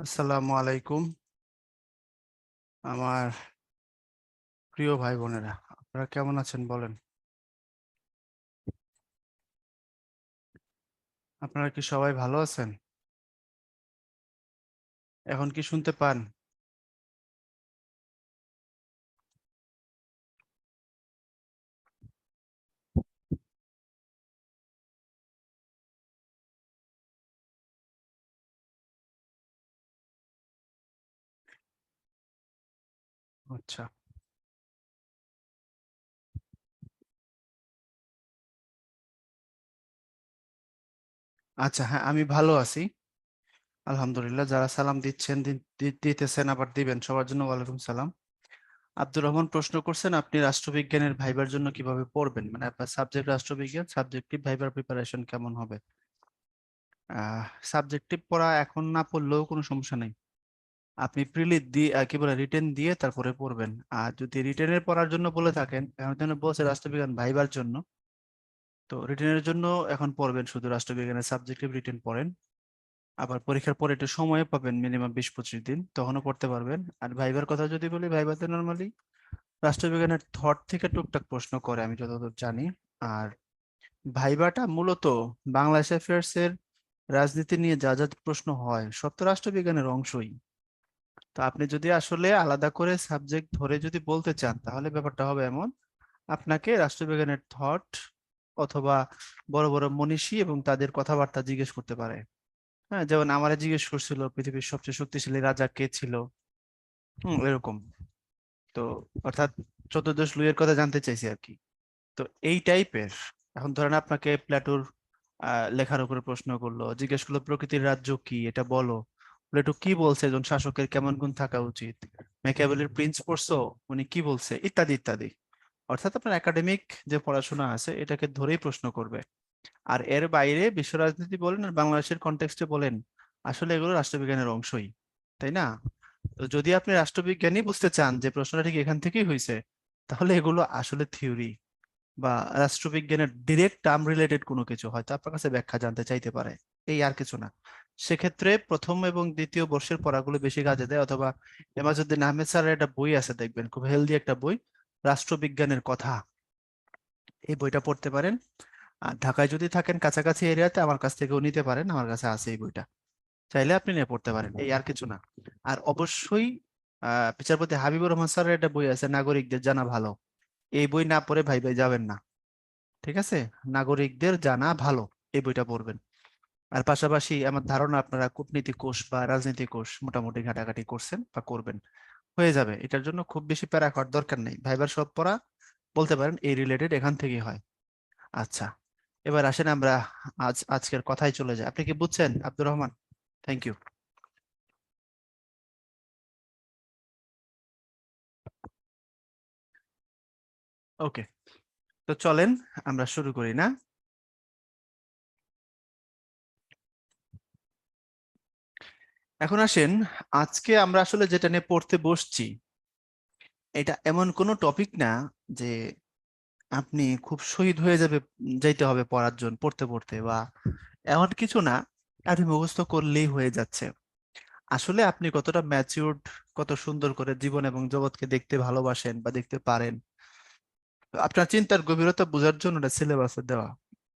আসসালামু আলাইকুম আমার প্রিয় ভাই বোনেরা, আপনারা কেমন আছেন বলেন? আপনারা কি সবাই ভালো আছেন? এখন কি শুনতে পান? আচ্ছা, আচ্ছা, হ্যাঁ, আমি ভালো আছি আলহামদুলিল্লাহ। যারা সালাম দিচ্ছেন, দিতেছেন, আবার দিবেন, সবার জন্য ওয়ালাইকুম সালাম। আব্দুর রহমান প্রশ্ন করছেন, আপনি রাষ্ট্রবিজ্ঞানের ভাইবার জন্য কিভাবে পড়বেন, মানে আপনার সাবজেক্ট রাষ্ট্রবিজ্ঞান, সাবজেক্টিভ ভাইবার প্রিপারেশন কেমন হবে? সাবজেক্টিভ পড়া এখন না পড়লেও কোনো সমস্যা নেই। আপনি প্রিলি দিয়ে কি বলে রিটেন দিয়ে তারপরে পড়বেন। আর যদি রিটেনের পড়ার জন্য বলে থাকেন, এখন জন্য বলছে রাষ্ট্রবিজ্ঞান ভাইবার জন্য, তো রিটেনের জন্য এখন পড়বেন শুধু রাষ্ট্রবিজ্ঞানের সাবজেক্টিভ রিটেন পড়েন। আবার পরীক্ষার পরে একটু সময় পাবেন, মিনিমাম 20-25 দিন, তখনও পড়তে পারবেন। আর ভাইবার কথা যদি বলি, ভাইবাতে নর্মালি রাষ্ট্রবিজ্ঞানের থট থেকে টুকটাক প্রশ্ন করে আমি যতদূর জানি। আর ভাইবাটা মূলত বাংলাদেশ অ্যাফেয়ার্স এর রাজনীতি নিয়ে যা যা প্রশ্ন হয় সব তো রাষ্ট্রবিজ্ঞানের অংশই। তো আপনি যদি আসলে আলাদা করে সাবজেক্ট ধরে যদি বলতে চান, তাহলে ব্যাপারটা হবে এমন: আপনাকে রাষ্ট্রবিজ্ঞানের থট অথবা বড় বড় মনীষী এবং তাদের কথাবার্তা জিজ্ঞেস করতে পারে। হ্যাঁ, যেমন আমারে জিজ্ঞেস করছিল পৃথিবীর সবচেয়ে শক্তিশালী রাজা কে ছিল। এরকম। তো অর্থাৎ চতুর্দশ লুইয়ের কথা জানতে চাইছি আর কি। তো এই টাইপের। এখন ধরেন আপনাকে প্লেটোর লেখার উপরে প্রশ্ন করলো, জিজ্ঞেস করলো প্রকৃতির রাজ্য কি এটা বলো। প্লেটো কি বলছে একজন শাসকের কেমন গুণ থাকা উচিত? ম্যাকিয়াভেলির প্রিন্স পড়ছো, উনি কি বলছে, ইত্যাদি ইত্যাদি। অর্থাৎ আপনার একাডেমিক যে পড়াশোনা আছে এটাকে ধরেই প্রশ্ন করবে। আর এর বাইরে বিশ্ব রাজনীতি বলেন আর বাংলাদেশের কনটেক্সটে বলেন, আসলে এগুলো রাষ্ট্রবিজ্ঞানের অংশই, তাই না? তো যদি আপনি রাষ্ট্রবিজ্ঞানই বুঝতে চান যে প্রশ্নটা ঠিক এখান থেকেই হয়েছে, তাহলে এগুলো আসলে থিওরি বা রাষ্ট্রবিজ্ঞানের ডিরেক্ট টার্ম রিলেটেড কোনো কিছু হয়তো আপনার কাছে ব্যাখ্যা জানতে চাইতে পারে। এই আর কিছু না। সেক্ষেত্রে প্রথম এবং দ্বিতীয় বর্ষের পড়াগুলো বেশি কাজে দেয়। অথবা এমাজউদ্দিন আহমেদ স্যারের একটা বই আছে, দেখবেন খুব হেলদি একটা বই, রাষ্ট্রবিজ্ঞানের কথা। এই বইটা পড়তে পারেন। আর ঢাকায় যদি থাকেন কাছাকাছি এরিয়াতে, আমার কাছ থেকেও নিতে পারেন, আমার কাছে আছে এই বইটা। চাইলে আপনি নিয়ে পড়তে পারেন, এই আর কিছু না। আর অবশ্যই বিচারপতি হাবিবুর রহমান স্যারের একটা বই আছে, নাগরিকদের জানা ভালো। এই বই না পড়ে ভাই ভাই যাবেন না। ঠিক আছে? নাগরিকদের জানা ভালো, এই বইটা পড়বেন। আর পাশাপাশি আমার ধারণা আপনারা কূটনীতি কোষ বা রাজনীতি কোষ মোটামুটি ঘাটাঘাটি করছেন বা করবেন, হয়ে যাবে। এটার জন্য খুব বেশি প্যারা করার দরকার নেই। ভাইবার সব পড়া বলতে পারেন এই রিলেটেড এখান থেকেই হয়। আচ্ছা, এবার আসেন আমরা আজকের কথায় চলে যাই। আপনি কি বুঝছেন Abdur Rahman? Thank you. Okay, তো চলেন আমরা শুরু করি না? এখন আসেন, আজকে আমরা আসলে যেটা নিয়ে পড়তে বসছি, এটা এমন কোনো টপিক না যে আপনি খুব শহীদ হয়ে যাইতে হবে পড়ার জন্য, পড়তে পড়তে, বা এমন কিছু না আপনি মুখস্থ করলেই হয়ে যাচ্ছে। আসলে আপনি কতটা ম্যাচিউরড, কত সুন্দর করে জীবন এবং জগৎকে দেখতে ভালোবাসেন বা দেখতে পারেন, আপনার চিন্তার গভীরতা বোঝার জন্য এটা সিলেবাসে দেওয়া।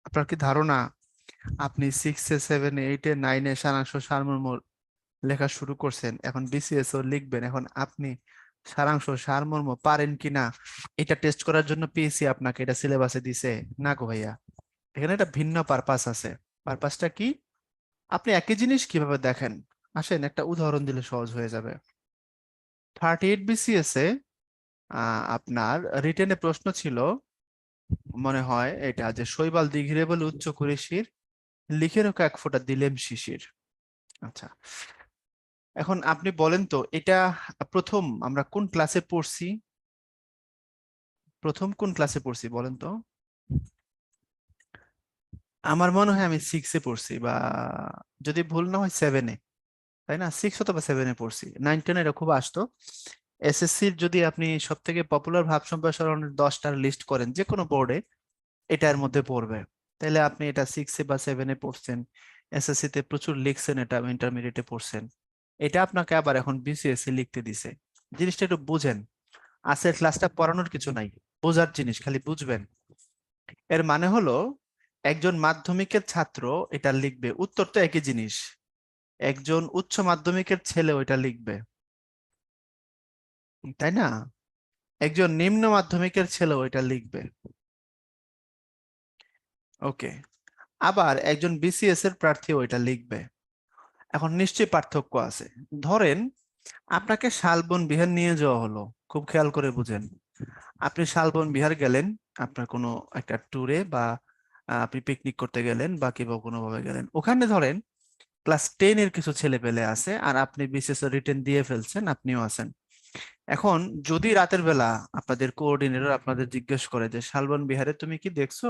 আপনার কি ধারণা আপনি 6-7-8-9 সারাংশ সারমর্ম লেখা শুরু করছেন, এখন বিসিএস ও লিখবেন, এখন আপনি সারাংশ সারমর্ম পারেন কিনা এটা টেস্ট করার জন্য পিএসসি আপনাকে এটা সিলেবাসে দিছে? না গো ভাইয়া, এখানে একটা ভিন্ন পারপাস আছে। পারপাসটা কি? আপনি একই জিনিস কিভাবে দেখেন, আসেন একটা উদাহরণ দিলে সহজ হয়ে যাবে। 38 বিসিএস এ আপনার রিটেনে প্রশ্ন ছিল, মনে হয় এটা, যে শৈবাল দিঘিরে বলে উচ্চ করে শির, লিখে রাখো এক ফোঁটা দিলেম শিশির। আচ্ছা, এখন আপনি বলেন তো এটা প্রথম আমরা কোন ক্লাসে পড়ছি? প্রথম কোন ক্লাসে পড়ছি বলেন তো? আমার মনে হয় আমি 6-এ পড়ছি, বা যদি ভুল না হয় 7-এ। তাই না? 6 অথবা 7-এ পড়ছি। 9-10 এটা খুব আসতো। এসএসসির যদি আপনি সব থেকে পপুলার ভাব সম্প্রসারণের 10টার লিস্ট করেন যে কোনো বোর্ডে, এটার মধ্যে পড়বে। তাহলে আপনি এটা 6-এ বা 7-এ পড়ছেন। এসএসসি তে প্রচুর লিখছেন, এটা ইন্টারমিডিয়েটে পড়ছেন। এটা আপনাকে আবার এখন বিসিএস লিখতে দিছে। জিনিসটা একটু বুঝেন। আজকের ক্লাসটা পড়ানোর কিছু নাই, বোঝার জিনিস, খালি বুঝবেন। এর মানে হলো একজন মাধ্যমিকের ছাত্র এটা লিখবে, উত্তর তো একই জিনিস। একজন উচ্চ মাধ্যমিকের ছেলে ওইটা লিখবে, তাই না? একজন নিম্ন মাধ্যমিকের ছেলে ওইটা লিখবে। ওকে। আবার একজন বিসিএস এর প্রার্থী ওইটা লিখবে। এখন নিশ্চয়ই পার্থক্য আছে। ধরেন আপনাকে শালবন বিহার নিয়ে যাওয়া হলো, খুব খেয়াল করে বুঝেন। আপনি শালবন বিহার গেলেন আপনার কোনো একটা ট্যুরে, বা আপনি পিকনিক করতে গেলেন বা কিংবা কোনোভাবে গেলেন, ওখানে ধরেন ক্লাস 10 এর কিছু ছেলে পেলে আছে, আর আপনি বিসিএস রিটেন দিয়ে ফেলছেন, আপনিও আছেন। এখন যদি রাতের বেলা আপনাদের কোঅর্ডিনেটর আপনাদের জিজ্ঞেস করে যে শালবন বিহারে তুমি কি দেখছো,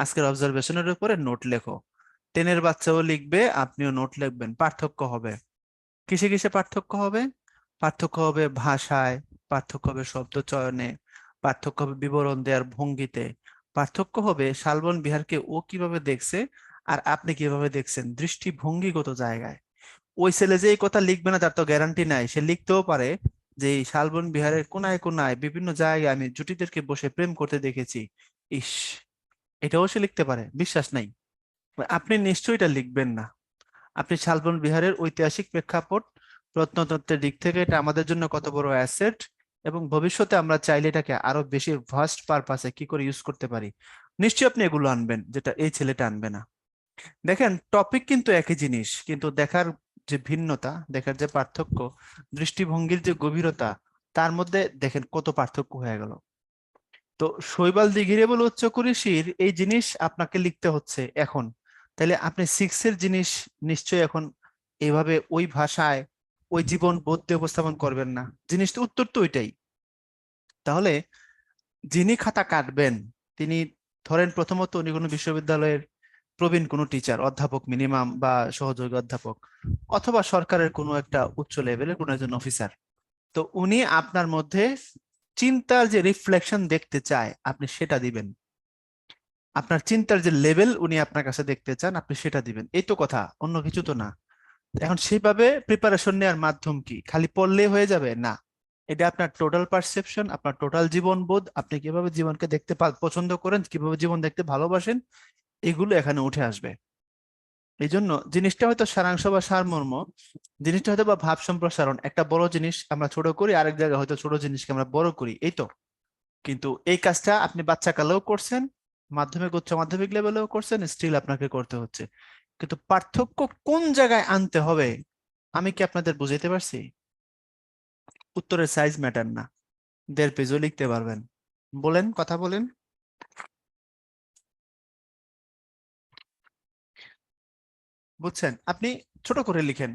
আজকের অবজারভেশনের উপরে নোট লেখো, 10 এর বাচ্চাও লিখবে, আপনিও নোট লিখবেন, পার্থক্য হবে। কিসে কিসে পার্থক্য হবে? পার্থক্য হবে ভাষায়, পার্থক্য হবে শব্দ চয়নে, পার্থক্য হবে বিবরণ দেওয়ার ভঙ্গিতে, পার্থক্য হবে শালবন বিহারকে ও কিভাবে দেখছে আর আপনি কিভাবে দেখছেন, দৃষ্টিভঙ্গিগত জায়গায়। ওই ছেলে যে এই কথা লিখবে না তার তো গ্যারান্টি নাই, সে লিখতেও পারে যে এই শালবন বিহারের কোনায় কোনায় বিভিন্ন জায়গায় আমি জুটিদেরকে বসে প্রেম করতে দেখেছি। ইস, এটাও সে লিখতে পারে, বিশ্বাস নাই। আপনি নিশ্চয়ই এটা লিখবেন না। আপনি শালবন বিহারের ঐতিহাসিক প্রেক্ষাপট, প্রত্নতত্ত্বের দিক থেকে এটা আমাদের জন্য কত বড় অ্যাসেট, এবং ভবিষ্যতে আমরা চাইলে এটাকে আরো বেশি ভাস্ট পারপাসে কি করে ইউজ করতে পারি, নিশ্চয়ই আপনি এগুলো আনবেন, যেটা এই ছেলেটা আনবে না। দেখেন টপিক কিন্তু একই জিনিস, কিন্তু দেখার যে ভিন্নতা, দেখার যে পার্থক্য, দৃষ্টিভঙ্গির যে গভীরতা, তার মধ্যে দেখেন কত পার্থক্য হয়ে গেল। তো শৈবাল দিঘিরে বলে উচ্চ কুরিশির এই জিনিস আপনাকে লিখতে হচ্ছে এখন, তাহলে আপনি 6 এর জিনিস নিশ্চয়ই এখন এভাবে ওই ভাষায় ওই জীবন বোধ দিয়ে উপস্থাপন করবেন না। জিনিস তো উত্তর তো ওইটাই। তাহলে যিনি খাতা কাটবেন তিনি ধরেন প্রথমত উনি কোনো বিশ্ববিদ্যালয়ের প্রবীণ কোনো টিচার, অধ্যাপক মিনিমাম, বা সহযোগী অধ্যাপক, অথবা সরকারের কোনো একটা উচ্চ লেভেলের কোনো একজন অফিসার। তো উনি আপনার মধ্যে চিন্তার যে রিফ্লেকশন দেখতে চায় আপনি সেটা দিবেন। আপনার চিন্তার যে লেভেল উনি আপনার কাছে দেখতে চান আপনি সেটা দিবেন, এই তো কথা, অন্য কিছু তো না। এখন সেভাবে প্রিপারেশন নেওয়ার মাধ্যম কি খালি পড়লে হয়ে যাবে? না। এটা আপনার টোটাল পারসেপশন, আপনার টোটাল জীবন বোধ, আপনি কিভাবে জীবনকে দেখতে পছন্দ করেন, কিভাবে জীবন দেখতে ভালোবাসেন, এগুলো এখানে উঠে আসবে। এই জন্য জিনিসটা হয়তো সারাংশ বা সারমর্ম, জিনিসটা হয়তো বা ভাব সম্প্রসারণ, একটা বড় জিনিস আমরা ছোট করি, আরেক জায়গায় হয়তো ছোট জিনিসকে আমরা বড় করি, এই তো। কিন্তু এই কাজটা আপনি বাচ্চা কালেও করছেন, মাধ্যমিক উচ্চ মাধ্যমিক লেভেলেও করছেন, স্টিল আপনাকে করতে হচ্ছে। কিন্তু পার্থক্য কোন জায়গায় আনতে হবে আমি কি আপনাদের বুঝাইতে পারছি? উত্তরের সাইজ ম্যাটার না, 1.5 পেজও লিখতে পারবেন। বলেন, কথা বলেন। বুঝছেন? আপনি ছোট করে লিখেন,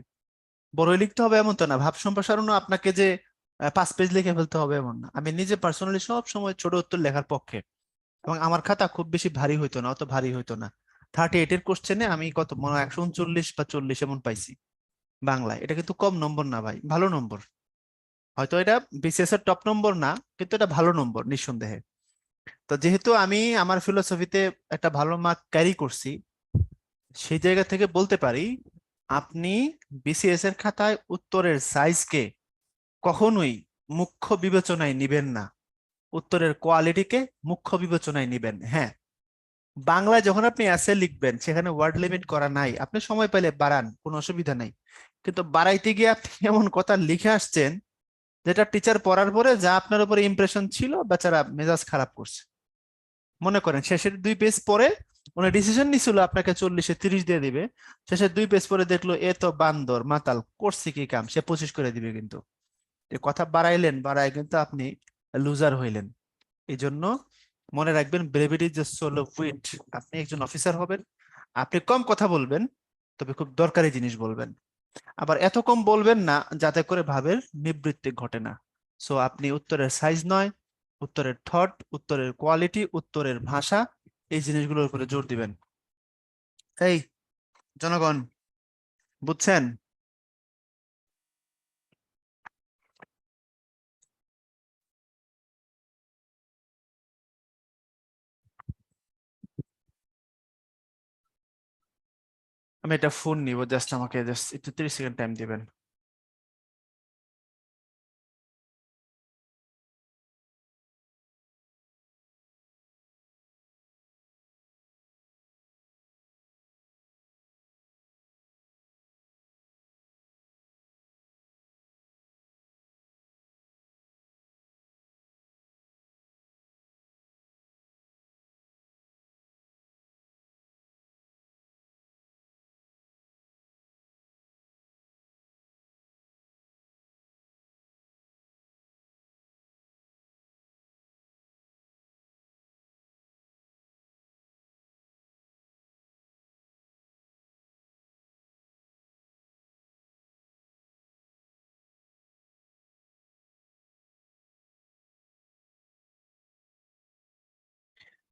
বড়ই লিখতে হবে এমন তো না, ভাব সম্প্রসারণও আপনাকে যে 5 পেজ লিখে ফেলতে হবে এমন না। আমি নিজে পার্সোনালি সব সময় ছোট উত্তর লেখার পক্ষে, এবং আমার খাতা খুব বেশি ভারী হইতো না, অত ভারী হইতো না। 38-এর কোশ্চেনে আমি কত মনে হয় 139 বা 40 এমন পাইছি বাংলায়। এটা কিন্তু কম নম্বর না ভাই, ভালো নম্বর। হয়তো এটা বিসিএস এর টপ নম্বর না, কিন্তু এটা ভালো নম্বর নিঃসন্দেহে। তো যেহেতু আমি আমার ফিলোসফিতে একটা ভালো মার্ক ক্যারি করছি, সেই জায়গা থেকে বলতে পারি আপনি বিসিএস এর খাতায় উত্তরের সাইজকে কখনোই মুখ্য বিবেচনায় নিবেন না, উত্তরের কোয়ালিটিকে মুখ্য বিবেচনায় নিবেন। হ্যাঁ, বাংলায় যখন আপনি এসে লিখবেন সেখানে ওয়ার্ড লিমিট করা নাই, আপনি সময় পেলে বাড়ান, কোনো অসুবিধা নাই। কিন্তু বাড়াইতে গিয়ে আপনি এমন কথা লিখে আসছেন যেটা টিচার পড়ার পরে যা আপনার উপরে ইমপ্রেশন ছিল, বেচারা মেজাজ খারাপ করছে। মনে করেন শেষের 2 পেজ পরে উনি ডিসিশন নিছিল আপনাকে 40-এ 30 দিয়ে দিবে, শেষের 2 পেজ পরে দেখলো এ তো বান্দর মাতাল, করছে কি কাম, সে 25 করে দিবে। কিন্তু এ কথা বাড়াইলেন, বাড়াই কিন্তু আপনি লুজার হইলেন। এই জন্য মনে রাখবেন, brevity is the soul of wit. আপনি একজন অফিসার হবেন, আপনি কম কথা বলবেন, তবে খুব দরকারি জিনিস বলবেন। আবার এত কম বলবেন না যাতে করে ভাবের নিবৃত্তি ঘটে না। সো আপনি উত্তরের সাইজ নয়, উত্তরের থট, উত্তরের কোয়ালিটি, উত্তরের ভাষা, এই জিনিসগুলোর উপরে জোর দিবেন। এই জনগণ, বুঝছেন? আমি একটা ফোন নিব, জাস্ট আমাকে জাস্ট একটু 30 সেকেন্ড টাইম দিবেন।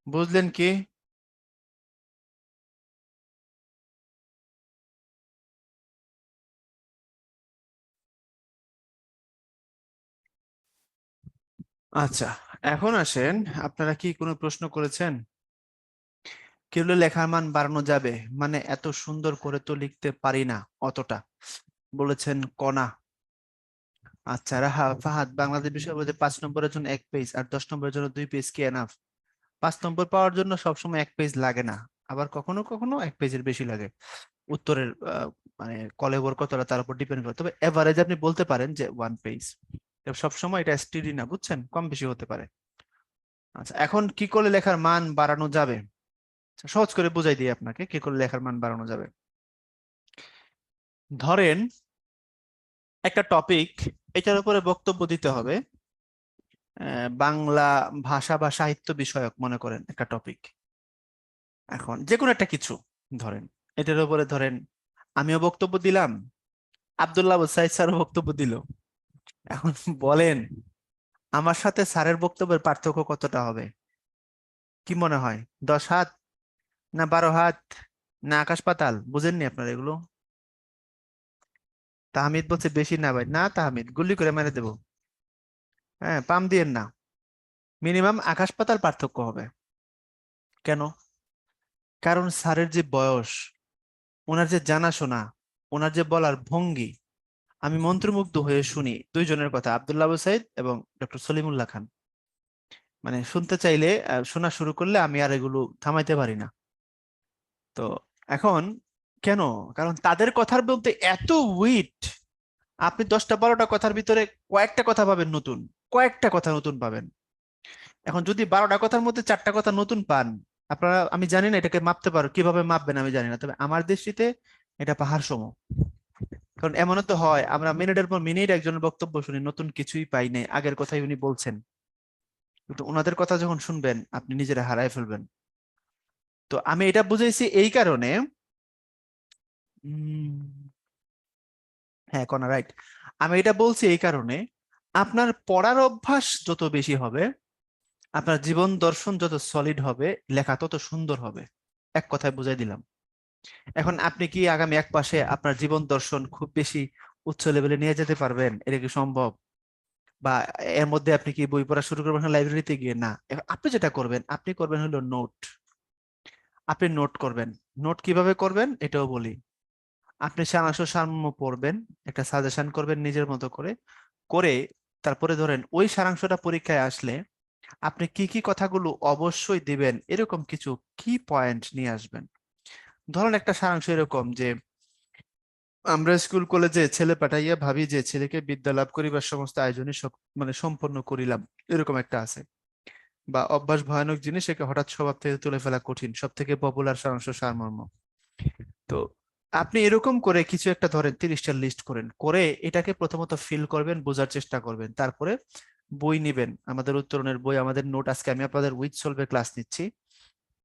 বুঝলেন কি? আচ্ছা, এখন আসেন, আপনারা কি কোনো প্রশ্ন করেছেন? কেউ লেখার মান বাড়ানো যাবে? মানে এত সুন্দর করে তো লিখতে পারি না অতটা, বলেছেন কণা। আচ্ছা রাহা ফাহাদ, বাংলাদেশ বিষয় বলতে 5 নম্বরের জন্য 1 পেজ আর 10 নম্বরের জন্য 2 পেজ কি এনাফ? 5 নম্বর পাওয়ার জন্য সবসময় 1 পেজ লাগে না, আবার কখনো কখনো 1 পেজের বেশি লাগে। উত্তরের মানে কলেবর কতটা তার উপর ডিপেন্ড করে, তবে এভারেজ আপনি বলতে পারেন যে 1 পেজ। সবসময় এটা স্টেডি না, বুঝছেন, কম বেশি হতে পারে। আচ্ছা, এখন কি করলে লেখার মান বাড়ানো যাবে? আচ্ছা, সহজ করে বুঝাই দিই আপনাকে কি করলে লেখার মান বাড়ানো যাবে। ধরেন একটা টপিক, এটার উপরে বক্তব্য দিতে হবে। বাংলা ভাষা বা সাহিত্য বিষয়ক মনে করেন একটা টপিক। এখন যে কোনো একটা কিছু ধরেন, এটার উপরে ধরেন আমিও বক্তব্য দিলাম, আব্দুল্লাহ আবু সাইদ স্যারও বক্তব্য দিল। এখন বলেন, আমার সাথে স্যারের বক্তব্যের পার্থক্য কতটা হবে? কি মনে হয়? 10 হাত, না 12 হাত, না আকাশ পাতাল? বুঝেননি আপনারা এগুলো? তাহমিদ বলছে বেশি না ভাই, না তাহমিদ গুলি করে মেরে দেবো। হ্যাঁ, পাম দিয়েন না। মিনিমাম আকাশ পাতাল পার্থক্য হবে। কেন? কারণ স্যারের যে বয়স, ওনার যে জানাশোনা, ওনার যে বলার ভঙ্গি, আমি মন্ত্রমুগ্ধ হয়ে শুনি দুইজনের কথা, আব্দুল্লাহ আবু সাইদ এবং ডক্টর সলিমুল্লাহ খান। মানে শুনতে চাইলে শোনা শুরু করলে আমি আর এগুলো থামাইতে পারি না। তো এখন কেন? কারণ তাদের কথার বলতে এত উইট, আপনি 10টা 12টা কথার ভিতরে কয়েকটা কথা পাবেন নতুন, কয়েকটা কথা নতুন পাবেন। এখন যদি 12টা কথার মধ্যে 4টা কথা নতুন পান, আপনারা, আমি জানি না এটাকে মাপতে পারো কিভাবে মাপবেন আমি জানি না, তবে আমার দৃষ্টিতে এটা পাহাড় সম। কারণ এমনও তো হয় আমরা মিনিটের পর মিনিট একজনের বক্তব্য শুনি, নতুন কিছুই পাই নাই, আগের কথাই উনি বলছেন। কিন্তু ওনাদের কথা যখন শুনবেন আপনি নিজেরা হারায় ফেলবেন। তো আমি এটা বুঝাইছি এই কারণে, উম, হ্যাঁ কনা রাইট, আমি এটা বলছি এই কারণে, আপনার পড়ার অভ্যাস যত বেশি হবে, আপনার জীবন দর্শন যত সলিড হবে, লেখা তত সুন্দর হবে। এক কথায় বুঝাই দিলাম। এখন আপনি কি আগামী 1 মাসে আপনার জীবন দর্শন খুব বেশি উচ্চ লেভেলে নিয়ে যেতে পারবেন? এটা কি সম্ভব? বা এর মধ্যে আপনি কি বই পড়া শুরু করবেন লাইব্রেরিতে গিয়ে? না। আপনি যেটা করবেন, আপনি করবেন হলো নোট। আপনি নোট করবেন। নোট কিভাবে করবেন এটাও বলি। আপনি সারাংশ সারমর্ম পড়বেন, একটা সাজেশন করবেন নিজের মতো করে, করে তারপরে ধরেন ওই সারাংশটা পরীক্ষায় আসলে আপনি কি কি কথাগুলো অবশ্যই দিবেন, এরকম কিছু কি পয়েন্ট নিয়ে আসবেন। ধরেন একটা সারাংশ এরকম যে, আমরা স্কুল কলেজে ছেলে পাঠাইয়া ভাবি যে ছেলেকে বিদ্যা লাভ করিবার সমস্ত আয়োজনই মানে সম্পন্ন করিলাম, এরকম একটা আছে। বা অভ্যাস ভয়ানক জিনিস, একে হঠাৎ স্বভাব থেকে তুলে ফেলা কঠিন, সব থেকে পপুলার সারাংশ সারমর্ম। তো আপনি এরকম করে কিছু একটা ধরেন 30টা লিস্ট করেন, করে এটাকে প্রথমত ফিল করবেন, বোঝার চেষ্টা করবেন, তারপরে বই নিবেন, আমাদের উত্তরণের বই, আমাদের নোট। আজকে আমি আপনাদের উইথ সলভে ক্লাস নিচ্ছি,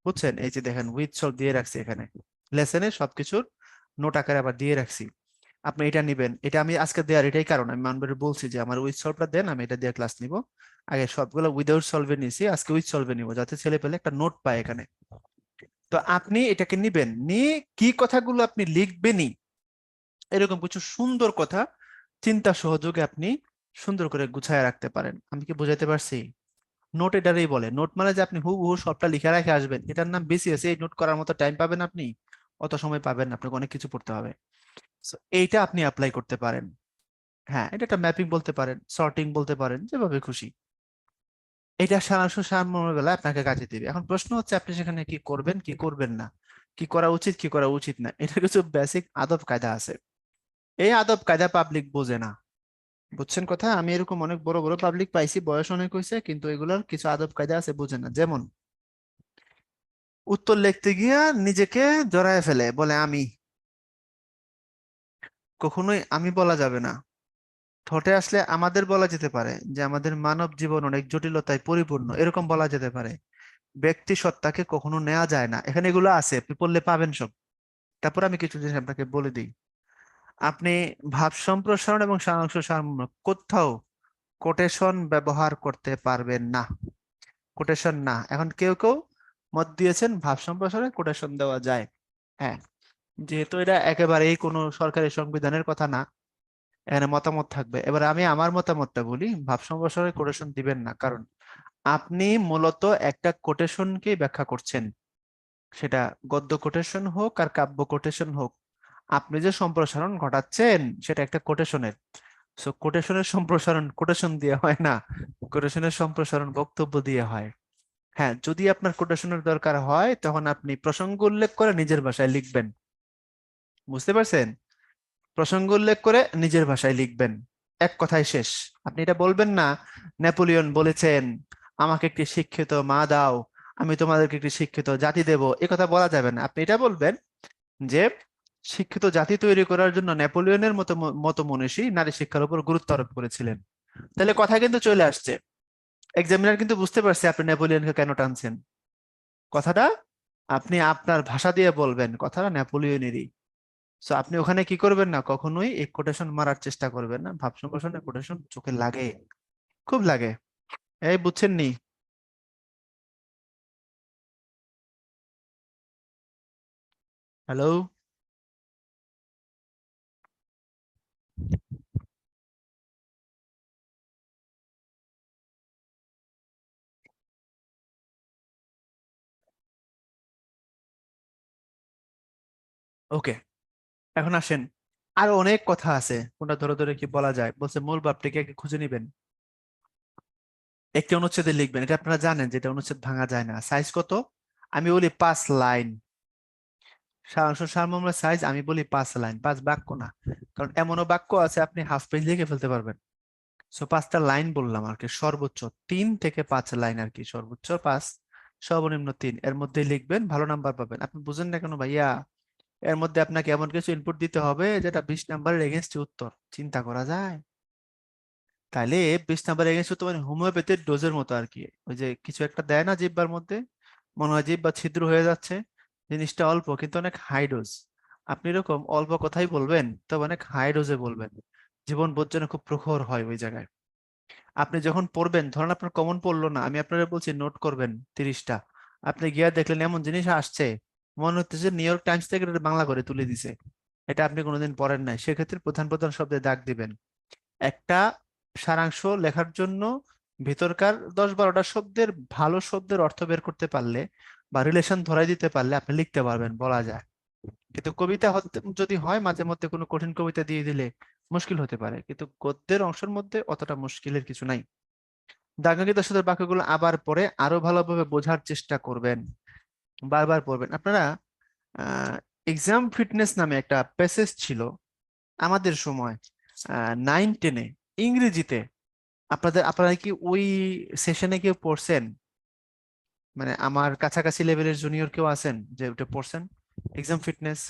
বুঝছেন? এই যে দেখেন উইথ সলভ দিয়ে রাখছি এখানে, লেসনে সবকিছুর নোট আকারে আবার দিয়ে রাখছি। আপনি এটা নিবেন, এটা আমি আজকে দেওয়ার এটাই কারণ, আমি মানবারে বলছি যে আমার উইথ সলভটা দেন, আমি এটা দিয়ে ক্লাস নিব। আগে সবগুলো উইদাউট সলভে নিয়েছি, আজকে উইথ সলভে নিব, যাতে ছেলে পেলে একটা নোট পায় এখানে। তো আপনি এটাকে নিবেন, নিয়ে কি কথাগুলো আপনি লিখবেনই, এরকম কিছু সুন্দর কথা চিন্তা সহযোগে আপনি সুন্দর করে গুছায় রাখতে পারেন। আমি কি বুঝাইতে পারছি? নোট এটারই বলে। নোট মানে যে আপনি হুবহু সবটা লিখে রেখে আসবেন, এটার নাম বিসিএস। এই নোট করার মতো টাইম পাবেন আপনি? অত সময় পাবেন না, আপনাকে অনেক কিছু পড়তে হবে। So, এইটা আপনি অ্যাপ্লাই করতে পারেন। হ্যাঁ, এটা একটা ম্যাপিং বলতে পারেন, সর্টিং বলতে পারেন, যেভাবে খুশি। এটা সারাংশ সারমর্মের বেলা আপনাকে কাজে দিবে। এখন প্রশ্ন হচ্ছে আপনি সেখানে কি করবেন কি করবেন না, কি করা উচিত কি করা উচিত না। এটা কিছু বেসিক আদব কায়দা আছে, এই আদব কায়দা পাবলিক বোঝে না। বুঝছেন কথা? আমি এরকম অনেক বড় বড় পাবলিক পাইছি, বয়স অনেক হয়েছে, কিন্তু এগুলোর কিছু আদব কায়দা আছে, বোঝে না। যেমন উত্তর লিখতে গিয়া নিজেকে জড়ায় ফেলে, বলে আমি। কখনোই আমি বলা যাবে না। থটে আসলে আমাদের বলা যেতে পারে যে আমাদের মানব জীবন অনেক জটিলতায় পরিপূর্ণ, এরকম বলা যেতে পারে। ব্যক্তি সত্তাকে কখনো নেওয়া যায় না, এখানে এগুলো আছে, আপনি পড়লে পাবেন সব। তারপর আমি কিছু জিনিস আপনাকে বলে দিই। আপনি ভাব সম্প্রসারণ এবং সারাংশ সারমর্ম কোথাও কোটেশন ব্যবহার করতে পারবেন না। কোটেশন না। এখন কেউ কেউ মত দিয়েছেন ভাব সম্প্রসারণে কোটেশন দেওয়া যায়। হ্যাঁ, যেহেতু এটা একেবারেই কোনো সরকারি সংবিধানের কথা না, এখানে মতামত থাকবে। এবার আমি আমার মতামতটা বলি, ভাব সম্প্রসারণে কোটেশন দিবেন না, কারণ আপনি মূলত একটা কোটেশনকে ব্যাখ্যা করছেন, সেটা গদ্য কোটেশন হোক আর কাব্য কোটেশন হোক, আপনি যে সম্প্রসারণ ঘটাচ্ছেন সেটা একটা কোটেশনের। সো কোটেশনের সম্প্রসারণ কোটেশন দিয়ে হয় না, কোটেশনের সম্প্রসারণ বক্তব্য দিয়ে হয়। হ্যাঁ, যদি আপনার কোটেশনের দরকার হয় তখন আপনি প্রসঙ্গ উল্লেখ করে নিজের ভাষায় লিখবেন। বুঝতে পারছেন? প্রসঙ্গ উল্লেখ করে নিজের ভাষায় লিখবেন, এক কথায় শেষ। আপনি এটা বলবেন না নেপোলিয়ন বলেছেন আমাকে একটি শিক্ষিত মা দাও, আমি তোমাদেরকে একটি শিক্ষিত জাতি দেব, এ কথা বলা যাবে না। আপনি এটা বলবেন যে শিক্ষিত জাতি তৈরি করার জন্য নেপোলিয়নের মতো মতো মনীষী নারী শিক্ষার উপর গুরুত্ব আরোপ করেছিলেন। তাহলে কথা কিন্তু চলে আসছে, এক্সামিনার কিন্তু বুঝতে পারছে আপনি নেপোলিয়নকে কেন টানছেন। কথাটা আপনি আপনার ভাষা দিয়ে বলবেন, কথাটা নেপোলিয়নেরই। সো আপনি ওখানে কি করবেন না, কখনোই এই কোটেশন মারার চেষ্টা করবেন না। ভাব সম্প্রসারণে কোটেশন চোখে লাগে, খুব লাগে। এই বুঝছেন নি? হ্যালো। ওকে, এখন আসেন, আরো অনেক কথা আছে, কোনটা ধরে ধরে কি বলা যায়। বলছে মূল ভাবটিকে আগে খুঁজে নিবেন, একটি অনুচ্ছেদে লিখবেন। এটা আপনারা জানেন যে এটা অনুচ্ছেদ ভাঙা যায় না। সাইজ কত? আমি বলি 5 লাইন। সারাংশ সারমর্মের সাইজ আমি বলি 5 লাইন, 5 বাক্য না। কারণ এমনও বাক্য আছে আপনি হাফ পেজ লিখে ফেলতে পারবেন। সো 5টা লাইন বললাম আর কি, সর্বোচ্চ 3 থেকে 5 লাইন আর কি, সর্বোচ্চ 5, সর্বনিম্ন 3, এর মধ্যে লিখবেন, ভালো নাম্বার পাবেন। আপনি বুঝেন না কেন ভাইয়া? এর মধ্যে আপনাকে এমন কিছু ইনপুট দিতে হবে যেটা 20 নাম্বারের এগেনস্টে উত্তর, চিন্তা করা যায়? তাইলে 20 নাম্বার এগেনস্ট উত্তর মানে হোমিওপ্যাথির ডোজের মতো আর কি। ওই যে কিছু একটা দেয় না জিহ্বার মধ্যে, মনে হয় জিহ্বা ছিদ্র হয়ে যাচ্ছে, জিনিসটা অল্প কিন্তু অনেক হাই ডোজ। আপনি এরকম অল্প কথাই বলবেন, তবে অনেক হাই ডোজে বলবেন, জীবন বোধ যেন খুব প্রখর হয় ওই জায়গায়। আপনি যখন পড়বেন, ধরেন আপনার কমন পড়লো না, আমি আপনারা বলছি নোট করবেন 30টা, আপনি গিয়া দেখলেন এমন জিনিস আসছে মনে হচ্ছে যে নিউ ইয়র্ক টাইমস থেকে এটা বাংলা করে তুলে দিছে, এটা আপনি কোনোদিন পড়েন নাই, সেক্ষেত্রে প্রধান প্রধান শব্দে দাগ দিবেন। একটা সারাংশ লেখার জন্য ভিতরকার 10-12টা শব্দের ভালো শব্দের অর্থ বের করতে পারলে বা রিলেশন ধরাই দিতে পারলে আপনি লিখতে পারবেন, বলা যায়। কিন্তু কবিতা যদি হয় মাঝে মধ্যে কোনো কঠিন কবিতা দিয়ে দিলে মুশকিল হতে পারে, কিন্তু গদ্যের অংশের মধ্যে অতটা মুশকিলের কিছু নাই। দাঙ্গাঙ্কিত সুন্দর বাক্যগুলো আবার পরে আরো ভালোভাবে বোঝার চেষ্টা করবেন, বারবার পড়বেন। আপনারা এক্সাম ফিটনেস নামে একটা প্যাসেজ ছিল আমাদের সময়, 9-10-এ, ইংরেজিতে। আপনারা কি ওই সেশনে কেউ পড়ছেন? মানে আমার কাছাকাছি লেভেলের জুনিয়র কেউ আছেন যে ওটা পড়ছেন, এক্সাম ফিটনেস?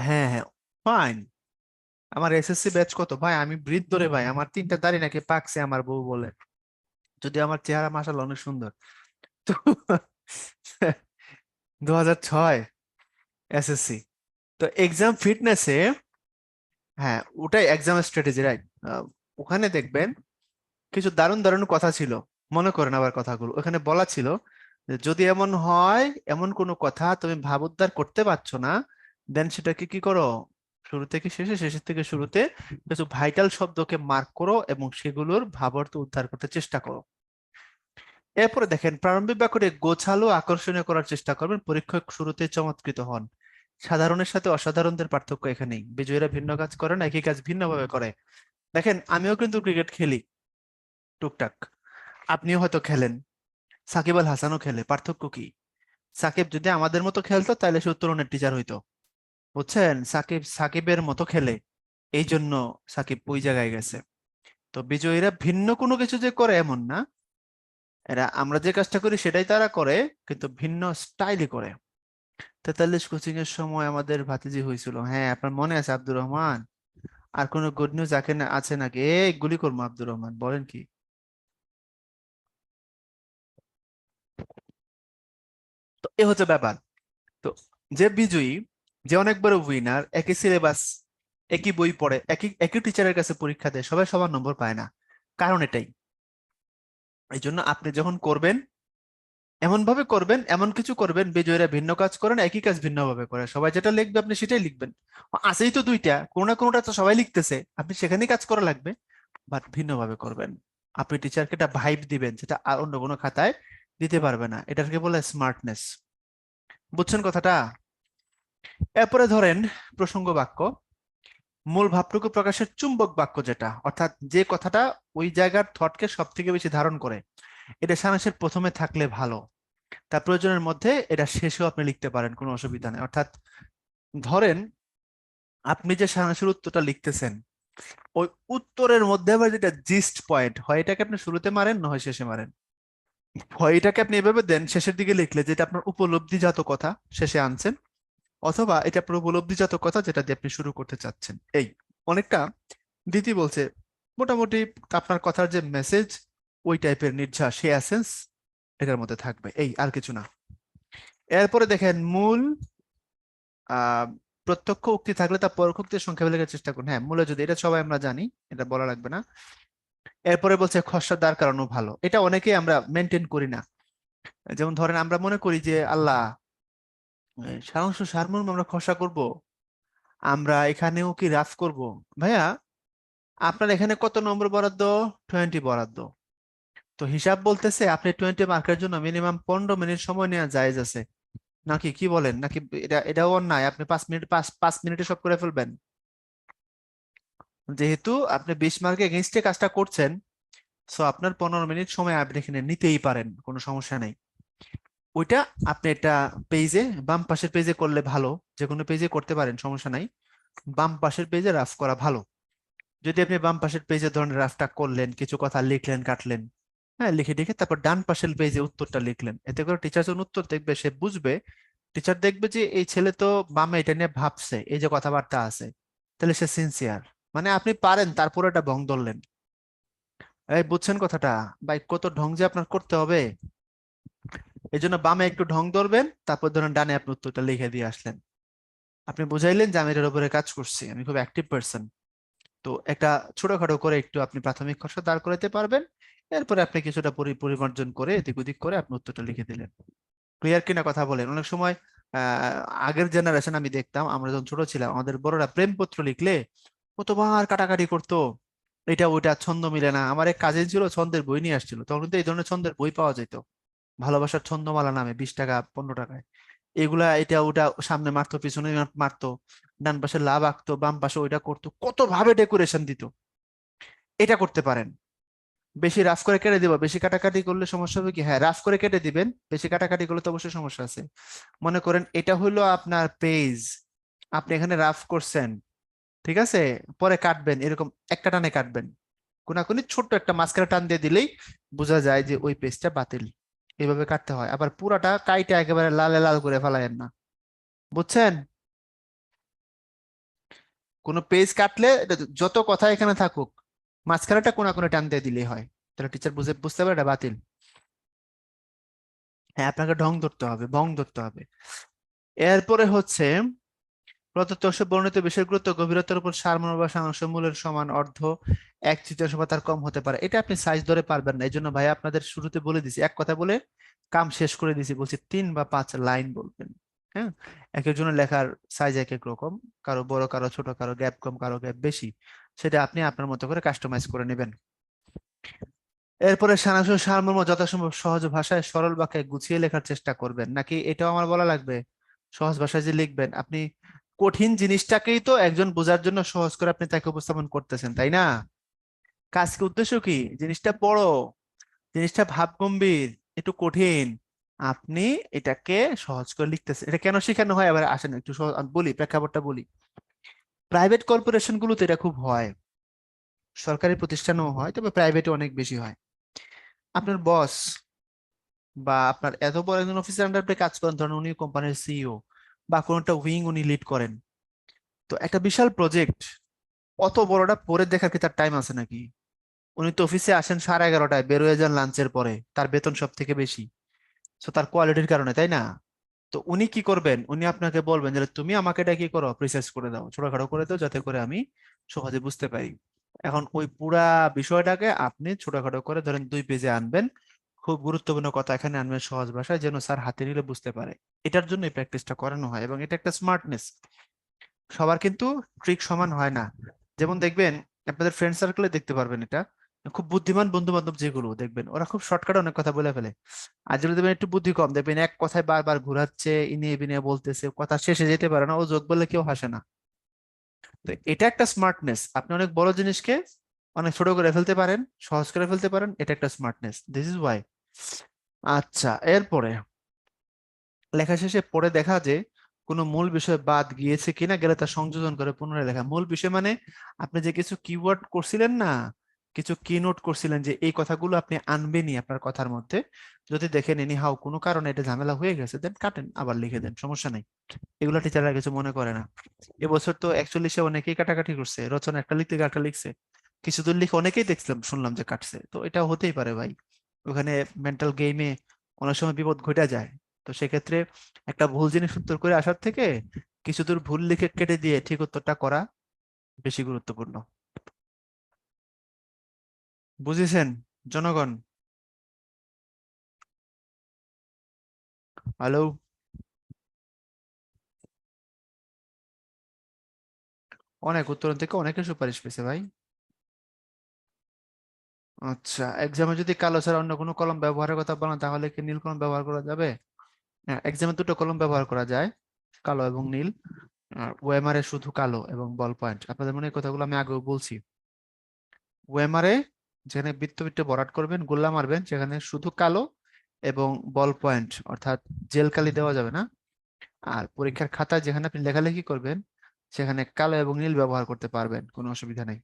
হ্যাঁ হ্যাঁ, ফাইন। আমার এসএসসি ব্যাচ কত ভাই, আমি বৃদ্ধ রে ভাই, আমার 3টা দাড়ি নাকি পাকছে আমার বউ বলে, যদি আমার চেহারা মাশাআল্লাহ অনেক সুন্দর। তো 2006 এসএসসি। তো এক্সাম ফিটনেসে, হ্যাঁ ওটাই এক্সাম স্ট্র্যাটেজি, রাইট। ওখানে দেখবেন কিছু দারুণ দারুণ কথা ছিল, মনে করেন আবার কথাগুলো ওখানে বলা ছিল যে যদি এমন হয়, এমন কোনো কথা তুমি ভাব উদ্ধার করতে পারছো না, দেন সেটাকে কি করো, শুরু থেকে শেষে, শেষের থেকে শুরুতে কিছু ভাইটাল শব্দকে মার্ক করো এবং সেগুলোর ভাব অর্থ উদ্ধার করতে চেষ্টা করো। এরপরে দেখেন প্রারম্ভিক বাক্যটি গোছালো আকর্ষণীয় করার চেষ্টা করবেন, পরীক্ষক শুরুতে চমৎকৃত হন। সাধারণের সাথে অসাধারণদের পার্থক্য এখানেই, বিজয়ীরা ভিন্ন কাজ করে না, একই কাজ ভিন্নভাবে করে। দেখেন আমিও কিন্তু ক্রিকেট খেলি টুকটাক, আপনিও হয়তো খেলেন, সাকিব আল হাসানও খেলে, পার্থক্য কি? সাকিব যদি আমাদের মতো খেলতো তাহলে সে উত্তরণের টিচার হইতো, বুঝছেন? সাকিব সাকিবের মতো খেলে, এই জন্য সাকিব ওই জায়গায় গেছে। তো বিজয়ীরা ভিন্ন কোনো কিছু যে করে এমন না, এরা আমরা যে কাজটা করি সেটাই তারা করে, কিন্তু ভিন্ন স্টাইলে করে। 43 কোচিং এর সময় আমাদের ভাতিজি হয়েছিল, হ্যাঁ আপনার মনে আছে আব্দুর রহমান? আর কোনো গুড নিউজ আছে নাকি? এই গুলি করবো আব্দুর রহমান, বলেন কি? তো এ হচ্ছে ব্যাপার। তো যে বিজয়ী, যে অনেকবার উইনার, একই সিলেবাস, একই বই পড়ে, একই একই টিচারের কাছে পরীক্ষা দেয়, সবাই সমান নম্বর পায় না। কারণ এটাই। এই জন্য আপনি যখন করবেন, এমন ভাবে করবেন, এমন কিছু করবেন বিজয়ীরা ভিন্ন কাজ করেন, একই কাজ ভিন্ন ভাবে করে। সবাই যেটা লিখবে আপনি সেটাই লিখবেন। আছেই তো দুইটা, কোনো না কোনোটা তো সবাই লিখতেছে, আপনি সেখানেই কাজ করা লাগবে, বাট ভিন্ন ভাবে করবেন। আপনি টিচারকে একটা ভাইব দিবেন যেটা আর অন্য কোনো খাতায় দিতে পারবে না। এটাকে বলে স্মার্টনেস। বুঝছেন কথাটা? এরপরে ধরেন প্রসঙ্গ বাক্য, মূল ভাবটুকু প্রকাশের চুম্বক বাক্য, যেটা অর্থাৎ যে কথাটা ওই জায়গার থটকে সব থেকে বেশি ধারণ করে, এটা সারাংশের প্রথমে থাকলে ভালো। তার প্রয়োজনের মধ্যে এটা শেষেও আপনি লিখতে পারেন, কোনো অসুবিধা নেই। অর্থাৎ ধরেন আপনি যে সারাংশের উত্তরটা লিখতেছেন, ওই উত্তরের মধ্যে আবার যেটা জিস্ট পয়েন্ট হয়, এটাকে আপনি শুরুতে মারেন না হয় শেষে মারেন। হয় এটাকে আপনি এভাবে দেন শেষের দিকে লিখলে, যেটা আপনার উপলব্ধিজাত কথা শেষে আনছেন, অথবা এটা আপনার উপলব্ধিজাত কথা যেটা দিয়ে আপনি শুরু করতে চাচ্ছেন। এই অনেকটা দিতি বলছে, মোটামুটি আপনার কথার যে মেসেজ, ওই টাইপের নির্ঝা সে এসেন্স এটার মধ্যে থাকবে, এই আর কিছু না। এরপরে দেখেন মূল আহ প্রত্যক্ষ উক্তি থাকলে তা পরোক্ষ উক্তির সংখ্যা লেখার চেষ্টা করুন। হ্যাঁ, মূলে যদি, এটা সবাই আমরা জানি, এটা বলা লাগবে না। এরপরে বলছে খসড়া দাঁড় করানো ভালো, এটা অনেকেই আমরা মেনটেন করি না। যেমন ধরেন আমরা মনে করি যে আল্লাহ, সারাংশ সারমর্ম আমরা খসড়া করব, আমরা এখানেও কি রাফ করব? ভাইয়া, আপনার এখানে কত নম্বর বরাদ্দ? 20 বরাদ্দ। তো হিসাব বলতেছে আপনি 20 মার্কের জন্য মিনিমাম 15 মিনিট সময় নেওয়া জায়েজ আছে, নাকি কি বলেন? নাকি এটাও অন্যায় আপনি 5 মিনিট, 5 মিনিটে সব করে ফেলবেন? যেহেতু আপনি 20 মার্কে এগেইনস্টে কাজটা করছেন, সো আপনার 15 মিনিট সময় আপনি এখানে নিতেই পারেন, কোনো সমস্যা নেই। ওইটা আপনি এটা পেজে, বাম পাশের পেজে করলে ভালো। যে কোনো পেজে করতে পারেন, সমস্যা নাই। বাম পাশের পেজে রাফ করা ভালো। যদি আপনি বাম পাশের পেজে ধরেন রাফটা করলেন, কিছু কথা লিখলেন কাটলেন, হ্যাঁ, লিখে লিখে তারপর ডান পাশের পেজে উত্তরটা লিখলেন, এতে করে টিচার যখন উত্তর দেখবে সে বুঝবে, টিচার দেখবে যে এই ছেলে তো বামে এটা নিয়ে ভাবছে, এই যে কথাবার্তা আছে, তাহলে সে সিনসিয়ার। মানে আপনি পারেন তারপরে এটা ভং ধরলেন। এই বুঝছেন কথাটা? ভাই কত ঢং যে আপনার করতে হবে। এই জন্য বামে একটু ঢং ধরবেন, তারপর ধরেন ডানে আপনি উত্তরটা লিখে দিয়ে আসলেন। আপনি বুঝাইলেন যে আমি এটার উপরে কাজ করছি, আমি খুব অ্যাক্টিভ পার্সন। তো একটা ছোটখাটো করে একটু আপনি প্রাথমিক খসড়া দাঁড় করাতে পারবেন। এরপরে আপনি কিছুটা পরিমার্জন করে এদিক ওদিক করে আপনি উত্তরটা লিখে দিলেন। ক্লিয়ার কিনা কথা বলেন? অনেক সময় আগের জেনারেশন আমি দেখতাম, আমরা যখন ছোট ছিলাম, আমাদের বড়রা প্রেমপত্র লিখলে কতবার কাটাকাটি করতো, এটা ওইটা ছন্দ মিলে না। আমার এক কাজিন ছিল, ছন্দের বই নিয়ে আসছিল, তখন কিন্তু এই ধরনের ছন্দের বই পাওয়া যেত, ভালোবাসার ছন্দমালা নামে, 20 টাকা 15 টাকায়। এগুলা এটা ওটা সামনে মারতো, পিছনে মারতো, ডান পাশে লাভ আঁকতো, বাম পাশে ওইটা করতো, কত ভাবে ডেকোরেশন দিত। এটা করতে পারেন। বেশি রাফ করে কেটে দিব, বেশি কাটাকাটি করলে সমস্যা হবে কি? হ্যাঁ, রাফ করে কেটে দিবেন, বেশি কাটাকাটি করলে তো অবশ্যই সমস্যা আছে। মনে করেন এটা হলো আপনার পেজ, আপনি এখানে রাফ করছেন, ঠিক আছে, পরে কাটবেন, এরকম একটা টানে কাটবেন, কোনাকুনি ছোট্ট একটা মাঝখানে টান দিয়ে দিলেই বোঝা যায় যে ওই পেজটা বাতিল। এইভাবে কাটতে হয়। আবার পুরাটা কাইটা একেবারে লালে লাল করে ফেলায়েন না। বুঝছেন? কোনো পেজ কাটলে এটা যত কথা এখানে থাকুক, মাঝখানেটা কোনাকুনি টান দিয়ে দিলেই হয়, তাহলে টিচার বুঝতে পারে এটা বাতিল। হ্যাঁ, আপনাকে ঢং ধরতে হবে, ভং ধরতে হবে। এরপরে হচ্ছে প্রদত্ত অংশে বর্ণিত বিষয়ের গুরুত্ব গভীরতার উপর সারমর্ম বা সারাংশ মূলের সমান অর্ধ 1/3 বা তার কম হতে পারে। এটা আপনি সাইজ ধরে পারবেন না, এই জন্য ভাই আপনাদের শুরুতে বলে দিছি, এক কথা বলে কাম শেষ করে দিছি, বলছি 3 বা 5 লাইন বলবেন। হ্যাঁ, এক একজনের লেখার সাইজ এক এক রকম, কারো বড়, কারো ছোট, কারো গ্যাপ কম, কারো গ্যাপ বেশি, সেটা আপনি আপনার মতো করে কাস্টমাইজ করে নেবেন। এরপরে সারাংশ সারমর্ম যথাসম্ভব সহজ ভাষায় সরল বাক্যে গুছিয়ে লেখার চেষ্টা করবেন। নাকি এটাও আমার বলা লাগবে? সহজ ভাষায় যে লিখবেন আপনি, কঠিন জিনিসটাকেই তো একজন বোঝার জন্য সহজ করে আপনি তাকে উপস্থাপন করতেছেন, তাই না? কাজ কি, উদ্দেশ্য কি? জিনিসটা বড়, জিনিসটা ভাবগম্ভীর, একটু কঠিন, আপনি এটাকে সহজ করে লিখতেছেন। এটা কেন শেখানো হয় আবার আসেন একটু আমি বলি, প্রেক্ষাপটটা বলি। প্রাইভেট কর্পোরেশন গুলোতে এটা খুব হয়, সরকারি প্রতিষ্ঠানেও হয়, তবে প্রাইভেটে অনেক বেশি হয়। আপনার বস বা আপনার এত বড় একজন অফিসার আন্ডার আপনি কাজ করেন, ধরেন উনি কোম্পানির সিইও বা কোন একটা উইং উনি লিড করেন, তো একটা বিশাল প্রজেক্ট, অত বড়টা পরে দেখার কি তার টাইম আছে নাকি? উনি তো অফিসে আসেন 11:30টায়, বের হয়ে যান লাঞ্চের পরে, তার বেতন সব থেকে বেশি, তো তার কোয়ালিটির কারণে, তাই না? তো উনি কি করবেন, উনি আপনাকে বলবেন যে তুমি আমাকে এটা কি করো, প্রিসাইজ করে দাও, ছোটখাটো করে দাও, যাতে করে আমি সহজে বুঝতে পারি। এখন ওই পুরা বিষয়টাকে আপনি ছোটখাটো করে ধরেন 2 পেজে আনবেন, খুব গুরুত্বপূর্ণ কথা এখানে আনবেন সহজ ভাষায়, যেন স্যার হাতে নিলে বুঝতে পারে। এটার জন্য এই প্র্যাকটিসটা করানো হয়, এবং এটা একটা স্মার্টনেস। সবার কিন্তু ট্রিক সমান হয় না। যেমন দেখবেন, আপনাদের ফ্রেন্ড সার্কেলে দেখতে পারবেন এটা, খুব বুদ্ধিমান বন্ধু বান্ধব যেগুলো দেখবেন, ওরা খুব শর্টকাটে অনেক কথা বলে ফেলে। আর যেগুলো দেখবেন একটু বুদ্ধি কম, দেখবেন এক কথায় বারবার ঘুরাচ্ছে, ইনিয়ে বিনিয়ে বলতেছে, কথা শেষে যেতে পারে না, ও যোগ বললে কেউ হাসে না। তো এটা একটা স্মার্টনেস, আপনি অনেক বড় জিনিসকে অনেক ছোট করে ফেলতে পারেন, সহজ করে ফেলতে পারেন, এটা একটা স্মার্টনেস, দিস ইজ ওয়াই। আচ্ছা, এরপরে লেখা শেষে পড়ে দেখা যে কোনো মূল বিষয় বাদ গিয়েছে কিনা, গেলে তা সংযোজন করে পুনরায় লেখা। মূল বিষয় মানে আপনি যে কিছু কিওয়ার্ড করছিলেন না, কিছু কি নোট করছিলেন যে এই কথাগুলো আপনি আনবেনই আপনার কথার মধ্যে, যদি দেখেন এনি হাউ কোনো কারণে এটা ঝামেলা হয়ে গেছে, দেন কাটেন, আবার লিখে দেন, সমস্যা নেই। এগুলো টিচাররা কিছু মনে করে না। এবছর তো 41-এ অনেকেই কাটাকাটি করছে, রচনা একটা লিখতে গিয়ে একটা লিখছে, কিছু দূর লিখে অনেকেই দেখছিলাম, শুনলাম যে কাটছে, তো এটা হতেই পারে ভাই। ওখানে মেন্টাল গেমে অনেক সময় বিপদ ঘটে যায়। তো সেক্ষেত্রে একটা ভুল জিনিস উত্তর করে আসার থেকে কিছু দূর ভুল লিখে কেটে দিয়ে ঠিক উত্তরটা করা বেশি গুরুত্বপূর্ণ। বুঝেছেন জনগণ? হ্যালো? অনেক উত্তরণ থেকে অনেকের সুপারিশ পেয়েছে ভাই। আচ্ছা, এক্সামে যদি কালো ছাড়া অন্য কোনো কলম ব্যবহারের কথা বলেন, তাহলে কি নীল কলম ব্যবহার করা যাবে? হ্যাঁ, এক্সামে দুটো কলম ব্যবহার করা যায়, কালো এবং নীল। আর ওএমআর এ শুধু কালো এবং বল পয়েন্ট, আপনাদের মনে হয় এই কথাগুলো আমি আগেও বলছি। ওএমআর এ যেখানে বৃত্ত বৃত্ত ভরাট করবেন, গোল্লা মারবেন, সেখানে শুধু কালো এবং বল পয়েন্ট, অর্থাৎ জেল কালি দেওয়া যাবে না। আর পরীক্ষার খাতায় যেখানে আপনি লেখালেখি করবেন, সেখানে কালো এবং নীল ব্যবহার করতে পারবেন, কোনো অসুবিধা নেই।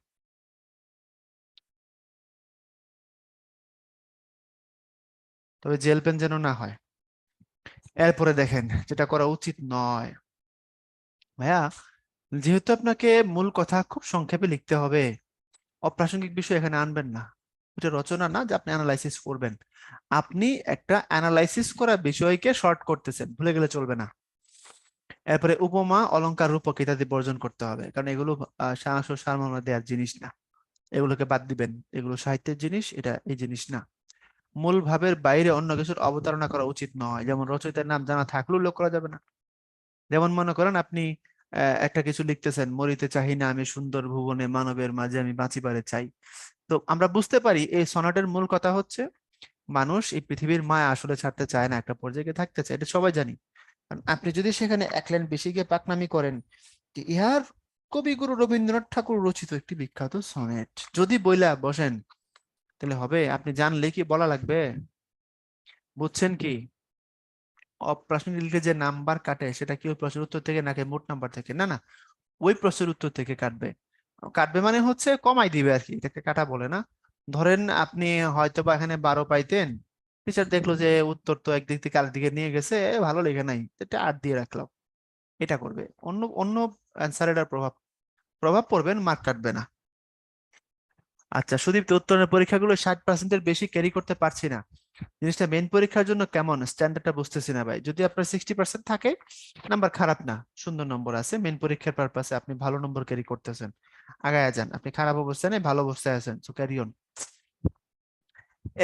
তবে জেল পেন যেন না হয়। এরপরে দেখেন যেটা করা উচিত নয়, ভাইয়া, যেহেতু আপনাকে মূল কথা খুব সংক্ষেপে লিখতে হবে, অপ্রাসঙ্গিক বিষয় এখানে আনবেন না। এটা রচনা না যে আপনি অ্যানালাইসিস করবেন, আপনি একটা অ্যানালাইসিস করা বিষয়কে শর্ট করতেছেন, ভুলে গেলে চলবে না। এরপরে উপমা অলংকার রূপক ইত্যাদি বর্জন করতে হবে, কারণ এগুলো সারাংশ সারমর্ম দেওয়ার জিনিস না, এগুলোকে বাদ দিবেন, এগুলো সাহিত্যের জিনিস, এটা এই জিনিস না। মূল ভাবের বাইরে অন্য কিছুর অবতারণা করা উচিত নয়, যেমন রচয়িতার নাম জানা থাকলেও উল্লেখ করা যাবে না। যেমন মনে করেন আপনি একটা কিছু লিখতেছেন, মরিতে চাহি না আমি সুন্দর ভুবনে, মানবের মাঝে আমি বাঁচিবারে চাই। তো আমরা বুঝতে পারি এই সনাটের মূল কথা হচ্ছে মানুষ এই পৃথিবীর মায়া আসলে ছাড়তে চায় না, একটা পর্যায়ে গিয়ে থাকতে চায়, এটা সবাই জানি। কারণ আপনি যদি সেখানে এক লাইন বেশি গিয়ে পাকনামি করেন যে ইহার কবিগুরু রবীন্দ্রনাথ ঠাকুর রচিত একটি বিখ্যাত সনেট, যদি বইলা বসেন, তাহলে হবে? আপনি জানলে কি বলা লাগবে? বুঝছেন কি? অপ্রাসঙ্গিক লিখে যে নাম্বার কাটে, সেটা কি ওই প্রশ্নের উত্তর থেকে নাকি মোট নাম্বার থেকে? না না, ওই প্রশ্নের উত্তর থেকে কাটবে। কাটবে মানে হচ্ছে কমাই দিবে আর কি, এটাকে কাটা বলে না। ধরেন আপনি হয়তো বা এখানে 12 পাইতেন, টিচার দেখলো যে উত্তর তো একদিক থেকে আরেক দিকে নিয়ে গেছে, ভালো লেখে নাই, এটা 8 দিয়ে রাখলাম। এটা করবে, অন্য অন্য অ্যান্সার এটার প্রভাব প্রভাব পড়বে, মার্ক কাটবে না। আচ্ছা সুদীপ্ত, উত্তরের পরীক্ষাগুলো 60%-এর বেশি ক্যারি করতে পারছি না, জিনিসটা মেইন পরীক্ষার জন্য কেমন স্ট্যান্ডার্ডটা বুঝতেছি না ভাই। যদি আপনার 60% থাকে, নাম্বার খারাপ না, সুন্দর নম্বর আছে, মেইন পরীক্ষার পারপাসে আপনি ভালো নম্বর ক্যারি করতেছেন, আগায় যান, আপনি খারাপ অবস্থায় নেই, ভালো অবস্থায় আছেন, সো ক্যারি অন।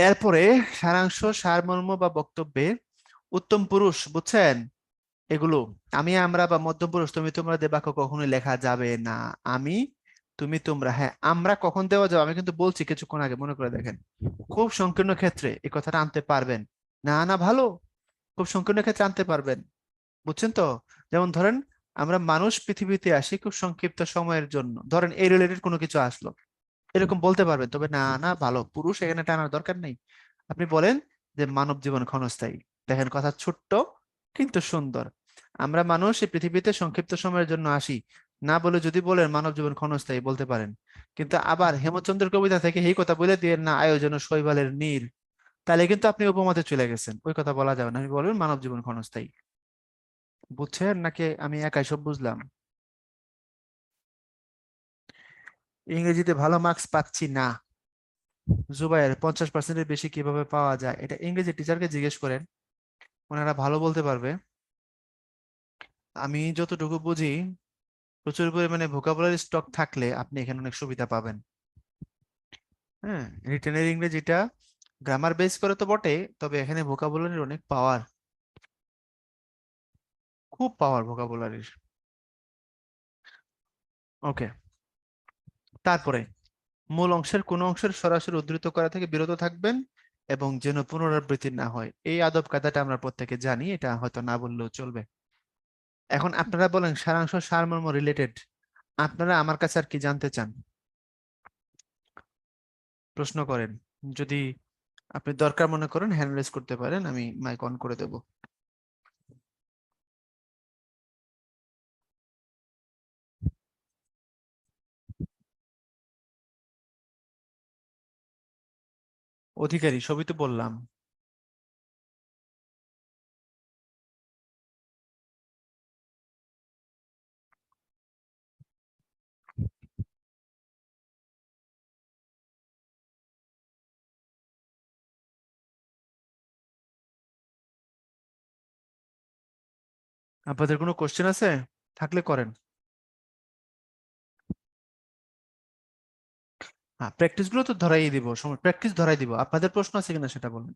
এরপরে সারাংশ, সারমর্ম বা বক্তব্যে উত্তম পুরুষ, বুঝছেন এগুলো, আমি আমরা বা মধ্যম পুরুষ, তুমি তোমরা দে বাক্য কখনোই লেখা যাবে না। আমি, তুমি, তোমরা, হ্যাঁ আমরা কখন দেওয়া যাবে, আমি কিন্তু বলছি কিছুক্ষণ আগে, মনে করে দেখেন। খুব সংকীর্ণ ক্ষেত্রে এই কথাটা আনতে পারবেন, না না ভালো, খুব সংকীর্ণ ক্ষেত্রে আনতে পারবেন, বুঝছেন তো? যেমন ধরেন আমরা মানুষ পৃথিবীতে আসি খুব সংক্ষিপ্ত সময়ের জন্য, ধরেন এই রিলেটেড কোনো কিছু আসলো, এরকম বলতে পারবেন, তবে না না ভালো পুরুষ এখানে টানার দরকার নেই। আপনি বলেন যে মানব জীবন ক্ষণস্থায়ী, দেখেন কথা ছোট্ট কিন্তু সুন্দর। আমরা মানুষ এই পৃথিবীতে সংক্ষিপ্ত সময়ের জন্য আসি, না বলে যদি বলেন মানব জীবন ক্ষণস্থায়ী বলতে পারেন। কিন্তু আবার হেমচন্দ্রের কবিতা থেকে এই কথা বলে দিয়ে না, আয়োজন শৈবালের নীড়, তাহলে কিন্তু আপনি উপমাতে চলে গেছেন, ওই কথা বলা যাবে না, আমি বলবেন মানব জীবন ক্ষণস্থায়ী। বুঝছেন নাকি আমি একাই সব বুঝলাম? ইংরেজিতে ভালো মার্কস পাচ্ছি না, জুবাইর 50%-এর বেশি কিভাবে পাওয়া যায়, এটা ইংরেজি টিচারকে জিজ্ঞেস করেন, ওনারা ভালো বলতে পারবে। আমি যতটুকু বুঝি, প্রচুর পরিমাণে ভোকাবুলারি স্টক থাকলে আপনি এখানে অনেক সুবিধা পাবেন। হ্যাঁ, রিটেনের ইংরেজিটা গ্রামার বেস করে তো বটে, তবে এখানে ভোকাবুলারির অনেক পাওয়ার, খুব পাওয়ার ভোকাবুলারির। ওকে, তারপরে মূল অংশের কোন অংশের সরাসরি উদ্ধৃত করা থেকে বিরত থাকবেন এবং যেন পুনরাবৃত্তি না হয়। এই আদব কায়দাটা আমরা প্রত্যেকে জানি, এটা হয়তো না বললেও চলবে। এখন আপনারা বলেন সারাংশ সারমর্ম রিলেটেড, আপনারা আমার কাছে আর কি জানতে চান? প্রশ্ন করেন। যদি আপনি দরকার মনে করেন হ্যান্ড রেজ করতে পারেন, আমি মাইক অন করে দেব। অধিকারী, সবই তো বললাম। আপনাদের কোনো কোশ্চেন আছে? থাকলে করেন। হ্যাঁ, প্র্যাকটিস গুলো তো ধরাই দিব, সময় প্র্যাকটিস ধরাই দিব। আপনাদের প্রশ্ন আছে কিনা সেটা বলেন।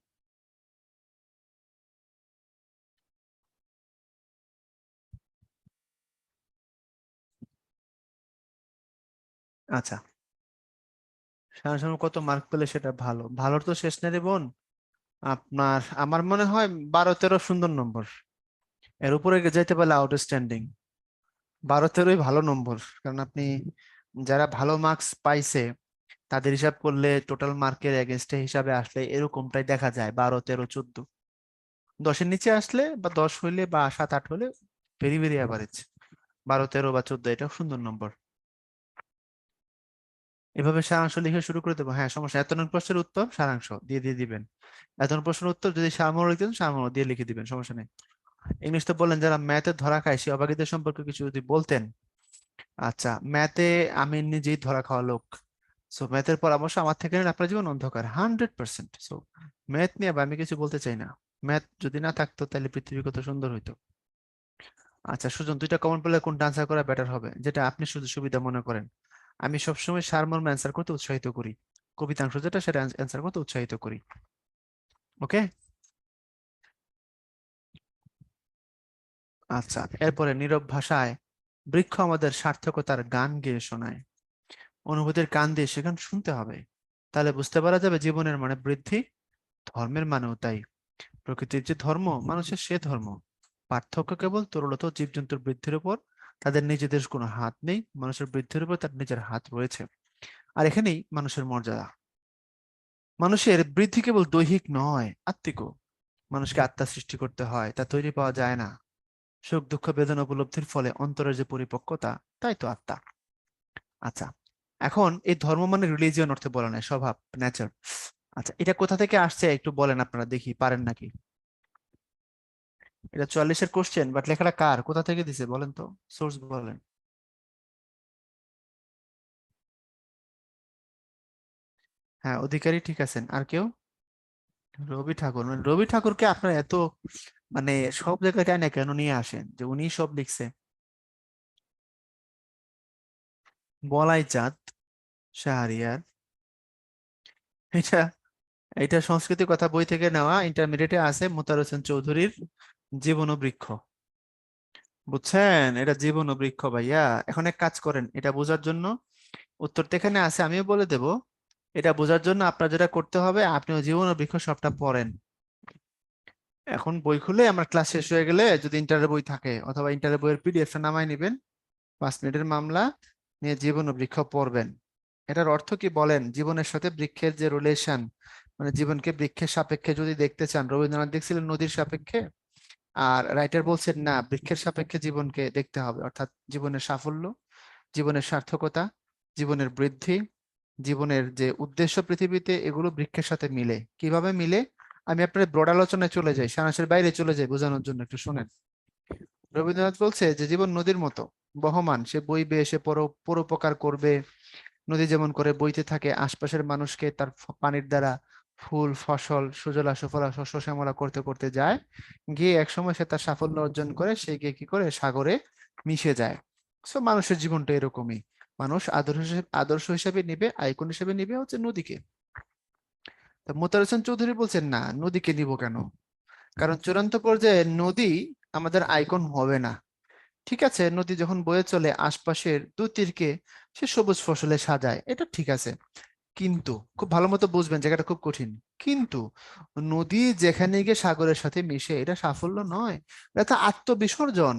আচ্ছা, সারাংশ কত মার্ক পেলে সেটা ভালো, ভালোর তো শেষ নেই রে বোন। আপনার আমার মনে হয় 12-13 সুন্দর নম্বর, এর উপরে যেতে পারলে আউটস্ট্যান্ডিং। 12-13 ভালো নম্বর, কারণ আপনি যারা ভালো মার্কস পাইছে তাদের হিসাব করলে টোটাল মার্কের এগেনস্টে হিসাবে আসলে এরকমটাই দেখা যায়, 12-13-14। 10-এর নিচে আসলে বা 10 হইলে বা 7-8 হলে ভেরি ভেরি অ্যাভারেজ। 12-13 বা 14 এটা সুন্দর নম্বর। এভাবে সারাংশ লিখে শুরু করে দেবো, হ্যাঁ সমস্যা, এত নং প্রশ্নের উত্তর সারাংশ দিয়ে দিয়ে দিবেন। এত নং প্রশ্নের উত্তর যদি সারমর্ম লিখতেন সারমর্ম দিয়ে লিখে দিবেন, সমস্যা নেই। ইংলিশ তো বললেন, যারা ম্যাথে ধরা খায় সে অবাগীদের সম্পর্কে কিছু যদি বলতেন। আচ্ছা, ম্যাথে আমি নিজেই ধরা খাওয়া লোক। সো ম্যাথের পরামর্শ আমার থেকে নিন, আপনার জীবন অন্ধকার 100%। সো ম্যাথ নিয়ে আবার আমি কিছু বলতে চাই না। ম্যাথ যদি না থাকতো তাহলে পৃথিবী কত সুন্দর হইতো। আচ্ছা সুজন, দুইটা কমন পেলে কোনটা আনসার করা বেটার হবে, যেটা আপনি শুধু সুবিধা মনে করেন। আমি সবসময় সারমর্মে অ্যান্সার করতে উৎসাহিত করি, কবিতাংশ যেটা সেটা অ্যান্সার করতে উৎসাহিত করি। ওকে। আচ্ছা, এরপরে নীরব ভাষায় বৃক্ষ আমাদের সার্থকতার গান গেয়ে শোনায়। অনুভূতির কান দিয়ে সে গান শুনতে হবে, তাহলে বুঝতে পারা যাবে জীবনের মানে বৃদ্ধি, ধর্মের মানেও তাই। প্রকৃতির যে ধর্ম, মানুষের সে ধর্ম। পার্থক্য কেবল তরলত জীবজন্তুর বৃদ্ধির উপর তাদের নিজেদের কোনো হাত নেই, মানুষের বৃদ্ধির উপর তার নিজের হাত রয়েছে। আর এখানেই মানুষের মর্যাদা। মানুষের বৃদ্ধি কেবল দৈহিক নয়, আত্মিকও। মানুষকে আত্মা সৃষ্টি করতে হয়, তা তৈরি পাওয়া যায় না। সুখ দুঃখ বেদনা উপলব্ধির ফলে অন্তরের যে পরিপক্কতা, তাই তো আত্মা। আচ্ছা, এখন এই ধর্ম মানে রিলিজিয়ন অর্থে বলা নয়, স্বভাব, নেচার। আচ্ছা, এটা কোথা থেকে আসছে একটু বলেন, আপনারা দেখি পারেন নাকি। এটা 44-এর কোশ্চেন, বাট লেখাটা কার, কোথা থেকে দিছে বলেন তো, সোর্স বলেন। হ্যাঁ, অধিকারী ঠিক আছেন, আর কেউ? রবি ঠাকুর, মানে রবি ঠাকুরকে আপনার এত মানে সব জায়গায় টানে কেন নিয়ে আসেন যে উনি সব লিখছে? বলাই চাঁদ, শাহরিয়ার, এটা এটা সংস্কৃতি কথা বই থেকে নেওয়া, ইন্টারমিডিয়েটে আছে মোতার হোসেন চৌধুরীর জীবন ও বৃক্ষ। বুঝছেন, এটা জীবন ও বৃক্ষ ভাইয়া। এখন এক কাজ করেন, এটা বোঝার জন্য উত্তর তো এখানে আছে, আমিও বলে দেব। এটা বোঝার জন্য আপনার যেটা করতে হবে, আপনিও জীবন ও বৃক্ষ সবটা পড়েন। এখন বই খুলে আমার ক্লাস শেষ হয়ে গেলে যদি ইন্টারের বই থাকে অথবা ইন্টারের বইয়ের পিডিএফটা নামায় নিবেন, 5 মিনিটের মামলা নিয়ে জীবন ও বৃক্ষ পড়বেন। এটার অর্থ কি বলেন, জীবনের সাথে বৃক্ষের যে রিলেশন, মানে জীবনকে বৃক্ষের সাপেক্ষে যদি দেখতে চান, রবীন্দ্রনাথ দেখছিলেন নদীর সাপেক্ষে, আর রাইটার বলছেন না, বৃক্ষের সাপেক্ষে জীবনকে দেখতে হবে, অর্থাৎ জীবনের সাফল্য, জীবনের সার্থকতা, জীবনের বৃদ্ধি, জীবনের যে উদ্দেশ্য পৃথিবীতে, এগুলো বৃক্ষের সাথে মিলে। কিভাবে মিলে, আমি আপনার ব্রড আলোচনায় চলে যাই, সারাংশের বাইরে চলে যাই বোঝানোর জন্য, একটু শোনেন। রবীন্দ্রনাথ বলছে যে জীবন নদীর মতো বহমান, সে বইবে, সে পরোপকার করবে। নদী যেমন করে বইতে থাকে, আশপাশের মানুষকে তার পানির দ্বারা ফুল ফসল সুজলা সুফলা শস্য শ্যামলা করতে করতে যায়, গিয়ে একসময় সে তার সাফল্য অর্জন করে, সে গিয়ে কি করে সাগরে মিশে যায়। সো মানুষের জীবনটা এরকমই। মানুষ আদর্শ হিসেবে নিবে, আইকন হিসেবে নিবে হচ্ছে নদীকে। তো মোতার হোসেন চৌধুরী বলছেন না, নদীকে নিব কেন? কারণ চূড়ান্ত পর্যায়ে নদী আমাদের আইকন হবে না। ঠিক আছে, নদী যখন বয়ে চলে আশপাশের তীরকে সে সবুজ ফসলে সাজায়, এটা ঠিক আছে। কিন্তু খুব ভালো মতো বুঝবেন, জায়গাটা খুব কঠিন। কিন্তু নদী যেখানে গিয়ে সাগরের সাথে মিশে, এটা সাফল্য নয়, এটা তো আত্মবিসর্জন।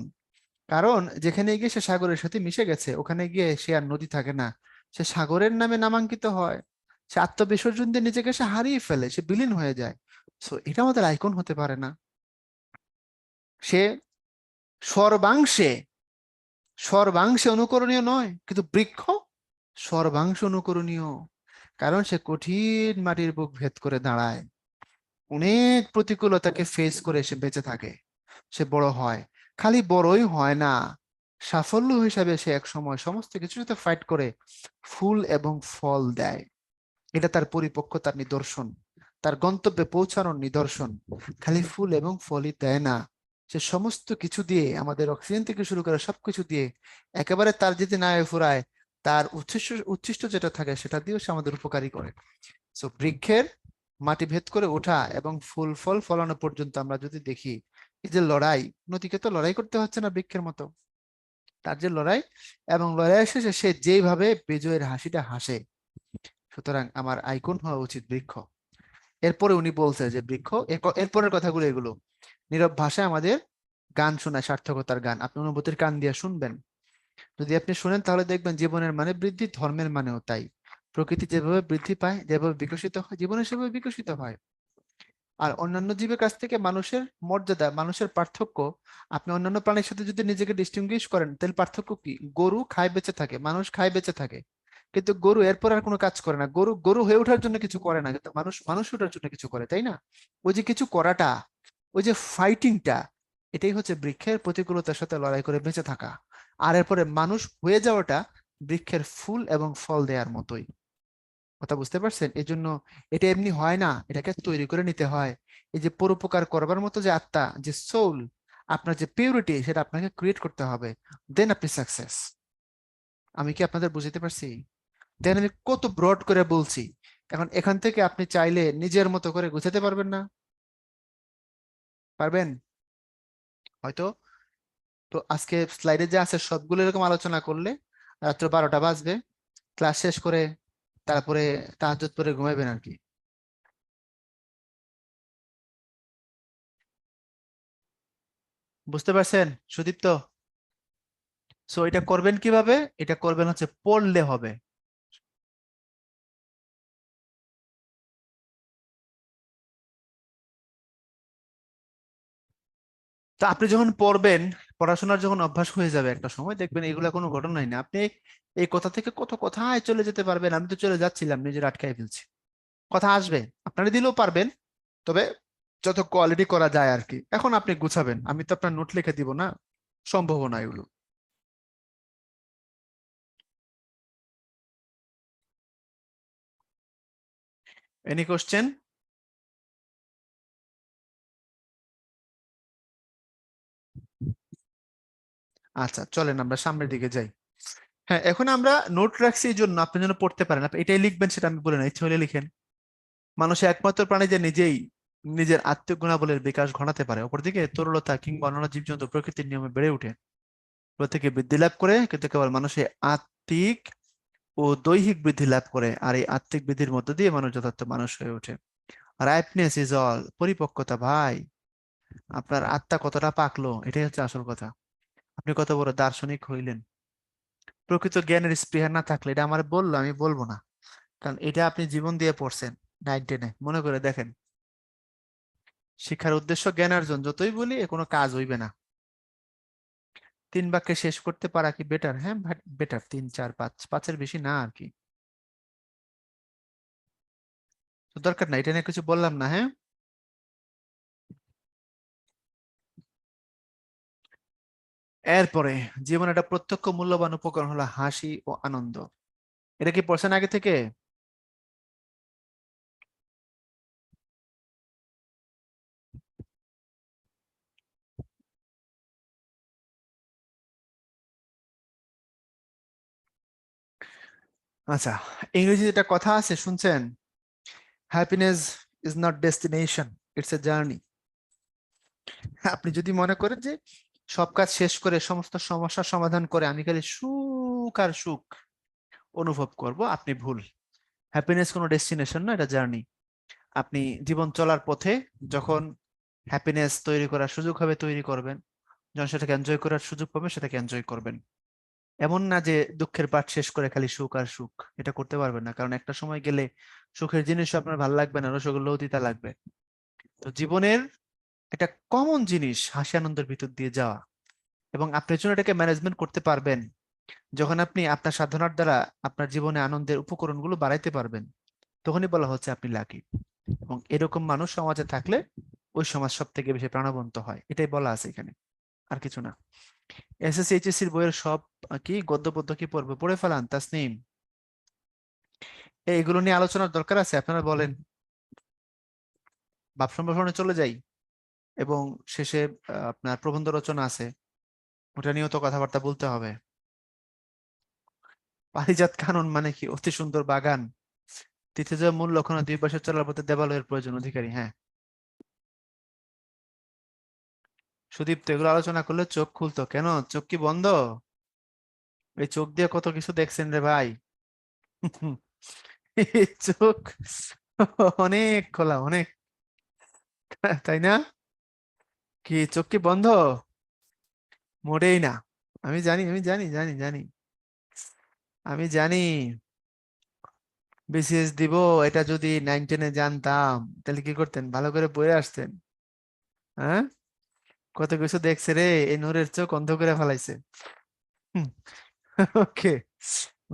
কারণ যেখানে গিয়ে সে সাগরের সাথে মিশে গেছে, ওখানে গিয়ে সে আর নদী থাকে না, সে সাগরের নামে নামাঙ্কিত হয়। সে আত্মবিসর্জন দিয়ে নিজেকে সে হারিয়ে ফেলে, সে বিলীন হয়ে যায়। সো এটা আমাদের আইকন হতে পারে না। সে সর্বাংশে সর্বাংশে অনুকরণীয় নয়, কিন্তু বৃক্ষ সর্বাংশ অনুকরণীয়। কারণ সে কঠিন মাটির বুক ভেদ করে দাঁড়ায়, অনেক প্রতিকূলতাকে ফেস করে সে বেঁচে থাকে, সে বড় হয়। খালি বড়ই হয় না, সাফল্য হিসাবে সে এক সময় সমস্ত কিছুর সাথে ফাইট করে ফুল এবং ফল দেয়। এটা তার পরিপক্কতার নিদর্শন, তার গন্তব্যে পৌঁছানোর নিদর্শন। খালি ফুল এবং ফলই দেয় না, সে সমস্ত কিছু দিয়ে, আমাদের অক্সিজেন থেকে শুরু করে সবকিছু দিয়ে, একেবারে তার যদি না ফুরায়, তার উচ্ছিষ্ট উচ্ছিষ্ট যেটা থাকে সেটা দিয়েও সে আমাদের উপকারী করে। সো বৃক্ষের মাটি ভেদ করে ওঠা এবং ফুল ফল ফলানো পর্যন্ত আমরা যদি দেখি, এই যে লড়াই, নদীকে তো লড়াই করতে হচ্ছে না বৃক্ষের মতো। তার যে লড়াই, এবং লড়াই শেষে সে যেভাবে বিজয়ের হাসিটা হাসে, সুতরাং আমার আইকন হওয়া উচিত বৃক্ষ। এরপরে উনি বলছে যে বৃক্ষ, এরপরের কথাগুলো এগুলো নীরব ভাষায় আমাদের গান শোনায়, সার্থকতার গান। আপনি অনুভূতির কান দিয়ে শুনবেন। যদি আপনি শুনেন তাহলে দেখবেন জীবনের মানে বৃদ্ধি, ধর্মের মানেও তাই। প্রকৃতি যেভাবে বৃদ্ধি পায়, যেভাবে বিকশিত হয়, জীবনে সেভাবে বিকশিত হয়। আর অন্যান্য জীবের কাছ থেকে মানুষের মর্যাদা, মানুষের পার্থক্য, আপনি অন্যান্য প্রাণীর সাথে যদি নিজেকে ডিস্টিংগুইশ করেন, তাহলে পার্থক্য কি? গরু খায় বেঁচে থাকে, মানুষ খায় বেঁচে থাকে, কিন্তু গরু এরপর আর কোনো কাজ করে না। গরু গরু হয়ে ওঠার জন্য কিছু করে না, কিন্তু মানুষ মানুষ ওঠার জন্য কিছু করে, তাই না? ওই যে কিছু করাটা, ওই যে ফাইটিংটা, এটাই হচ্ছে বৃক্ষের প্রতিকূলতার সাথে লড়াই করে বেঁচে থাকা। আর এরপরে মানুষ হয়ে যাওয়াটা বৃক্ষের ফুল এবং ফল দেওয়ার মতোই। কথা বুঝতে পারছেন? এই জন্য এটা এমনি হয় না, এটাকে তৈরি করে নিতে হয়। এই যে পরোপকার করবার মতো যে আত্মা, যে সোল, আপনার যে পিউরিটি, সেটা আপনাকে ক্রিয়েট করতে হবে, দেন আপনি সাকসেস। আমি কি আপনাদের বুঝতে পারছি? দেন আমি কত ব্রড করে বলছি। এখন এখান থেকে আপনি চাইলে নিজের মতো করে গুছাতে পারবেন না? পারবেন হয়তো। তো আজকে স্লাইডে যে আছে সবগুলো এরকম আলোচনা করলে রাত্র 12টা বাজবে, ক্লাস শেষ করে তারপরে তাহাজ্জুদ পড়ে ঘুমাবেন আর কি। বুঝতে পারছেন সুদীপ্ত? সো এটা করবেন কিভাবে? এটা করবেন হচ্ছে পড়লে হবে। তা আপনি যখন পড়বেন, পড়াশোনার যখন অভ্যাস হয়ে যাবে একটা সময়, দেখবেন এগুলা কোনো ঘটনাই না। আপনি এই কথা থেকে কত কথায় চলে যেতে পারবেন। আমি তো চলে যাচ্ছিলাম, নিজের আটকায় ফেলছি। কথা আসবে, আপনারা দিলেও পারবেন, তবে যত কোয়ালিটি করা যায় আর কি। এখন আপনি গুছাবেন, আমি তো আপনার নোট লিখে দিব না, সম্ভব না এগুলো। Any question? আচ্ছা চলেন আমরা সামনের দিকে যাই। হ্যাঁ, এখন আমরা নোট রাখছি এই জন্য আপনি যেন পড়তে পারেন। আপনি এটাই লিখবেন সেটা আমি বলে না, ইচ্ছে হলে লিখেন। মানুষের একমাত্র প্রাণী যে নিজেই নিজের আত্মিক গুণাবলীর বিকাশ ঘটাতে পারে, অপরদিকে তরলতা কিংবা অন্যান্য জীবজন্তু প্রকৃতির নিয়মে বেড়ে ওঠে, প্রত্যেকে বৃদ্ধি লাভ করে, কিন্তু কেবল মানুষের আত্মিক ও দৈহিক বৃদ্ধি লাভ করে। আর এই আত্মিক বৃদ্ধির মধ্য দিয়ে মানুষ যথার্থ মানুষ হয়ে ওঠে। রাইপনেস ইজ অল, পরিপক্কতা ভাই। আপনার আত্মা কতটা পাকলো, এটাই হচ্ছে আসল কথা। আপনি কত বড় দার্শনিক হইলেন, প্রকৃত জ্ঞানের স্পৃহা না থাকলে, এটা আমার বললো, আমি বলবো না, কারণ এটা আপনি জীবন দিয়ে পড়ছেন 9-10-এ। মনে করে দেখেন, শিক্ষার উদ্দেশ্য জ্ঞান অর্জন, যতই বলি এ কোনো কাজ হইবে না। 3 বাক্যে শেষ করতে পারা কি বেটার? হ্যাঁ বেটার, 3 4 5, 5-এর বেশি না আর কি। তো দরকার না, এটা নিয়ে কিছু বললাম না, হ্যাঁ। এরপরে জীবন একটা প্রত্যক্ষ মূল্যবান উপকরণ হলো হাসি ও আনন্দ। এটা কি পড়ছেন আগে থেকে? আচ্ছা, ইংরেজিতে একটা কথা আছে শুনছেন, happiness is not destination, it's a journey. আপনি যদি মনে করেন যে সব কাজ শেষ করে সমস্ত সমস্যার সমাধান করে আমি খালি সুখ আর সুখ অনুভব করব, আপনি ভুল। হ্যাপিনেস কোনো ডেস্টিনেশন না, এটা জার্নি। আপনি জীবন চলার পথে যখন হ্যাপিনেস তৈরি করার সুযোগ হবে তৈরি করবেন, যখন সেটাকে এনজয় করার সুযোগ পাবেন সেটাকে এনজয় করবেন। এমন না যে দুঃখের পাঠ শেষ করে খালি সুখ আর সুখ, এটা করতে পারবেন না, কারণ একটা সময় গেলে সুখের জিনিস আপনার ভালো লাগবে না, রসগোল্লাও তিতা লাগবে। তো জীবনের একটা কমন জিনিস হাসি আনন্দের ভিতর দিয়ে যাওয়া, এবং আপনি যখন এটাকে ম্যানেজমেন্ট করতে পারবেন, যখন আপনি আপনার সাধনার দ্বারা আপনার জীবনে আনন্দের উপকরণগুলো বাড়াইতে পারবেন, তখনই বলা হচ্ছে আপনি লাকি। এবং এরকম মানুষ সমাজে থাকলে ওই সমাজ সব থেকে বেশি প্রাণবন্ত হয়, এটাই বলা আছে এখানে, আর কিছু না। এসএসসি এইচএসসি এর বইয়ের সব কি গদ্য পদ্য কি পড়বে পড়ে ফেলান তাসনিম। এইগুলো নিয়ে আলোচনার দরকার আছে, আপনারা বলেন। ভাব সম্প্রসারণে চলে যাই, এবং শেষে আপনার প্রবন্ধ রচনা আছে, ওটা নিয়েও তো কথাবার্তা বলতে হবে। পারিজাত কানন মানে কি? অতি সুন্দর বাগান। তৃতীয় মূল লক্ষণ, দুই পাশে চলার পথে দেবালয়ের প্রয়োজন অধিকারী। হ্যাঁ, সুদীপ্ত, এগুলো আলোচনা করলে চোখ খুলতো কেন? চোখ কি বন্ধ? এই চোখ দিয়ে কত কিছু দেখছেন রে ভাই। এই চোখ অনেক খোলা, অনেক, তাই না? কি চোখ কি বন্ধ? মোটেই না। আমি জানি, আমি জানি, জানি, জানি, আমি জানি। বিসিএস দিব, এটা যদি 9-10-এ জানতাম তাহলে কি করতেন? ভালো করে পড়ে আসতেন। হ্যাঁ, কত কিছু দেখছে রে, এই নূরের চোখ অন্ধ করে ফেলাইছে। ওকে,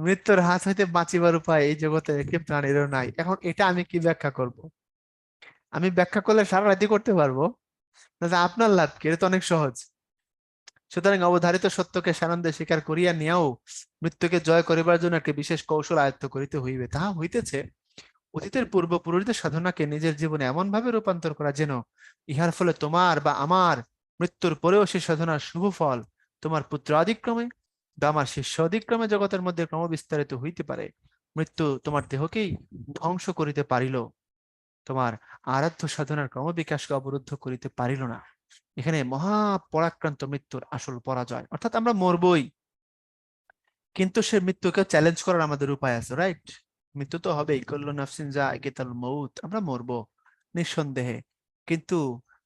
মৃত্যুর হাত হইতে বাঁচিবার উপায় এই জগতে কি প্রাণীরও নাই। এখন এটা আমি কি ব্যাখ্যা করব? আমি ব্যাখ্যা করলে সারা রাতি করতে পারবো, তাহলে আপনার লাভ কি? এটা তো অনেক সহজ। সুতরাং অবধারিত সত্যকে সানন্দে স্বীকার করিয়া নিয়েও মৃত্যুকে জয় করিবার জন্য একটি বিশেষ কৌশল আয়ত্ত করিতে হইবে। তাহা হইতেছে অতীতের পূর্বপুরুষদের সাধনাকে নিজের জীবনে এমন ভাবে রূপান্তর করা, যেন ইহার ফলে তোমার বা আমার মৃত্যুর পরেও সে সাধনার শুভ ফল তোমার পুত্র আদিক্রমে বা আমার শিষ্য অধিক্রমে জগতের মধ্যে ক্রমবিস্তারিত হইতে পারে। মৃত্যু তোমার দেহকেই ধ্বংস করিতে পারিল, তোমার আরাধ্য সাধনার ক্রমবিকাশকে অবরুদ্ধ করিতে পারিল না। এখানে মহাপরাক্রান্ত মৃত্যুর আসল পরাজয়, অর্থাৎ আমরা মরবই, কিন্তু সে মৃত্যুকে চ্যালেঞ্জ করার আমাদের উপায় আছে, রাইট? মৃত্যু তো হবেই, কুল্লু নাফসিন যায়িকাতুল মউত, আমরা মরবো নিঃসন্দেহে, কিন্তু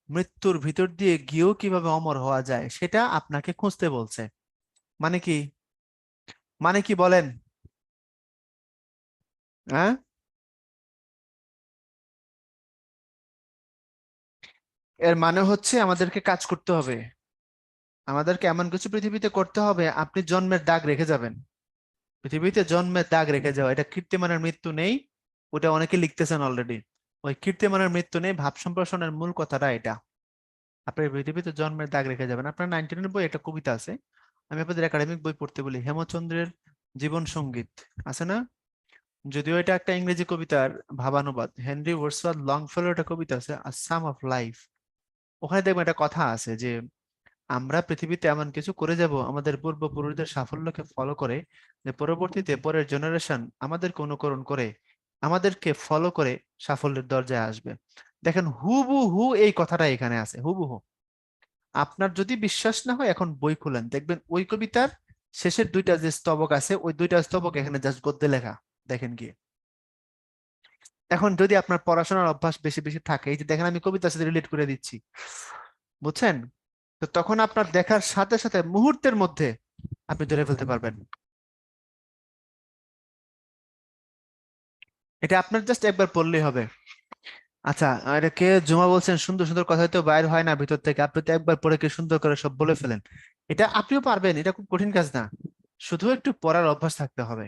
মৃত্যুর ভিতর দিয়ে গিয়েও কিভাবে অমর হওয়া যায় সেটা আপনাকে খুঁজতে বলছে। মানে কি? মানে কি বলেন? হ্যাঁ, এর মানে হচ্ছে আমাদেরকে কাজ করতে হবে, আমাদেরকে এমন কিছু পৃথিবীতে করতে হবে, আপনি জন্মের দাগ রেখে যাবেন। পৃথিবীতে জন্মের দাগ রেখে যাওয়া, এটা কীর্তিমানের মৃত্যু নেই, ওটা অনেকে লিখতেছেন অলরেডি। ওই কীর্তিমানের মৃত্যু নেই, ভাব সম্প্রসারণের মূল কথাটা এটা। আপনি পৃথিবীতে জন্মের দাগ রেখে যাবেন। আপনার 19-এর বই একটা কবিতা আছে, আমি আপনাদের একাডেমিক বই পড়তে বলি, হেমচন্দ্রের জীবন সঙ্গীত আছে না? যদিও এটা একটা ইংরেজি কবিতার ভাবানুবাদ, হেনরি ওয়ার্ডসওয়ার্থ লংফেলোর একটা কবিতা আছে আ সাম অফ লাইফ। ওখানে দেখবেন একটা কথা আছে যে আমরা পৃথিবীতে এমন কিছু করে যাব আমাদের পূর্বপুরুষদের সাফল্যকে ফলো করে, যে পরবর্তীতে পরের জেনারেশন আমাদেরকে অনুকরণ করে, আমাদেরকে ফলো করে সাফল্যের দরজায় আসবে। দেখেন হুবহু এই কথাটা এখানে আছে, হুবহু। আপনার যদি বিশ্বাস না হয় এখন বই খুলেন, দেখবেন ওই কবিতার শেষের দুইটা যে স্তবক আছে, ওই দুইটা স্তবক এখানে জাস্ট গদ্যে লেখা, দেখেন গিয়ে। এখন যদি আপনার পড়াশোনার অভ্যাস বেশি বেশি থাকে, এই যে দেখেন আমি কবিতার সাথে রিলেট করে দিচ্ছি, বুঝছেন? তো তখন আপনার দেখার সাথে সাথে মুহূর্তের মধ্যে আপনি ধরে ফেলতে পারবেন। এটা আপনার জাস্ট একবার পড়লেই হবে। আচ্ছা, এটা কে জুমা বলছেন সুন্দর সুন্দর কথা তো বাইর হয় না ভিতর থেকে, আপনি তো একবার পড়ে কি সুন্দর করে সব বলে ফেলেন। এটা আপনিও পারবেন, এটা খুব কঠিন কাজ না, শুধু একটু পড়ার অভ্যাস থাকতে হবে।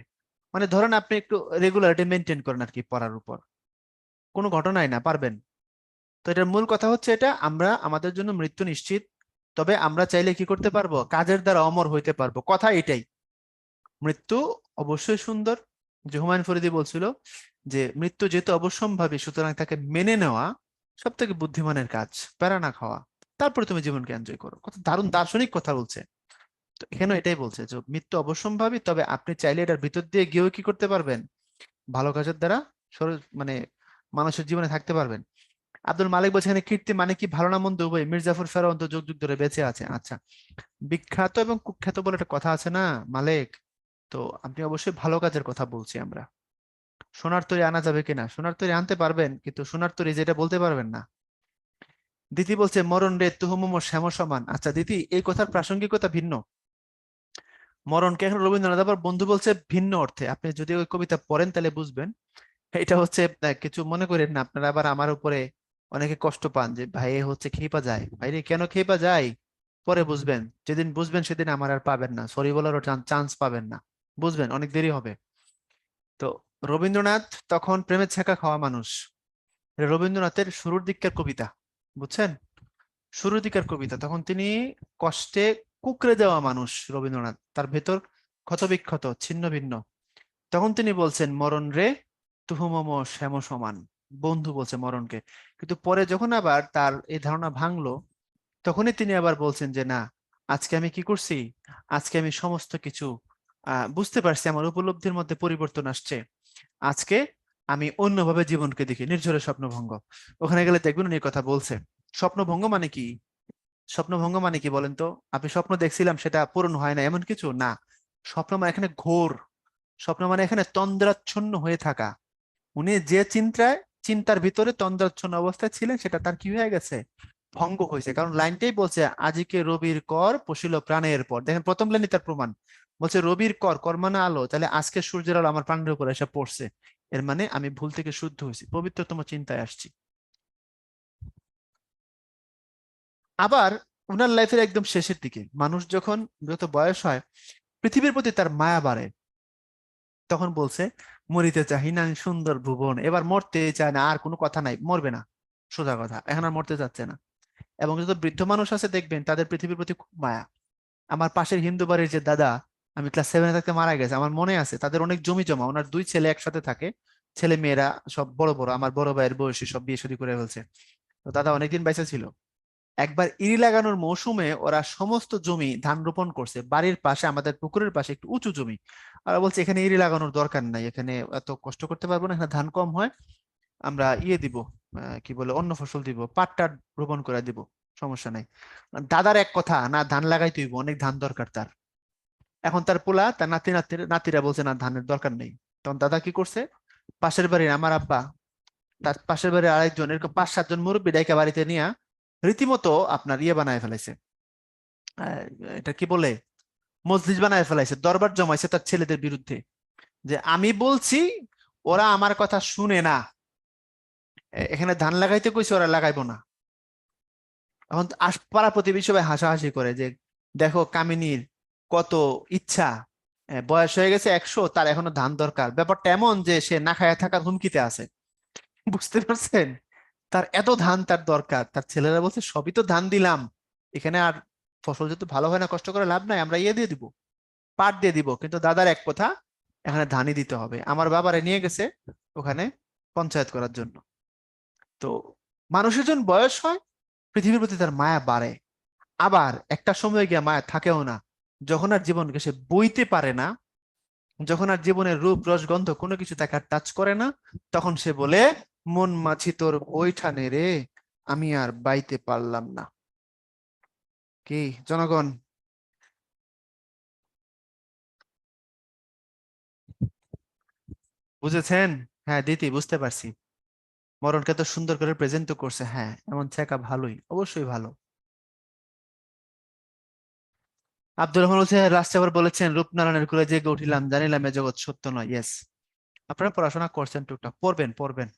মানে ধরেন আপনি একটু রেগুলারিটি মেনটেন করেন আর কি পড়ার উপর, কোনো ঘটনাই না, পারবেন। তো এটার মূল কথা হচ্ছে এটা, আমরা আমাদের জন্য মৃত্যু নিশ্চিত, তবে আমরা চাইলে কি করতে পারবো? কাজের দ্বারা অমর হইতে পারবো, কথা এটাই। মৃত্যু অবশ্যই সুন্দর, যে হুমায়ুন ফরিদী বলছিল যে মৃত্যু যেহেতু অবশ্যম্ভাবী, সুতরাং তাকে মেনে নেওয়া সব থেকে বুদ্ধিমানের কাজ, প্যারা না খাওয়া, তারপরে তুমি জীবনকে এনজয় করো। কত দারুণ দার্শনিক কথা বলছে। তো এখানে এটাই বলছে যে মৃত্যু অবশ্যম্ভাবী, তবে আপনি চাইলে এটার ভিতর দিয়ে গিয়েও কি করতে পারবেন, ভালো কাজের দ্বারা মানে মানুষের জীবনে থাকতে পারবেন। আব্দুল মালিক বলছে এখানে কীর্তি মানে কি, ভালো না মন্দ উভয়, মির্জাফর ফেরাউন তো যুগ যুগ ধরে বেঁচে আছে। আচ্ছা, বিখ্যাত এবং কুখ্যাত বলে একটা কথা আছে না মালিক, তো আপনি অবশ্যই ভালো কাজের কথা বলছি আমরা। সোনার তরী আনা যাবে কিনা, সোনার তরী আনতে পারবেন, কিন্তু সোনার তরী যেটা বলতে পারবেন না। দিতি বলছে মরণ রে তুহমম শ্যাম সমান। আচ্ছা দিতি, এই কথার প্রাসঙ্গিকতা ভিন্ন। মরণকে এখন রবীন্দ্রনাথ আবার বন্ধু বলছে ভিন্ন অর্থে, আপনি যদি ওই কবিতা পড়েন তাহলে বুঝবেন। এটা হচ্ছে কিছু মনে করেন না আপনারা আবার আমার উপরে অনেকে কষ্ট পান যে ভাই এ হচ্ছে খেপা যায়, ভাই রে কেন খেপা যায়, পরে বুঝবেন, যেদিন বুঝবেন সেদিন আমার আর পাবেন না, সরি বলারও চান্স পাবেন না, বুঝবেন অনেক দেরি হবে। তো রবীন্দ্রনাথ তখন প্রেমের ছ্যাঁকা খাওয়া মানুষ। এটা রবীন্দ্রনাথের শুরুর দিককার কবিতা, বুঝছেন, শুরুর দিকের কবিতা। তখন তিনি কষ্টে কুঁকড়ে যাওয়া মানুষ, রবীন্দ্রনাথ তার ভেতর ক্ষতবিক্ষত ছিন্ন ভিন্ন। তখন তিনি বলছেন মরণ রে তুহু মম শ্যাম সমান, বন্ধু বলছে মরণকে। কিন্তু পরে যখন আবার তার এই ধারণা ভাঙলো, তখনই তিনি আবার বলছেন যে না, আজকে আমি কি করছি, আজকে আমি সমস্ত কিছু বুঝতে পারছি, আমার উপলব্ধির মধ্যে পরিবর্তন আসছে, আজকে আমি অন্যভাবে জীবনকে দেখি, নির্ঝরে স্বপ্নভঙ্গ। ওখানে গেলে দেখবেন উনি এই কথা বলছে। স্বপ্নভঙ্গ মানে কি, স্বপ্নভঙ্গ মানে কি বলেন তো, আপনি স্বপ্ন দেখছিলাম সেটা পূরণ হয় না এমন কিছু না, স্বপ্ন মানে এখানে ঘোর, স্বপ্ন মানে এখানে তন্দ্রাচ্ছন্ন হয়ে থাকা। উনি যে চিন্তার ভিতরে তন্দ্রাচ্ছন্ন অবস্থায় ছিলেন সেটা তার কি হয়ে গেছে, ভঙ্গ হয়েছে। কারণ লাইনটাই বলছে আজিকে রবির কর পশিল প্রাণের পর, দেখেন প্রথম লাইনই তার প্রমাণ, বলছে রবির কর, কর মানে আলো, তাহলে আজকে সূর্যের আলো আমার প্রাণের উপর এসে পড়ছে, এর মানে আমি ভুল থেকে শুদ্ধ হয়েছি, পবিত্রতম চিন্তায় আসছি। আবার উনার লাইফের একদম শেষের দিকে মানুষ যখন যত বয়স হয় পৃথিবীর প্রতি তার মায়া বাড়ে, তখন বলছে মরিতে চাহি না সুন্দর ভুবন, এবার মরতে চায় না, আর কোনো কথা নাই, মরবে না, সোজা কথা, এখন আর মরতে চাচ্ছে না। এবং যত বৃদ্ধ মানুষ আছে দেখবেন তাদের পৃথিবীর প্রতি খুব মায়া। আমার পাশের হিন্দু বাড়ির যে দাদা, আমি ক্লাস 7-এ থাকতে মারা গেছে, আমার মনে আছে, তাদের অনেক জমি জমা, ওনার দুই ছেলে একসাথে থাকে, ছেলে মেয়েরা সব বড় বড়, আমার বড় ভাইয়ের বয়সী, সব বিয়ে শাদী করে ফেলছে। তো দাদা অনেকদিন বেঁচে ছিল। একবার ইরি লাগানোর মৌসুমে ওরা সমস্ত জমি ধান রোপণ করছে, বাড়ির পাশে আমাদের পুকুরের পাশে একটু উঁচু জমি। আর বলছে এখানে ইরি লাগানোর দরকার নাই, এখানে এত কষ্ট করতে পারবো না, এখানে ধান কম হয়, আমরা ইয়ে দিব, কি বলে অন্য ফসল দিব, পাটটা রোপণ করে দিব, সমস্যা নাই। দাদার এক কথা, না ধান লাগাইতে হইব, অনেক ধান দরকার তার। এখন তার পোলা, তার নাতিরা বলছে না ধানের দরকার নেই। তখন দাদা কি করছে, পাশের বাড়ির আমার আব্বা, তার পাশের বাড়ির আরেকজন, এরকম 5-7 জন মুরব্বী ডাইকা বাড়িতে নিয়ে রীতিমতো আপনার ইয়ে বানায় ফেলাইছে, আহ, এটা কি বলে, মজলিস বানায় ফেলাইছে, দরবার জমাইছে তার ছেলেদের বিরুদ্ধে, যে আমি বলছি ওরা আমার কথা শুনে না, এখানে ধান লাগাইতে কইছে ওরা লাগাইবো না। এখন পাড়া প্রতিবেশী সবাই হাসাহাসি করে যে দেখো কামিনীর কত ইচ্ছা, বয়স হয়ে গেছে 100, তার এখনো ধান দরকার, ব্যাপারটা এমন যে সে না খায়া থাকার হুমকিতে আছে, বুঝতে পারছেন, তার এত ধান তার দরকার। তার ছেলেরা বলছে সবই তো ধান দিলাম, এখানে আর ফসল যেহেতু ভালো হয় না, কষ্ট করে লাভ নাই, আমরা ইয়ে দিয়ে দিব, পাট দিয়ে দিব, কিন্তু দাদার এক কথা, এখানে ধানই দিতে হবে। আমার বাবারে নিয়ে গেছে ওখানে পঞ্চায়েত করার জন্য। তো মানুষের যখন বয়স হয় পৃথিবীর প্রতি তার মায়া বাড়ে, আবার একটা সময় গিয়ে মায়া থাকেও না, যখন আর জীবনকে সে বইতে পারে না, যখন আর জীবনের রূপ রস গন্ধ কোনো কিছু তাকে আর টাচ করে না, তখন সে বলে মন মাছি তোর বৈঠানে রে, আমি আর বাইতে পারলাম না। কি জনগণ, বুঝেছেন? হ্যাঁ দিতি, বুঝতে পারছি। মরণকে তো সুন্দর করে প্রেজেন্ট করছে, হ্যাঁ এমন ছেকা ভালোই, অবশ্যই ভালো। আব্দুর রহমান বলছে লাস্টে আবার বলেছেন রূপনারায়ণের কুলে জেগে উঠিলাম, জানিলাম এ জগৎ সত্য নয়। ইয়েস, আপনারা পড়াশোনা করছেন টুকটাক, পড়বেন পড়বেন,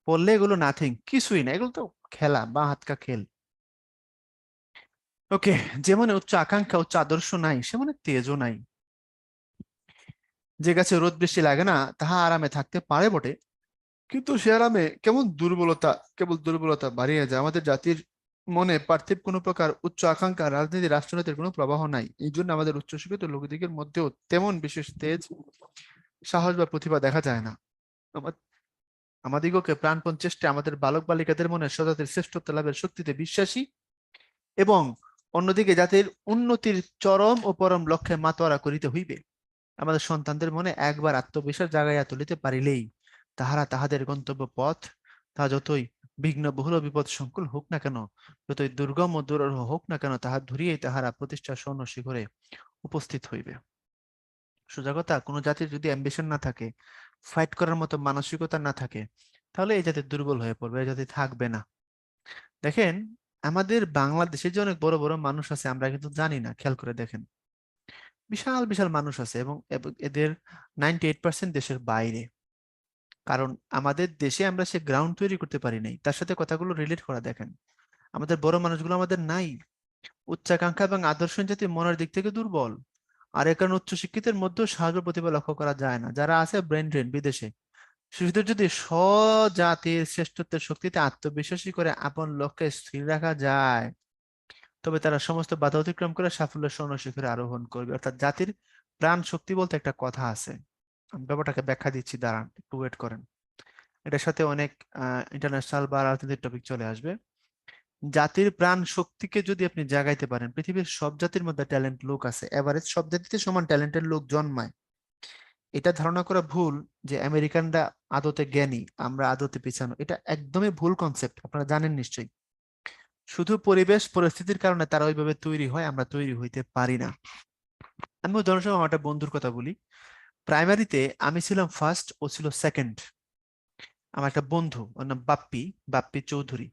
পড়লে এগুলো নাথিং, কিছুই না, এগুলো তো খেলা, বা হাত কা খেল। ওকে, যেমন উচ্চ আকাঙ্ক্ষা উচ্চ আদর্শ নাই, সেমন তেজও নাই। যে গাছে রোদ বৃষ্টি লাগে না তাহা আরামে থাকতে পারে বটে, কিন্তু সে আরামে কেবল দুর্বলতা বাড়িয়ে যায়। আমাদের জাতির মনে পার্থিব কোনো প্রকার উচ্চ আকাঙ্ক্ষা, রাজনীতি রাষ্ট্রনীতির কোনো প্রবাহ নাই, এই জন্য আমাদের উচ্চশিক্ষিত লোকদিগের মধ্যেও তেমন বিশেষ তেজ, সাহস বা প্রতিভা দেখা যায় না। আমা- আমাদিগকে প্রাণপণ চেষ্টা আমাদের বালক বালিকাদের মনে সততার শ্রেষ্ঠত্ব লাভের শক্তিতে বিশ্বাসী এবং অন্যদিকে জাতির উন্নতির চরম ও পরম লক্ষ্যে মাতোয়ারা করিতে হইবে। আমাদের সন্তানদের মনে একবার আত্মবিশ্বাস জাগাইয়া তুলিতে পারিলেই তাহারা তাহাদের গন্তব্য পথ, তা যতই বিঘ্ন বহুল বিপদ সংকুল হোক না কেন, যতই দুর্গম ও দুরূহ হোক না কেন, তাহা ধরিয়েই তাহারা প্রতিষ্ঠার স্বর্ণ শিখরে উপস্থিত হইবে। সোজা কথা, কোনো জাতির যদি অ্যাম্বিশন না থাকে, ফাইট করার মতো মানসিকতা না থাকে, তাহলে এই জাতি দুর্বল হয়ে পড়বে, এই জাতি থাকবে না। দেখেন, আমাদের বাংলাদেশে যে অনেক বড় বড় মানুষ আছে আমরা কিন্তু জানি না, খেয়াল করে দেখেন। বিশাল বিশাল মানুষ আছে এবং এবং এদের 98% দেশের বাইরে। কারণ আমাদের দেশে আমরা সে গ্রাউন্ড তৈরি করতে পারি নাই, তার সাথে কথাগুলো রিলেট করা দেখেন। আমাদের বড় মানুষগুলো আমাদের নাই। উচ্চাকাঙ্ক্ষা এবং আদর্শ জাতি মনের দিক থেকে দুর্বল। আর এ কারণে উচ্চশিক্ষিতের মধ্যেও সাহস ও প্রতিভা লক্ষ্য করা যায় না। যারা আছে ব্রেন ড্রেন বিদেশে। শিশুদের যদি স্বজাতির শ্রেষ্ঠত্বের শক্তিতে আত্মবিশ্বাসী করে আপন লক্ষ্যে স্থির রাখা যায়, তবে তারা সমস্ত বাধা অতিক্রম করে সাফল্যের স্বর্ণ শিখরে আরোহণ করবে। অর্থাৎ জাতির প্রাণ শক্তি বলতে একটা কথা আছে। আমি ব্যাপারটাকে ব্যাখ্যা দিচ্ছি, দাঁড়ান একটু ওয়েট করেন। এটার সাথে অনেক ইন্টারন্যাশনাল বা রাজনীতির টপিক চলে আসবে। জাতির প্রাণ শক্তিকে যদি আপনি জাগাইতে পারেন, পৃথিবীর সব জাতির মধ্যে ট্যালেন্ট লোক আছে, এভারেজ সব জাতিতে সমান ট্যালেন্টের লোক জন্মায়। এটা ধারণা করা ভুল যে আমেরিকানরা আদতে জ্ঞানী, আমরা আদতে পিছানো, এটা একদমই ভুল কনসেপ্ট, আপনারা জানেন নিশ্চয়ই। শুধু পরিবেশ পরিস্থিতির কারণে তারা ওইভাবে তৈরি হয়, আমরা তৈরি হইতে পারি না। আমি উদাহরণ স্বরূপ আমার একটা বন্ধুর কথা বলি। প্রাইমারিতে আমি ছিলাম ফার্স্ট, ও ছিল সেকেন্ড। আমার একটা বন্ধু, ওর নাম বাপ্পি, বাপ্পি চৌধুরী।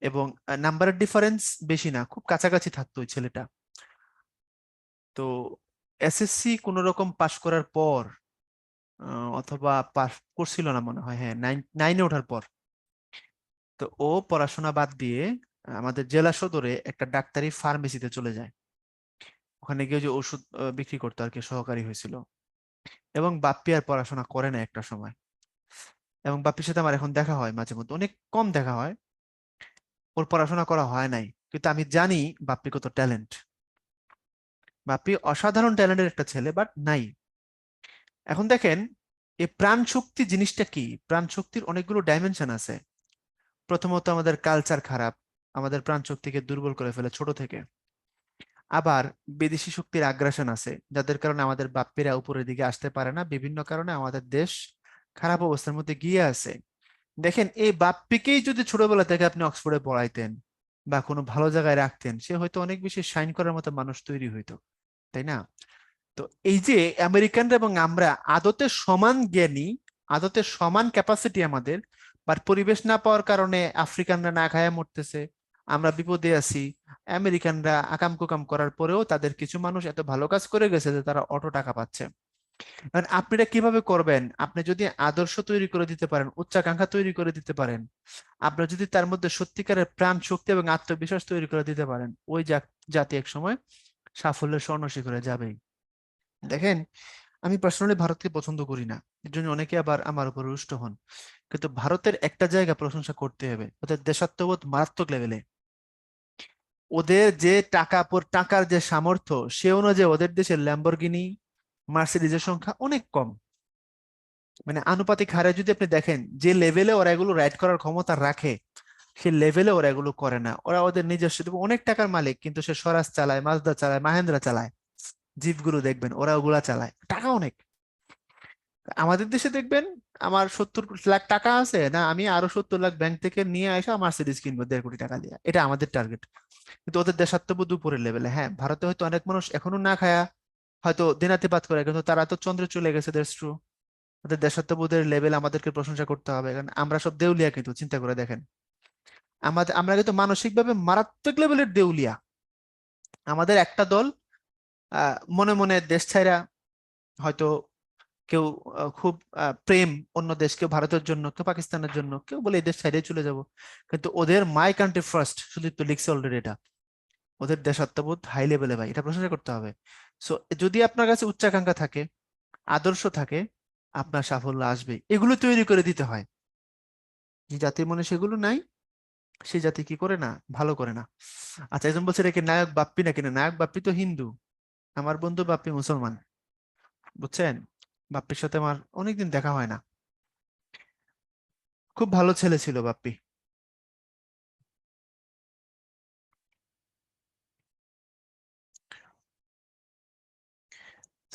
এবং নাম্বারের ডিফারেন্স বেশি না, খুব কাছাকাছি থাকতো ওই ছেলেটা। তো এসএসসি কোন রকম পাশ করার পর, অথবা পাশ করছিল না মনে হয়, হ্যাঁ, নাইনে ওঠার পর, তো ও পড়াশোনা বাদ দিয়ে আমাদের জেলা সদরে একটা ডাক্তারি ফার্মেসিতে চলে যায়। ওখানে গিয়ে যে ওষুধ বিক্রি করতো আর কি, সহকারী হয়েছিল। এবং বাপ্পি আর পড়াশোনা করে না একটা সময়। এবং বাপ্পির সাথে আমার এখন দেখা হয় মাঝে মধ্যে, অনেক কম দেখা হয়। ওর পড়াশোনা করা হয় নাই, কিন্তু আমি জানি বাপ্পি কত ট্যালেন্ট। বাপ্পি অসাধারণ ট্যালেন্টের একটা ছেলে, বাট নাই। এখন দেখেন, এই প্রাণ শক্তি জিনিসটা কি? প্রাণ শক্তির অনেকগুলো ডাইমেনশন আছে। প্রথমত, আমাদের কালচার খারাপ, আমাদের প্রাণ শক্তিকে দুর্বল করে ফেলে ছোট থেকে। আবার বিদেশি শক্তির আগ্রাসন আছে, যাদের কারণে আমাদের বাপ্পীরা উপরের দিকে আসতে পারে না, বিভিন্ন কারণে আমাদের দেশ খারাপ অবস্থার মধ্যে গিয়ে আছে। দেখেন, এই বাপ্পীকেই যদি ছোটবেলা থেকে আপনি অক্সফোর্ডে পড়াইতেন বা কোনো ভালো জায়গায় রাখতেন, সে হয়তো অনেক বেশি শাইন করার মতো মানুষ তৈরি হইতো, তাই না? তো এই যে আমেরিকানরা এবং আমরা আদতে সমান জ্ঞানী, আদতে সমান ক্যাপাসিটি আমাদের, বাট পরিবেশ না পাওয়ার কারণে আফ্রিকানরা না খায়া মরতেছে, আমরা বিপদে আছি। আমেরিকানরা আকাম কুকাম করার পরেও তাদের কিছু মানুষ এত ভালো কাজ করে গেছে যে তারা অটো টাকা পাচ্ছে। কারণ আপনি এটা কিভাবে করবেন? আপনি যদি আদর্শ তৈরি করে দিতে পারেন, উচ্চাকাঙ্ক্ষা তৈরি করে দিতে পারেন, আপনার যদি তার মধ্যে সত্যিকারের প্রাণ শক্তি এবং আত্মবিশ্বাস তৈরি করে দিতে পারেন, ওই জাতি এক সময় সাফল্যের স্বর্ণ শিখরে যাবেই। দেখেন, আমি পার্সোনালি ভারতকে পছন্দ করি না, এর জন্য অনেকে আবার আমার উপর রুষ্ট হন। কিন্তু ভারতের একটা জায়গা প্রশংসা করতে হবে, ওদের দেশাত্মবোধ মারাত্মক লেভেলে। ওদের যে টাকার যে সামর্থ্য, সে অনুযায়ী ওদের দেশের ল্যাম্বরগিনি, মার্সিডিজের সংখ্যা অনেক কম। মানে আনুপাতিক হারে যদি আপনি দেখেন, যে লেভেলে ওরা এগুলো রাইড করার ক্ষমতা রাখে, সে লেভেলে ওরা এগুলো করে না। ওরা ওদের নিজস্ব অনেক টাকার মালিক, কিন্তু সে স্বরাজ চালায়, মাজদা চালায়, মাহেন্দ্রা চালায়, জিপগুলো দেখবেন ওরা ওগুলা চালায়, টাকা অনেক। আমাদের দেশে দেখবেন, আমার 70 লাখ টাকা আছে না, আমি আরো 70 লাখ ব্যাংক থেকে নিয়ে আসা মার্সিডিজ কিনবো 1.5 কোটি টাকা দিয়ে, এটা আমাদের টার্গেট। কিন্তু ওদের দেশাত্মবোধ উপরের লেভেলে। হ্যাঁ, ভারতে হয়তো অনেক মানুষ এখনো না খায়া হয়তো দিনাতিপাত করে, কিন্তু তারা তো চন্দ্রে চলে গেছে, দ্যাটস ট্রু। ওদের দেশাত্মবোধের লেভেল আমাদেরকে প্রশংসা করতে হবে, কারণ আমরা সব দেউলিয়া, কিন্তু চিন্তা করে দেখেন, আমরা কিন্তু মানসিকভাবে মারাত্মক লেভেলের দেউলিয়া। আমাদের একটা দল মনে মনে দেশ ছাইরা হয়তো, কেউ খুব প্রেম অন্য দেশ, কেউ ভারতের জন্য, কেউ পাকিস্তানের জন্য, কেউ বলে এই দেশ ছেড়ে চলে যাব। কিন্তু ওদের মাই কান্ট্রি ফার্স্ট শুধু তো লিখছে অলরেডি এটা। ওদের দেশাত্মবোধ হাই লেভেলে ভাই, এটা প্রশংসা করতে হবে। সো যদি আপনার কাছে উচ্চাকাঙ্ক্ষা থাকে, আদর্শ থাকে, আপনার সাফল্য আসবে। এগুলো তৈরি করে দিতে হয়। যে জাতির মনে সেগুলো নাই, সেই জাতি কি করে না, ভালো করে না। আচ্ছা, একজন বলছে নাকি নায়ক বাপ্পি, নাকি না, নায়ক বাপ্পি তো হিন্দু, আমার বন্ধু বাপ্পি মুসলমান, বুঝছেন? বাপ্পির সাথে আমার অনেকদিন দেখা হয় না। খুব ভালো ছেলে ছিল বাপ্পি।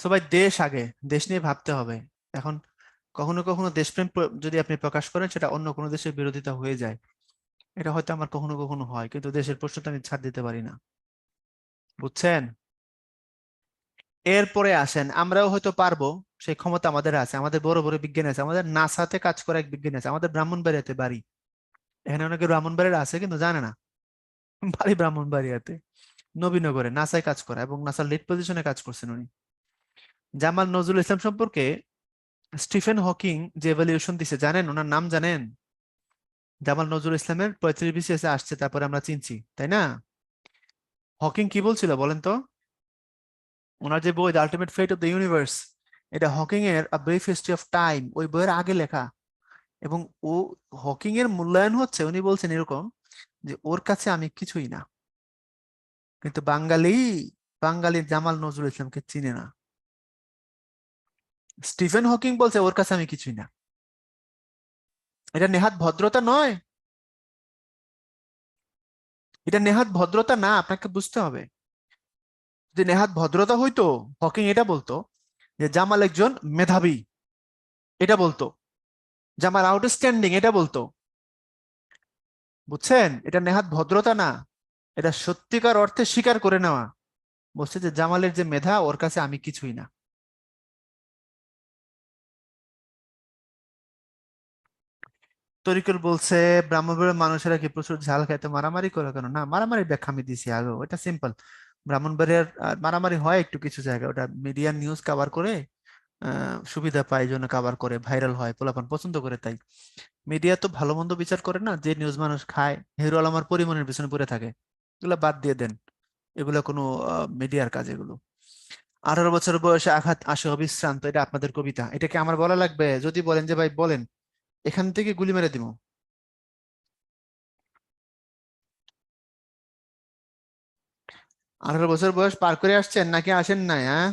সবাই দেশ আগে, দেশ নিয়ে ভাবতে হবে। এখন কখনো কখনো দেশপ্রেম যদি আপনি প্রকাশ করেন, সেটা অন্য কোনো দেশের বিরোধিতা হয়ে যায়। এটা হয়তো আমার কখনো কখনো হয়, কিন্তু দেশের প্রশ্নটা আমি ছাড় দিতে পারি না। বুঝছেন? এরপরে আসেন, আমরাও হয়তো পারবো, সেই ক্ষমতা আমাদের আছে, আমাদের বড় বড় বিজ্ঞানী আছে, আমাদের নাসাতে কাজ করা এক বিজ্ঞানী আছে, আমাদের ব্রাহ্মণবাড়িয়াতে বাড়ি। এখানে অনেকে ব্রাহ্মণবাড়িয়ার আছে কিন্তু জানে না, বাড়ি ব্রাহ্মণবাড়িয়াতে, নবীনগরে নাসায় কাজ করা, এবং নাসার লিড পজিশনে কাজ করছেন উনি। জামাল নজরুল ইসলাম সম্পর্কে স্টিফেন হকিং যে এভালুয়েশন দিছে জানেন? ওনার নাম জানেন? জামাল নজরুল ইসলামের 35 BCS এ আসছে, তারপরে আমরা চিনছি, তাই না? হকিং কি বলছিল বলেন তো? ওনার যে বই the ultimate fate of the universe, এটা হকিং এর a brief history of time, ওই বইয়ের আগে লেখা। এবং ও, হকিং এর মূল্যায়ন হচ্ছে, উনি বলছেন এরকম যে ওর কাছে আমি কিছুই না। কিন্তু বাঙালি, বাঙালি জামাল নজরুল ইসলামকে চিনে না। স্টিফেন হকিং বলছে ওর কাছে আমি কিছুই না। এটা নেহাত ভদ্রতা নয়? এটা নেহাত ভদ্রতা না, আপনাকে বুঝতে হবে। যদি নেহাত ভদ্রতা হইতো, হকিং এটা বলতো যে জামাল একজন মেধাবী, এটা বলতো। জামাল আউটস্ট্যান্ডিং, এটা বলতো। বুঝছেন? এটা নেহাত ভদ্রতা না, এটা সত্যিকার অর্থে স্বীকার করে নেওয়া। বলছে যে জামালের যে মেধা, ওর কাছে আমি কিছুই না। তরিকুল বলছে ব্রাহ্মণবাড়িয়ার মানুষেরা কি প্রচুর ঝাল খাইতে মারামারি করে কেন? না, মারামারি ব্যাখ্যা আমি দিছি আগে, ওটা সিম্পল। ব্রাহ্মণবাড়িয়ার মারামারি হয় একটু কিছু জায়গায়, ওটা মিডিয়া নিউজ কভার করে, সুবিধা পায় এই জন্য কভার করে, ভাইরাল হয়, পোলাপান পছন্দ করে তাই। মিডিয়া তো ভালো মন্দ বিচার করে না, যে নিউজ মানুষ খায়, হিরো আলমার পরিমণের পিছনে পড়ে থাকে, এগুলো বাদ দিয়ে দেন। এগুলো কোনো মিডিয়ার কাজ এগুলো। 18 বছর বয়সে আঘাত আসে অবিশ্রান্ত, এটা আপনাদের কবিতা, এটা কি আমার বলা লাগবে? যদি বলেন যে ভাই বলেন, এখান থেকে গুলি মেরে দিব। 18 বছর বয়স পার করে আসছেন নাকি আসেন নাই, হ্যাঁ?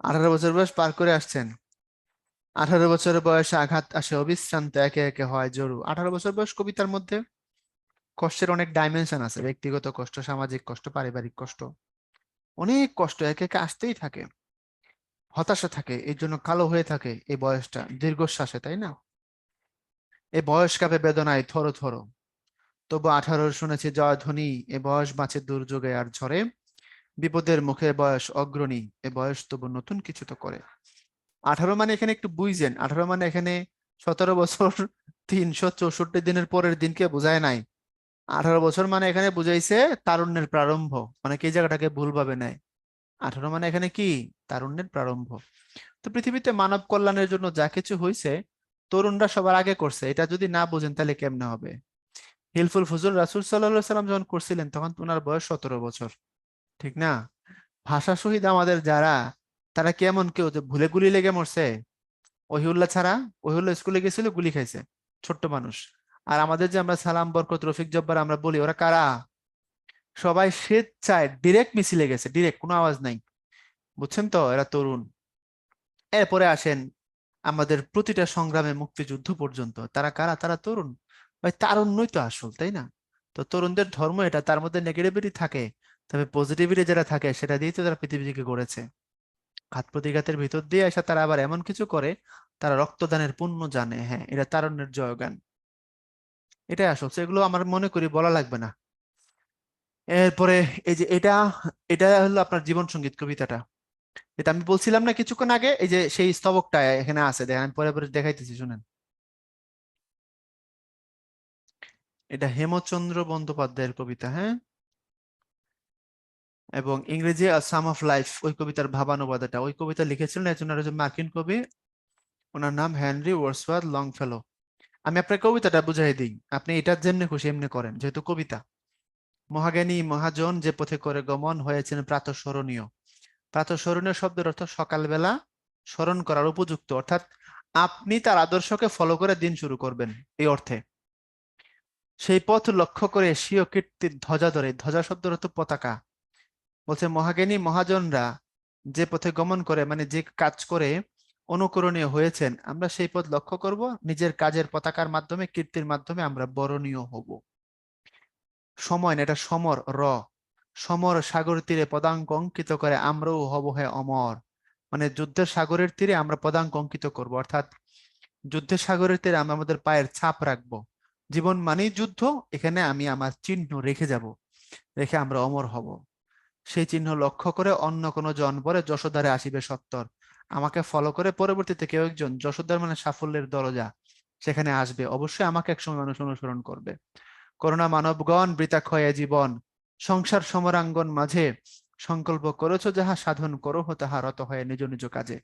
18 বছর বয়স পার করে আসছেন। 18 বছর বয়সে আঘাত আসে অবিশ্রান্ত, একে একে হয় জরু। 18 বছর বয়স কবিতার মধ্যে কষ্টের অনেক ডাইমেনশন আছে, ব্যক্তিগত কষ্ট, সামাজিক কষ্ট, পারিবারিক কষ্ট, অনেক কষ্ট একে একে আসতেই থাকে। হতাশা থাকে, এই জন্য কালো হয়ে থাকে এই বয়সটা দীর্ঘশ্বাসে, তাই না? এই বয়স কাঁপে বেদনায় থরো থরো, তবু 18 শুনেছি জয়ধ্বনি। এ বয়স বাঁচে দুর্যোগে আর ঝড়ে, বিপদের মুখে এ বয়স অগ্রণী। এ বয়স তবু নতুন কিছু তো করে। 18 মানে এখানে একটু বুঝছেন, 18 মানে এখানে 17 বছর 364 দিনের পরের দিনকে বোঝায় নাই। 18 বছর মানে এখানে বুঝাইছে তারুণ্যের প্রারম্ভ। মানে কি, জায়গাটাকে ভুলভাবে নেয়। 18 মানে এখানে কি, তারুণ্যের প্রারম্ভ। তো পৃথিবীতে মানব কল্যাণের জন্য যা কিছু হয়েছে, তরুণরা সবার আগে করছে, এটা যদি না বোঝেন তাহলে কেমনে হবে? হিলফুল ফুজুল রাসূল সাল্লাল্লাহু সাল্লাম যখন করছিলেন, তখন তো ওনার বয়স 17 বছর, ঠিক না? ভাষা শহীদ আমাদের যারা, তারা কেমন কেউ যে ভুলে গুলি লেগে মরছে? ওহিউল্লাহ ছাড়া, ওহিউল্লাহ স্কুলে গেছিল, গুলি খাইছে, ছোট্ট মানুষ। আর আমাদের যে আমরা সালাম, বরকত, রফিক, জব্বার আমরা বলি, ওরা কারা? সবাই স্বেচ্ছায় ডিরেক্ট মিছিলে গেছে, ডিরেক্ট, কোনো আওয়াজ নাই। বুঝছেন তো? এরা তরুণ। এরপরে আসেন আমাদের প্রতিটা সংগ্রামে, মুক্তিযুদ্ধ পর্যন্ত তারা কারা? তারা তরুণ। ভাই তারুণ্যই তো আসল, তাই না? তো তরুণদের ধর্ম এটা, তার মধ্যে নেগেটিভিটি থাকে, তবে পজিটিভিটি যেটা থাকে সেটা দিয়ে তো তারা পৃথিবীকে গড়েছে। ঘাত প্রতিঘাতের ভিতর দিয়ে এসে তারা আবার এমন কিছু করে, তারা রক্তদানের পুণ্য জানে, হ্যাঁ, এটা তারুণ্যের জয়গান। এটাই আসল, সেগুলো আমার মনে করি বলা লাগবে না। এরপরে এই যে এটা, এটা হলো আপনার জীবন সঙ্গীত কবিতাটা, এটা আমি বলছিলাম না কিছুক্ষণ আগে, এই যে সেই স্তবকটা এখানে আছে, দেখেন আমি পরে পরে দেখাইতেছি, শুনেন। এটা হেমচন্দ্র বন্দ্যোপাধ্যায়ের কবিতা, হ্যাঁ। এবং ইংরেজি সাম অফ লাইফ, ওই কবিতার ভাবানুবাদটা, ওই কবিতা লিখেছিলেন একজন, আর একজন মার্কিন কবি, ওনার নাম হেনরি ওয়ার্ডসওয়ার্থ লংফেলো। আমি আপনার কবিতাটা বুঝাই দিই, আপনি এটা যেমনি খুশি এমনি করেন, যেহেতু কবিতা। মহাজ্ঞানী মহাজন যে পথে করে গমন, হয়েছেন প্রাতঃস্মরণীয়। প্রাতঃস্মরণীয় শব্দের অর্থ সকালবেলা স্মরণ করার উপযুক্ত, অর্থাৎ আপনি তার আদর্শকে ফলো করে দিন শুরু করবেন, এই অর্থে। সেই পথ লক্ষ্য করে স্বীয় কীর্তির ধ্বজা ধরে, ধ্বজা শব্দের অর্থ পতাকা। বলছে মহাজ্ঞানী মহাজনরা যে পথে গমন করে, মানে যে কাজ করে অনুকরণীয় হয়েছেন, আমরা সেই পথ লক্ষ্য করব, নিজের কাজের পতাকার মাধ্যমে, কীর্তির মাধ্যমে আমরা বরণীয় হব। সময় না, এটা সমর, সমর সাগর তীরে পদাঙ্ক অঙ্কিত করে আমরাও হব হে অমর। মানে যুদ্ধের সাগরের তীরে আমরা পদাঙ্ক অঙ্কিত করব, অর্থাৎ যুদ্ধের সাগরের তীরে আমরা আমাদের পায়ের ছাপ রাখবো। জীবন মানেই যুদ্ধ, এখানে আমি আমার চিহ্ন রেখে যাব, রেখে আমরা অমর হব। সেই চিহ্ন লক্ষ্য করে অন্য কোনো জন পরে যশোদারে আসিবে সত্তর। আমাকে ফলো করে পরবর্তীতে কেউ একজন, যশোদার মানে সাফল্যের দরজা, সেখানে আসবে, অবশ্যই আমাকে একসময় মানুষ অনুসরণ করবে। করুণা মানবগণ বৃথা ক্ষয়ে জীবন, সংসার সমরাঙ্গন মাঝে সংকল্প করেছো যাহা সাধন করো তাহা রত হয়ে নিজ নিজ কাজে।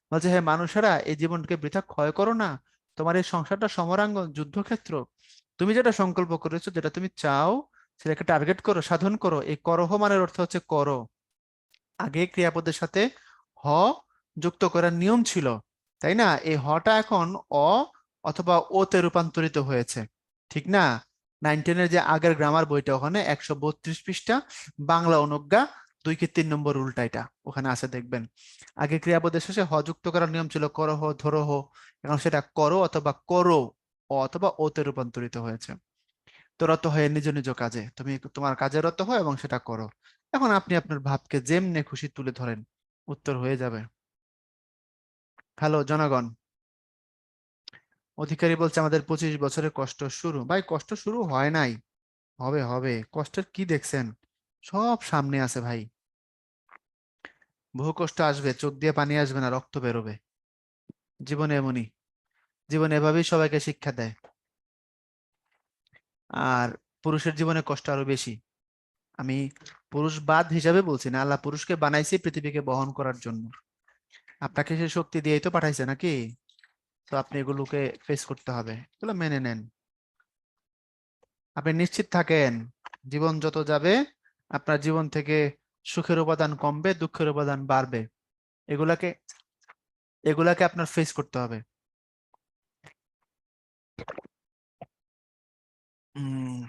বলছে হে মানুষেরা, এই জীবনকে বৃথা ক্ষয় করো না, তোমার এই সংসারটা সমরাঙ্গন, যুদ্ধক্ষেত্র। তুমি যেটা সংকল্প করেছো, যেটা তুমি চাও, সেটাকে টার্গেট করো, সাধন করো। এই করহ মানের অর্থ হচ্ছে করো। আগে ক্রিয়াপদের সাথে হ যুক্ত করার নিয়ম ছিল, তাই না? এই হটা এখন অ অথবা ওতে রূপান্তরিত হয়েছে, ঠিক না? 9-10 যে আগের গ্রামার বইটা, ওখানে 132 পৃষ্ঠা, বাংলা অনুজ্ঞা 2 কি 3 নম্বর উল্টা, এটা ওখানে আছে দেখবেন। আগে ক্রিয়াপদের শেষে হ যুক্ত করার নিয়ম ছিল করহ ধরহ, এখন সেটা করো অথবা করো, অ অথবা ওতে রূপান্তরিত হয়েছে। তো রত হয়ে নিজ নিজ কাজে, তুমি তোমার কাজে রত হও এবং সেটা করো। এখন আপনি আপনার ভাবকে যেমনে খুশি তুলে ধরেন, উত্তর হয়ে যাবে। হ্যালো জনগণ, অধিকারী বলছে আমাদের 25 বছরের কষ্ট শুরু। ভাই কষ্ট শুরু হয় নাই, হবে হবে, কষ্টের কি দেখছেন, সব সামনে আছে ভাই। বহু কষ্ট আসবে, চোখ দিয়ে পানি আসবে না, রক্ত বেরোবে। জীবনে এমনই, জীবন এভাবেই সবাইকে শিক্ষা দেয়। আর পুরুষের জীবনে কষ্ট আরো বেশি। আমি পুরুষবাদ হিসাবে বলছি না, আল্লাহ পুরুষকে বানাইছে পৃথিবীকে বহন করার জন্য। আপনাকে সে শক্তি দিয়েই তো পাঠাইছে নাকি? তো আপনি এগুলোকে ফেস করতে হবে, এগুলো মেনে নেন। আপনি নিশ্চিত থাকেন, জীবন যত যাবে আপনার জীবন থেকে সুখের উপাদান কমবে, দুঃখের উপাদান বাড়বে। এগুলাকে এগুলাকে আপনার ফেস করতে হবে। উম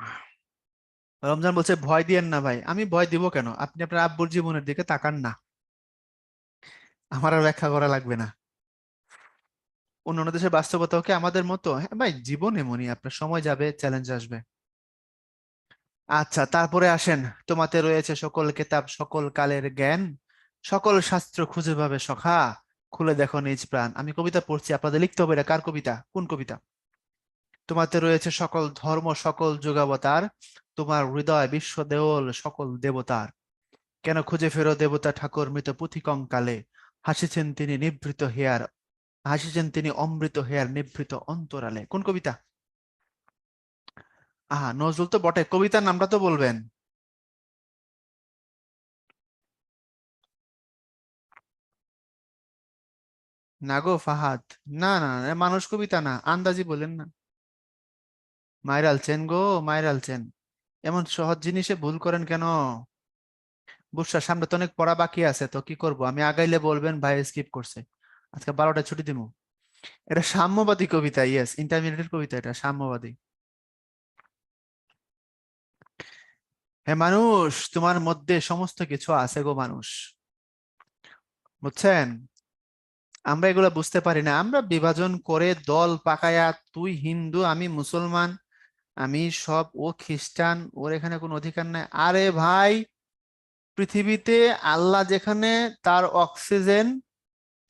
রমজান বলছে ভয় দিয়েন না ভাই। আমি ভয় দিব কেন? আপনি আপনার আব্বুর জীবনের দিকে তাকান না, আমার আর ব্যাখ্যা করা লাগবে না। অন্যান্য দেশের বাস্তবতাও কি আমাদের মতো? হ্যাঁ ভাই, জীবন এমনই, আপনার সময় যাবে, চ্যালেঞ্জ আসবে। আচ্ছা, তারপরে আসেন। তোমাতে রয়েছে সকল কেতাব, সকল কালের জ্ঞান, সকল শাস্ত্র খুঁজে পাবে সখা, খুলে দেখো নিজ প্রাণ। আমি কবিতা পড়ছি, আপনাদের লিখতে হবে এটা কার কবিতা, কোন কবিতা। তোমাতে রয়েছে সকল ধর্ম, সকল যুগাবতার, তোমার হৃদয় বিশ্ব দেওল সকল দেবতার। কেন খুঁজে ফেরো দেবতা ঠাকুর মৃত পুঁথি কঙ্কালে, হাসিছেন তিনি নিভৃত হেয়ার, হাসিছেন তিনি অমৃত হেয়ার নিভৃত অন্তরালে। কোন কবিতা? নজরুল তো বটে, কবিতার নামটা তো বলবেন। না গো ফাহাদ, না না, এ মানুষ কবিতা না, আন্দাজি বলেন না। মাইরালছেন গো, মাইরালছেন। এমন সহজ জিনিসে ভুল করেন কেন? বুঝছা, সামনে তো অনেক পড়া বাকি আছে, তো কি করব, আমি আগাইলে বলবেন ভাই স্কিপ করছে। আজকে 12টায় ছুটি দিব। এটা সাম্যবাদী কবিতা, ইয়েস, ইন্টারমিডিয়েট কবিতা, এটা সাম্যবাদী। হ্যাঁ মানুষ, তোমার মধ্যে সমস্ত কিছু আছে গো মানুষ, বুঝছেন? আমরা এগুলো বুঝতে পারি না, আমরা বিভাজন করে দল পাকায়া, তুই হিন্দু আমি মুসলমান, আমি সব, ও খ্রিস্টান, ওর এখানে কোনো অধিকার নাই। আরে ভাই, পৃথিবীতে আল্লাহ যেখানে তার অক্সিজেন,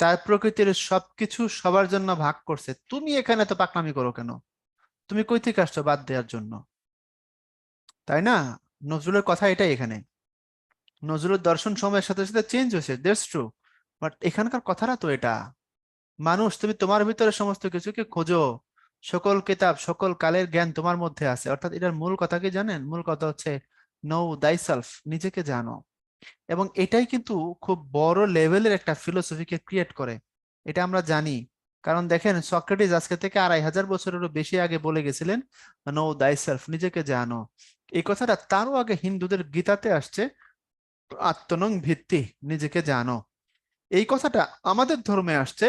তার প্রকৃতির সবকিছু সবার জন্য ভাগ করছে, তুমি এখানে তো পাকনামি করো কেন? তুমি কই থেকে আসছো বাদ দেওয়ার জন্য, তাই না? নজরুলের কথা এটাই এখানে। নজরুলের দর্শন সময়ের সাথে সাথে চেঞ্জ হয়েছে, দ্যাটস ট্রু, বাট এখানকার কথাটা তো এটা। মানুষ, তুমি তোমার ভিতরে সমস্ত কিছুকে খোঁজো, সকল কিতাব সকল কালের জ্ঞান তোমার মধ্যে আছে। অর্থাৎ এটার মূল কথা কি জানেন? মূল কথা হচ্ছে নো দাই সেলফ, নিজেকে জানো। এবং এটাই কিন্তু খুব বড় লেভেলের একটা ফিলোসফিকে ক্রিয়েট করে, এটা আমরা জানি। কারণ দেখেন, সক্রেটিস আজকে থেকে 2500 বছরেরও বেশি আগে বলে গেছিলেন নো দাই সেলফ, নিজেকে জানো। এই কথাটা তারও আগে হিন্দুদের গীতাতে আসছে, আত্মনং ভিত্তি, নিজেকে জানো। এই কথাটা আমাদের ধর্মে আসছে,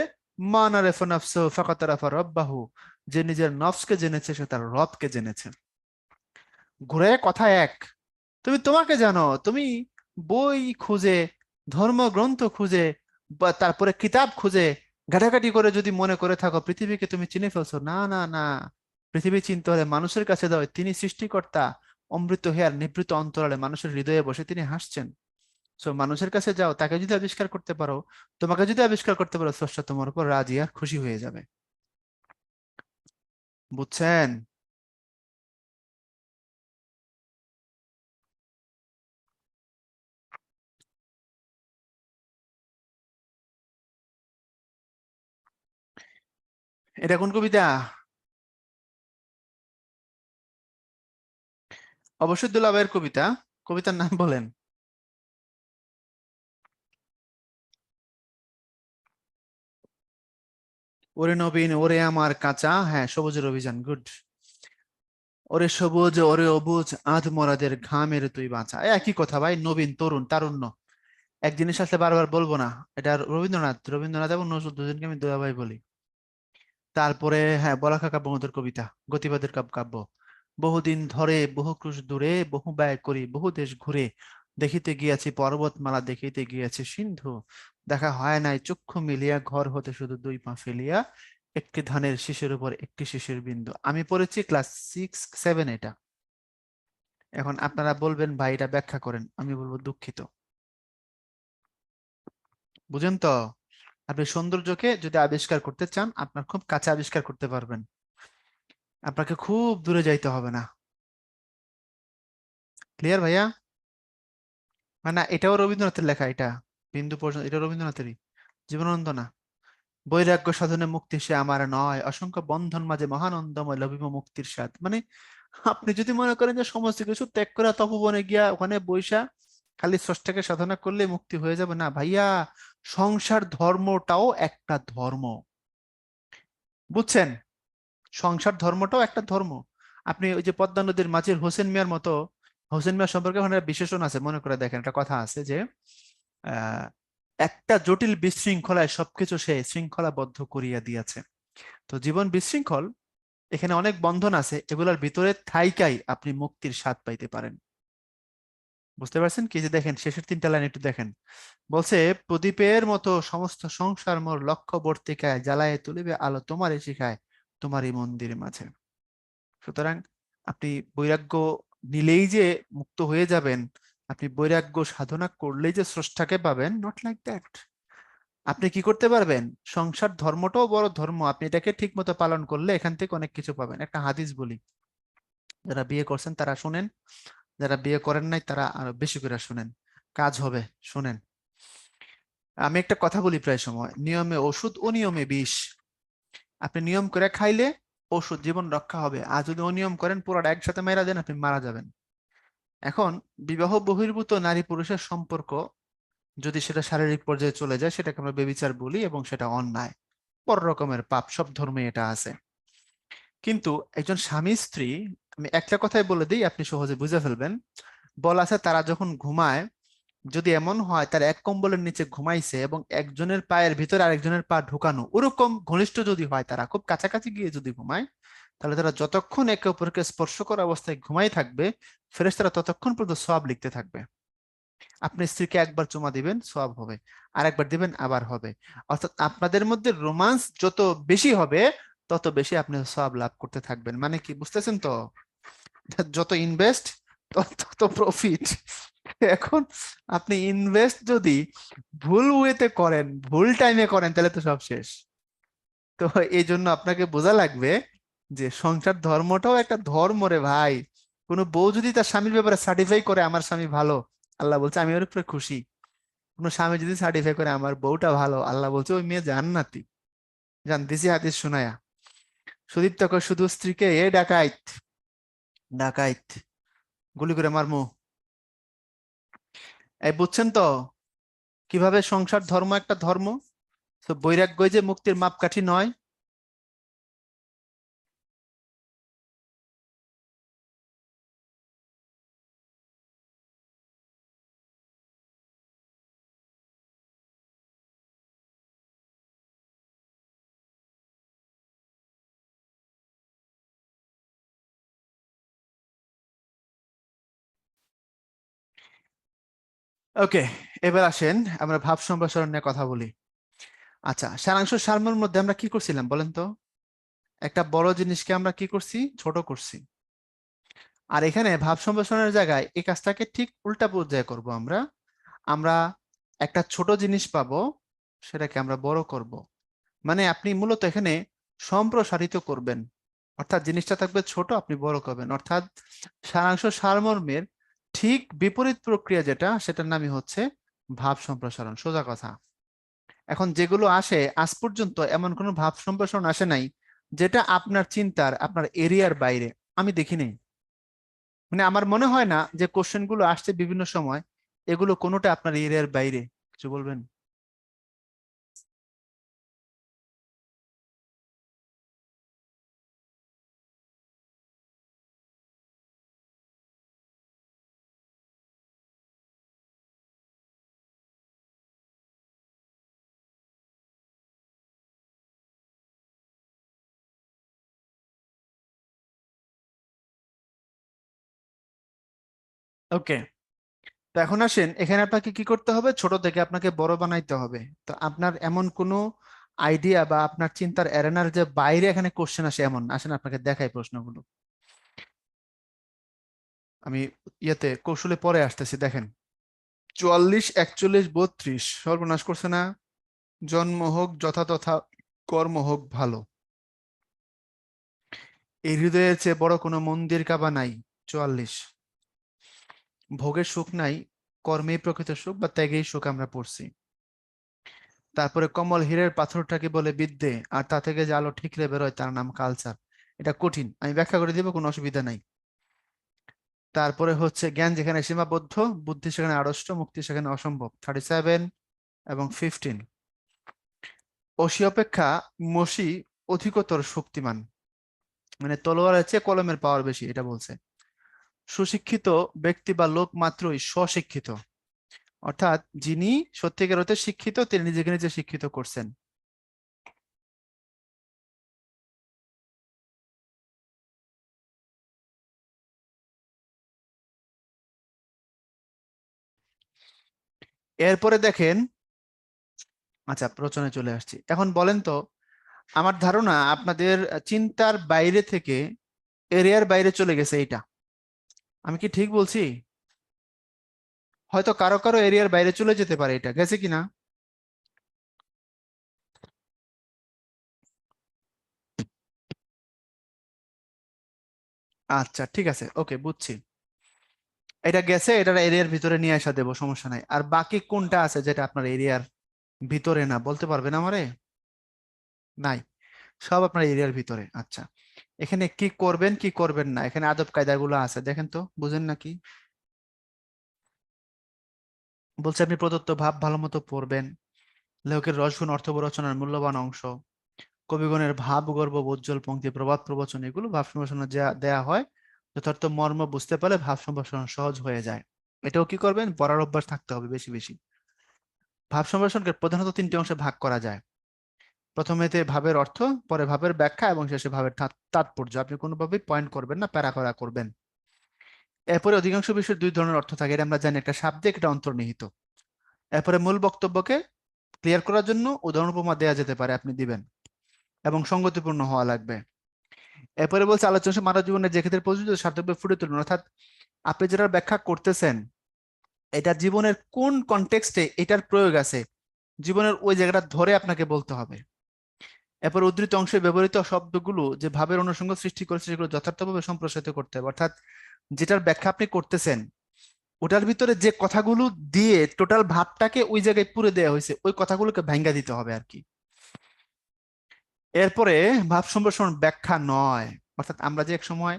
মান আরেফা নাফসাহু ফাকাদ আরাফা রাব্বাহু, যে নিজের নফসকে জেনেছে সে তার রবকে জেনেছে। ঘুরে কথা এক, তুমি তোমাকে জানো। তুমি বই খুঁজে, ধর্মগ্রন্থ খুঁজে, বা তারপরে কিতাব খুঁজে ঘাটাঘাটি করে যদি মনে করে থাকো পৃথিবীকে তুমি চিনে ফেলছো, না না না। পৃথিবী চিনতে হলে মানুষের কাছে দাও, তিনি সৃষ্টিকর্তা, অমৃত হেয়ার নিভৃত অন্তরালে মানুষের হৃদয়ে বসে তিনি হাসছেন। সো মানুষের কাছে যাও, তাকে যদি আবিষ্কার করতে পারো, তোমাকে যদি আবিষ্কার করতে পারো, স্রষ্টা তোমার উপর রাজি আর খুশি হয়ে যাবে। বুঝছেন? এটা কোন কবিতা? অবশ্যই দুলাভাইয়ের কবিতা। কবিতার নাম বলেন। ওরে নবীন ওরে আমার কাঁচা, হ্যাঁ, সবুজের অভিযান, গুড। ওরে সবুজ ওরে অবুজ আধ মরাদের ঘামের তুই বাঁচা, একই কথা ভাই, নবীন তরুণ তারুণ্য এক জিনিস আসলে বারবার বলবো না। এটা রবীন্দ্রনাথ, রবীন্দ্রনাথ এবং নজরুল দুজনকে আমি দুলাভাই বলি। তারপরে হ্যাঁ, বলাকা কাব্যমধুর কবিতা, গতিবাদের কাব্য। বহুদিন ধরে বহু ক্রুশ দূরে বহু ব্যয় করি বহু দেশ ঘুরে, দেখিতে গিয়াছি পর্বতমালা দেখিতে গিয়াছি সিন্ধু, দেখা হয় নাই চক্ষু মিলিয়া ঘর হতে শুধু দুই পা ফেলিয়া, একটি ধানের শীষের উপর একটি শীষের বিন্দু। আমি পড়েছি ক্লাস 6 7 এটা। এখন আপনারা বলবেন ভাই এটা ব্যাখ্যা করেন, আমি বলবো দুঃখিত। বুঝেন তো? আপনি সৌন্দর্যকে যদি আবিষ্কার করতে চান, আপনার খুব কাছে আবিষ্কার করতে পারবেন, আপনাকে খুব দূরে যাইতে হবে না। ক্লিয়ার ভাইয়া? মানে এটাও রবীন্দ্রনাথের লেখা, এটা বিন্দু পর্যন্ত, এটা রবীন্দ্রনাথেরই, জীবনানন্দ না। বৈরাগ্য সাধনে মুক্তি সে আমার নয়, অসংখ্য বন্ধন মাঝে মহানন্দময় লভিব মুক্তির স্বাদ। মানে আপনি যদি মনে করেন যে সমস্ত কিছু ত্যাগ করে তপবনে গিয়া ওখানে বৈশা খালি স্রষ্টাকে সাধনা করলে মুক্তি হয়ে যাবে, না ভাইয়া, সংসার ধর্মটাও একটা ধর্ম। বুঝছেন? সংসার ধর্মটাও একটা ধর্ম। আপনি ওই যে পদ্মা নদীর মাঝির হোসেন মিয়ার মতো, হোসেন মিয়া সম্পর্কে ওখানে একটা বিশেষণ আছে, মনে করে দেখেন, একটা কথা আছে যে আহ একটা জটিল বিশৃঙ্খলায় সবকিছু সে শৃঙ্খলাবদ্ধ করিয়া দিয়াছে। তো জীবন বিশৃঙ্খল, এখানে অনেক বন্ধন আছে, এগুলোর ভিতরে থাইকাই আপনি মুক্তির স্বাদ পাইতে পারেন। বুঝতে পারছেন কি? যে দেখেন শেষের 3টা লাইন একটু দেখেন, বলছে প্রদীপের মতো সমস্ত সংসার মোর লক্ষ্য বর্তিকায় জ্বালায় তুলিবে আলো তোমারই শিখায় তোমারই মন্দির মাঝে। সুতরাং আপনি বৈরাগ্য নিলেই যে মুক্ত হয়ে যাবেন, আপনি বৈরাগ্য সাধনা করলেই যে স্রষ্টাকে পাবেন, নট লাইক দ্যাট। আপনি কি করতে পারবেন? সংসার ধর্মটাও বড় ধর্ম, আপনি এটাকে ঠিক মতো পালন করলে এখান থেকে অনেক কিছু পাবেন। একটা হাদিস বলি, যারা বিয়ে করছেন তারা শুনেন, যারা বিয়ে করেন নাই তারা আরো বেশি করে শুনেন, কাজ হবে। শুনেন, আমি একটা কথা বলি প্রায় সময়, নিয়মে ওষুধ অনিয়মে বিষ। আপনি নিয়ম করে খাইলে ওষুধ, জীবন রক্ষা হবে, আর যদি অনিয়ম করেন পুরোটা একসাথে মারা যান, আপনি মারা যাবেন। এখন বিবাহ বহির্ভূত নারী পুরুষের সম্পর্ক যদি সেটা শারীরিক পর্যায়ে চলে যায়, সেটাকে আমরা ব্যভিচার বলি এবং সেটা অন্যায়, বড় রকমের পাপ, সব ধর্মে এটা আছে। কিন্তু একজন স্বামী স্ত্রী, আমি একটা কথাই বলে দিই, আপনি সহজে বুঝে ফেলবেন। বলা আছে তারা যখন ঘুমায়, যদি এমন হয় তার এক কম্বলের নিচে ঘুমাইছে এবং একজনের পায়ের ভিতরে আরেকজনের পা ঢুকানো, ওরকম ঘনিষ্ঠ যদি হয়, তারা খুব কাছাকাছি গিয়ে যদি ঘুমায়, তাহলে তারা যতক্ষণ একে অপরকে স্পর্শ করা অবস্থায় ঘুমাই থাকবে, ফেরেশতারা ততক্ষণ পর্যন্ত সওয়াব লিখতে থাকবে। আপনি স্ত্রীকে একবার চুমা দিবেন, সওয়াব হবে, আর একবার দিবেন, আবার হবে। অর্থাৎ আপনাদের মধ্যে রোমান্স যত বেশি হবে, তত বেশি আপনি সওয়াব লাভ করতে থাকবেন। মানে কি, বুঝতেছেন তো? যত ইনভেস্ট তত প্রফিট। এখন আপনি ইনভেস্ট যদি ভুল ওয়েতে করেন, ভুল টাইমে করেন, তাহলে তো সব শেষ। তো এই জন্য আপনাকে বোঝা লাগবে যে সংসার ধর্মটাও একটা ধর্ম রে ভাই। কোনো বউ যদি তার স্বামীর ব্যাপারে সার্টিফাই করে আমার স্বামী ভালো, আল্লাহ বলছে আমি ওর উপরে খুশি। কোনো স্বামী যদি সার্টিফাই করে আমার বউটা ভালো, আল্লাহ বলছে ওই মেয়ে জান্নাতি। জানতেছি হাদিস শোনায়া। সুদীপ্ত কয় শুধু স্ত্রীকে এ ডাকাইত, ডাকাইত, গুলি করে মারমু। এই বুঝছেন তো কিভাবে সংসার ধর্ম একটা ধর্ম? তো বৈরাগ্যই যে মুক্তির মাপকাঠি নয়। ওকে, এবার আসেন আমরা ভাব সম্প্রসারণ নিয়ে কথা বলি। আচ্ছা, সারাংশ সারমর্মের মধ্যে আমরা কি করছিলাম বলেন তো? একটা বড় জিনিসকে আমরা কি করছি? ছোট করছি। আর এখানে ভাব সম্প্রসারণের জায়গায় এই কাজটাকে ঠিক উল্টা পর্যায়ে করব আমরা। আমরা একটা ছোট জিনিস পাবো, সেটাকে আমরা বড় করব। মানে আপনি মূলত এখানে সম্প্রসারিত করবেন, অর্থাৎ জিনিসটা থাকবে ছোট, আপনি বড় করবেন, অর্থাৎ সারাংশ সারমর্মের ঠিক বিপরীত প্রক্রিয়া যেটা, সেটার নামই হচ্ছে ভাব সম্প্রসারণ। সোজা কথা। এখন যেগুলো আসে, আজ পর্যন্ত এমন কোনো ভাব সম্প্রসারণ আসে নাই যেটা আপনার চিন্তার, আপনার এরিয়ার বাইরে। আমি দেখি নাই। মানে আমার মনে হয় না যে কোশ্চেন গুলো আসছে বিভিন্ন সময়, এগুলো কোনোটা আপনার এরিয়ার বাইরে। কিছু বলবেন? ওকে, তো এখন আসেন, এখানে আপনাকে কি করতে হবে, ছোট থেকে আপনাকে বড় বানাইতে হবে। তো আপনার এমন কোনো আইডিয়া বা আপনার চিন্তার এরেনার যে বাইরে এখানে কোশ্চেন আসে এমন আসেন, আপনাকে দেখাই প্রশ্নগুলো। আমি ইয়েতে কৌশলে পরে আসতেছি, দেখেন। 44, 41, 32 সর্বনাশ করছে না? জন্ম হোক যথাতথা, কর্ম হোক ভালো, এই হৃদয়ের চেয়ে বড় কোনো মন্দির কাবা নাই। 44। ভোগের সুখ নাই, কর্মেই প্রকৃত সুখ বা ত্যাগেই সুখ, আমরা পড়ছি। তারপরে কমল হীরের পাথরটাকে বলে বিদ্যে, আর তা থেকে যে আলো ঠিকরে বেরোয় তার নাম কালচার। এটা কঠিন, আমি ব্যাখ্যা করে দিব, কোনো অসুবিধা নাই। তারপরে হচ্ছে জ্ঞান যেখানে সীমাবদ্ধ, বুদ্ধি সেখানে আড়ষ্ট, মুক্তি সেখানে অসম্ভব। 37 এবং 15। অসি অপেক্ষা মসি অধিকতর শক্তিমান, মানে তলোয়ারের চেয়ে কলমের পাওয়ার বেশি, এটা বলছে। সুশিক্ষিত ব্যক্তি বা লোক মাত্রই স্বশিক্ষিত, অর্থাৎ যিনি সত্যিকার অর্থে শিক্ষিত তিনি নিজেকে নিজে শিক্ষিত করছেন। এরপরে দেখেন, আচ্ছা রচনায় চলে আসছি। এখন বলেন তো, আমার ধারণা আপনাদের চিন্তার বাইরে থেকে এরিয়ার বাইরে চলে গেছে এইটা। আমি কি ঠিক বলছি? হয়তো কারো কারো এরিয়ার বাইরে চলে যেতে পারে, এটা গেছে কিনা? আচ্ছা ঠিক আছে, ওকে, বুঝছি। এটা গেছে, এটা এরিয়ার ভিতরে নিয়ে আসা দেবো, সমস্যা নাই। আর বাকি কোনটা আছে যেটা আপনার এরিয়ার ভিতরে না, বলতে পারবেন আমারে? নাই, সব আপনার এরিয়ার ভিতরে। আচ্ছা, এখানে কি করবেন কি করবেন না, এখানে আদব কায়দাগুলো আছে, দেখেন তো বুঝেন নাকি। বলছে আপনি প্রদত্ত ভাব ভালো মতো পড়বেন, লেখকের রসগুণ অর্থব রচনার মূল্যবান অংশ, কবিগণের ভাব গর্ব উজ্জ্বল পংক্তি প্রবাদ প্রবচন, এগুলো ভাব সম্ভাষণে যা দেয়া হয়, যথার্থ মর্ম বুঝতে পারলে ভাব সম্ভাষণ সহজ হয়ে যায়। এটাও কি করবেন, পড়ার অভ্যাস থাকতে হবে বেশি বেশি। ভাব সম্ভাষণকে প্রধানত তিনটি অংশে ভাগ করা যায়। প্রথমেতে ভাবের অর্থ, পরে ভাবের ব্যাখ্যা, এবং শেষে ভাবের তাৎপর্য। আপনি কোনোভাবেই পয়েন্ট করবেন না, প্যারা করা করবেন। এরপরে অধিকাংশ বিষয়ের দুই ধরনের অর্থ থাকে, এটা আমরা জানি, একটা শাব্দিক, একটা অন্তর্নিহিত। এরপরে মূল বক্তব্যকে ক্লিয়ার করার জন্য উদাহরণ উপমা দেওয়া যেতে পারে, আপনি দিবেন, এবং সঙ্গতিপূর্ণ হওয়া লাগবে। এরপরে বলছে আলোচনা শেষে মানব জীবনে যে ক্ষেত্রে প্রযোজ্য সার্থকভাবে ফুটে তুলুন, অর্থাৎ আপনি যেটা ব্যাখ্যা করতেছেন এটা জীবনের কোন কনটেক্সটে এটার প্রয়োগ আছে, জীবনের ওই জায়গাটা ধরে আপনাকে বলতে হবে। এরপর উদ্ধৃত অংশে ব্যবহৃত শব্দগুলো যে ভাবের অনুষঙ্গ সৃষ্টি করেছে সেগুলো যথার্থভাবে সম্প্রসারিত করতে হবে, অর্থাৎ যেটার ব্যাখ্যা আপনি করতেছেন ওটার ভিতরে যে কথাগুলো দিয়ে টোটাল ভাবটাকে ওই জায়গায় পুরে দেওয়া হয়েছে, ওই কথাগুলোকে ভাঙ্গা দিতে হবে আর কি। এরপরে ভাব সম্প্রসারণ ব্যাখ্যা নয়, অর্থাৎ আমরা যে এক সময়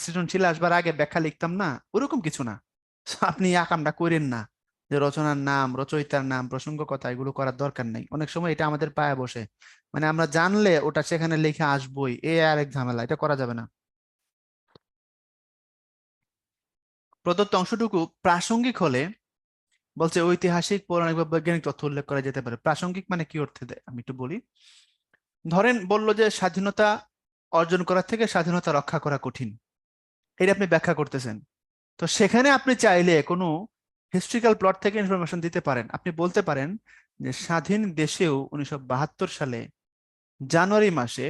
সৃজনশীল আসবার আগে ব্যাখ্যা লিখতাম না, ওরকম কিছু না। So, আপনি এই কামটা করেন না, যে রচনার নাম, রচয়িতার নাম, প্রসঙ্গ কথা, এগুলো করার দরকার নেই। অনেক সময় এটা আমাদের পায়ে বসে, মানে আমরা জানলে ওটা সেখানে লিখে আসবোই, এ আর এক ঝামেলা, এটা করা যাবে না। প্রদত্ত অংশটুকু প্রাসঙ্গিক হলে, বলছে ঐতিহাসিক, পৌরাণিক বা বৈজ্ঞানিক তথ্য উল্লেখ করা যেতে পারে। প্রাসঙ্গিক মানে কি অর্থে দেয় আমি একটু বলি। ধরেন বললো যে স্বাধীনতা অর্জন করার থেকে স্বাধীনতা রক্ষা করা কঠিন, এটা আপনি ব্যাখ্যা করতেছেন। তো সেখানে আপনি চাইলে কোনো হিস্ট্রিক্যাল প্লট থেকে ইনফরমেশন দিতে পারেন। আপনি বলতে পারেন যে স্বাধীন দেশেও 1972 সালে জানুয়ারি মাসে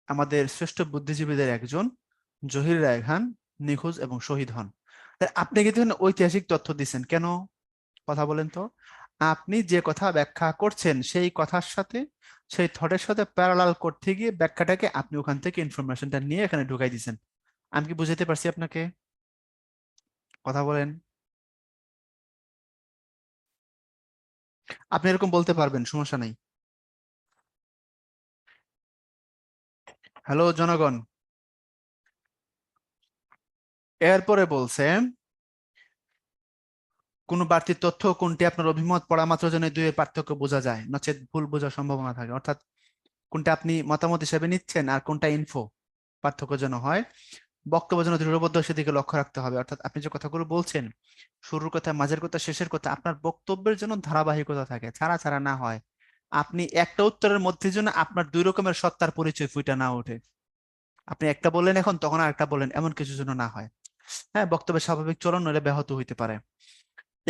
আমাদের শ্রেষ্ঠ বুদ্ধিজীবীদের একজন জহির রায়হান নিখোঁজ এবং শহীদ হন। আপনি কিন্তু এখানে ঐতিহাসিক তথ্য দিচ্ছেন কেন? কথা বলেন তো। আপনি যে কথা ব্যাখ্যা করছেন সেই কথার সাথে, সেই থটের সাথে প্যারালাল করতে গিয়ে ব্যাখ্যাটাকে আপনি ওখান থেকে ইনফরমেশনটা নিয়ে এখানে ঢুকাই দিচ্ছেন। আমি কি বুঝাতে পারছি আপনাকে? কথা বলেন। আপনি এরকম বলতে পারবেন, সমস্যা নাই। হ্যালো জনগণ, এরপরে বলছে কোন বাড়তি তথ্য কোনটি আপনার অভিমত পড়া মাত্র যেন এই দুইয়ের পার্থক্য বোঝা যায়, নচেত ভুল বোঝার সম্ভাবনা থাকে। অর্থাৎ কোনটা আপনি মতামত হিসেবে নিচ্ছেন আর কোনটা ইনফো, পার্থক্য যেন হয়। বক্তব্য যেন দৃঢ়বদ্ধ সেদিকে লক্ষ্য রাখতে হবে। অর্থাৎ আপনি যে কথাগুলো বলছেন, শুরুর কথা, মাঝের কথা, শেষের কথা, আপনার বক্তব্যের যেন ধারাবাহিকতা থাকে, ছাড়া ছাড়া না হয়। আপনি একটা উত্তরের মধ্যে যেন আপনার দুই রকমের সত্তার পরিচয় ফুইটা না ওঠে। আপনি একটা বললেন এখন, তখন আর একটা বললেন, এমন কিছু যেন না হয়। হ্যাঁ, বক্তব্যের স্বাভাবিক চলন নইলে ব্যাহত হইতে পারে।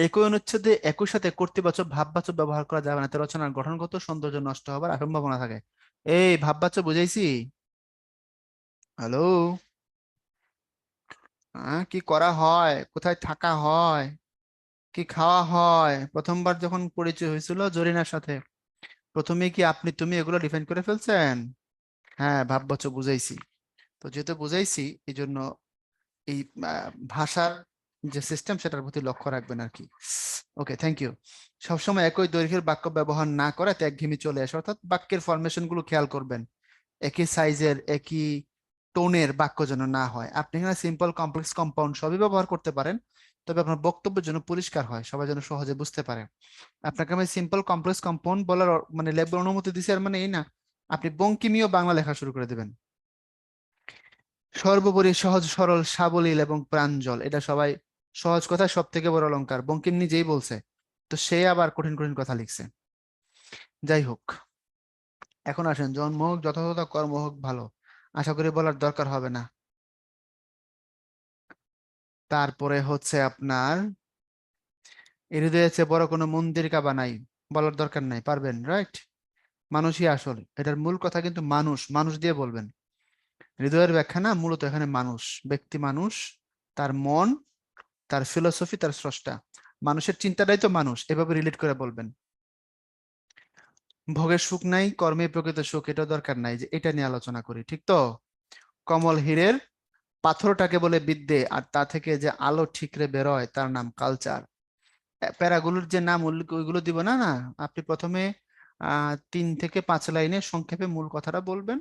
একই অনুচ্ছেদে একই সাথে কর্তৃবাচক ভাববাচক ব্যবহার করা যাবে না, এতে রচনার গঠনগত সৌন্দর্য নষ্ট হবার সম্ভাবনা থাকে। এই ভাববাচক বুঝাইছি? হ্যালো। কি করা হয়, কোথায় থাকা হয়, কি খাওয়া হয়, প্রথমবার যখন পরিচয় হয়েছিল জরিনার সাথে, প্রথমে কি আপনি তুমি এগুলো ডিফাইন করে ফেলছেন? হ্যাঁ, ভাববাচক বুঝাইছি। তো যেহেতু বুঝাইছি, এই জন্য এই ভাষার যে সিস্টেম সেটার প্রতি লক্ষ্য রাখবেন আর কি। ওকে, থ্যাংক ইউ। সবসময় একই দৈর্ঘ্যের বাক্য ব্যবহার না করে একঘেয়েমি চলে আসে, অর্থাৎ বাক্যের ফরমেশন গুলো খেয়াল করবেন, একই সাইজের একই টোনের বাক্য যেন না হয়। আপনি এখানে সিম্পল, কমপ্লেক্স, কম্পাউন্ড সবই ব্যবহার করতে পারেন, তবে আপনার বক্তব্যের জন্য পরিষ্কার হয়, সবাই যেন সহজে বুঝতে পারে। আপনাকে আমি সিম্পল, কমপ্লেক্স, কম্পাউন্ড বলার মানে লেখার অনুমতি দিছি, আর মানে এই না আপনি বঙ্কিমীয় বাংলা লেখা শুরু করে দেবেন। সর্বোপরি সহজ সরল সাবলীল এবং প্রাঞ্জল, এটা সবাই, সহজ কথা সব থেকে বড় অলংকার, বঙ্কিম নিজেই বলছে। তো সে আবার কঠিন কঠিন কথা লিখছে। যাই হোক, এখন আসেন, জন্ম হোক যথাযথ, কর্ম হোক ভালো, আশা করি বলার দরকার হবে না। তারপরে হচ্ছে আপনার এর হৃদয়ের চেয়ে বড় কোনো মন্দির কাবা নাই, বলার দরকার নাই, পারবেন, রাইট? মানুষই আসল, এটার মূল কথা কিন্তু মানুষ, মানুষ দিয়ে বলবেন। হৃদয়ের ব্যাখ্যা না, মূলত এখানে মানুষ, ব্যক্তি মানুষ, তার মন, তার ফিলোসফি, তার স্রষ্টা, মানুষের চিন্তাটাই তো মানুষ, এভাবে রিলেট করে বলবেন। ভোগের সুখ নাই, কর্মে প্রকৃত সুখ, এটা দরকার নাই যে এটা নিয়ে আলোচনা করি, ঠিক তো? কমল হীরের পাথরটাকে বলে বিদ্যে, আর তা থেকে যে আলো ঠিকরে বেরোয় তার নাম কালচার। প্যারাগুলোর যে নাম উল্লেখ ওইগুলো দিব না, না, আপনি প্রথমে 3 থেকে 5 লাইনে সংক্ষেপে মূল কথাটা বলবেন,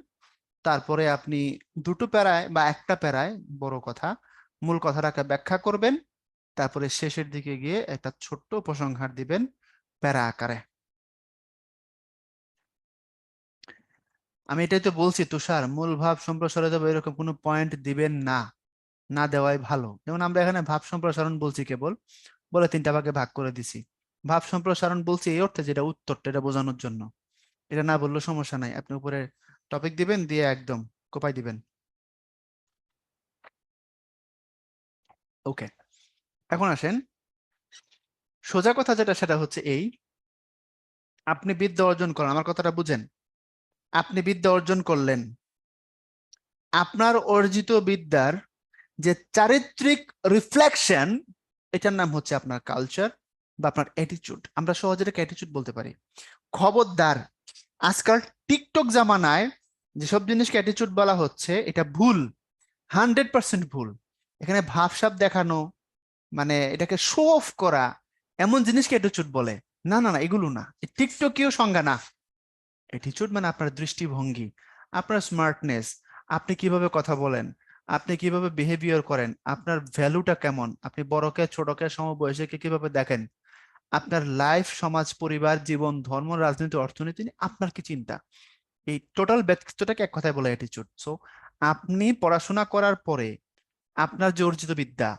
তারপরে আপনি দুটো প্যারায় বা একটা প্যারায় বড় কথা মূল কথাটাকে ব্যাখ্যা করবেন, তারপরে শেষের দিকে গিয়ে একটা ছোট্ট উপসংহার দিবেন প্যারা আকারে। আমি এটাই তো বলছি তুষার, মূল ভাব সম্প্রসারিত বা এরকম কোনো পয়েন্ট দিবেন না, না দেওয়াই ভালো। যেমন আমরা এখানে ভাব সম্প্রসারণ বলছি কেবল, বলে 3টা ভাগে ভাগ করে দিছি। ভাব সম্প্রসারণ বলছি এই অর্থে যেটা উত্তরটা, এটা বোঝানোর জন্য। এটা না বললেও সমস্যা নাই, আপনি উপরে টপিক দিবেন, দিয়ে একদম কোপাই দিবেন। ওকে, এখন আসেন, সোজা কথা যেটা সেটা হচ্ছে এই, আপনি বিদ্যা অর্জন করেন, আমার কথাটা বুঝেন, আপনি বিদ্যা অর্জন করলেন, আপনার অর্জিত বিদ্যার যে চারিত্রিক রিফ্লেকশন, এটার নাম হচ্ছে আপনার কালচার বা আপনার অ্যাটিটিউড। আমরা সহজে এটাকে অ্যাটিটিউড বলতে পারি। খবরদার, আজকাল টিকটক জামানায় যেসব জিনিসকে অ্যাটিটিউড বলা হচ্ছে, এটা ভুল, 100% ভুল। এখানে ভাবসাব দেখানো, মানে এটাকে শো অফ করা, এমন জিনিসকে অ্যাটিটিউড বলে। না না না, এগুলো না, টিকটকীয় সংজ্ঞা না। অ্যাটিটিউড মানে আপনার দৃষ্টিভঙ্গি, আপনার স্মার্টনেস, আপনি কিভাবে কথা বলেন, আপনি কিভাবে বিহেভিয়ার করেন, আপনার ভ্যালুটা কেমন, আপনি বড়কে ছোটকে সমবয়সীকে কিভাবে দেখেন, আপনার লাইফ, সমাজ, পরিবার, জীবন, ধর্ম, রাজনীতি, অর্থনীতি নিয়ে আপনার কি চিন্তা, এই টোটাল ব্যক্তিত্বটাকে এক কথায় বলে অ্যাটিটিউড। সো আপনি পড়াশোনা করার পরে আপনার যে অর্জিত বিদ্যা,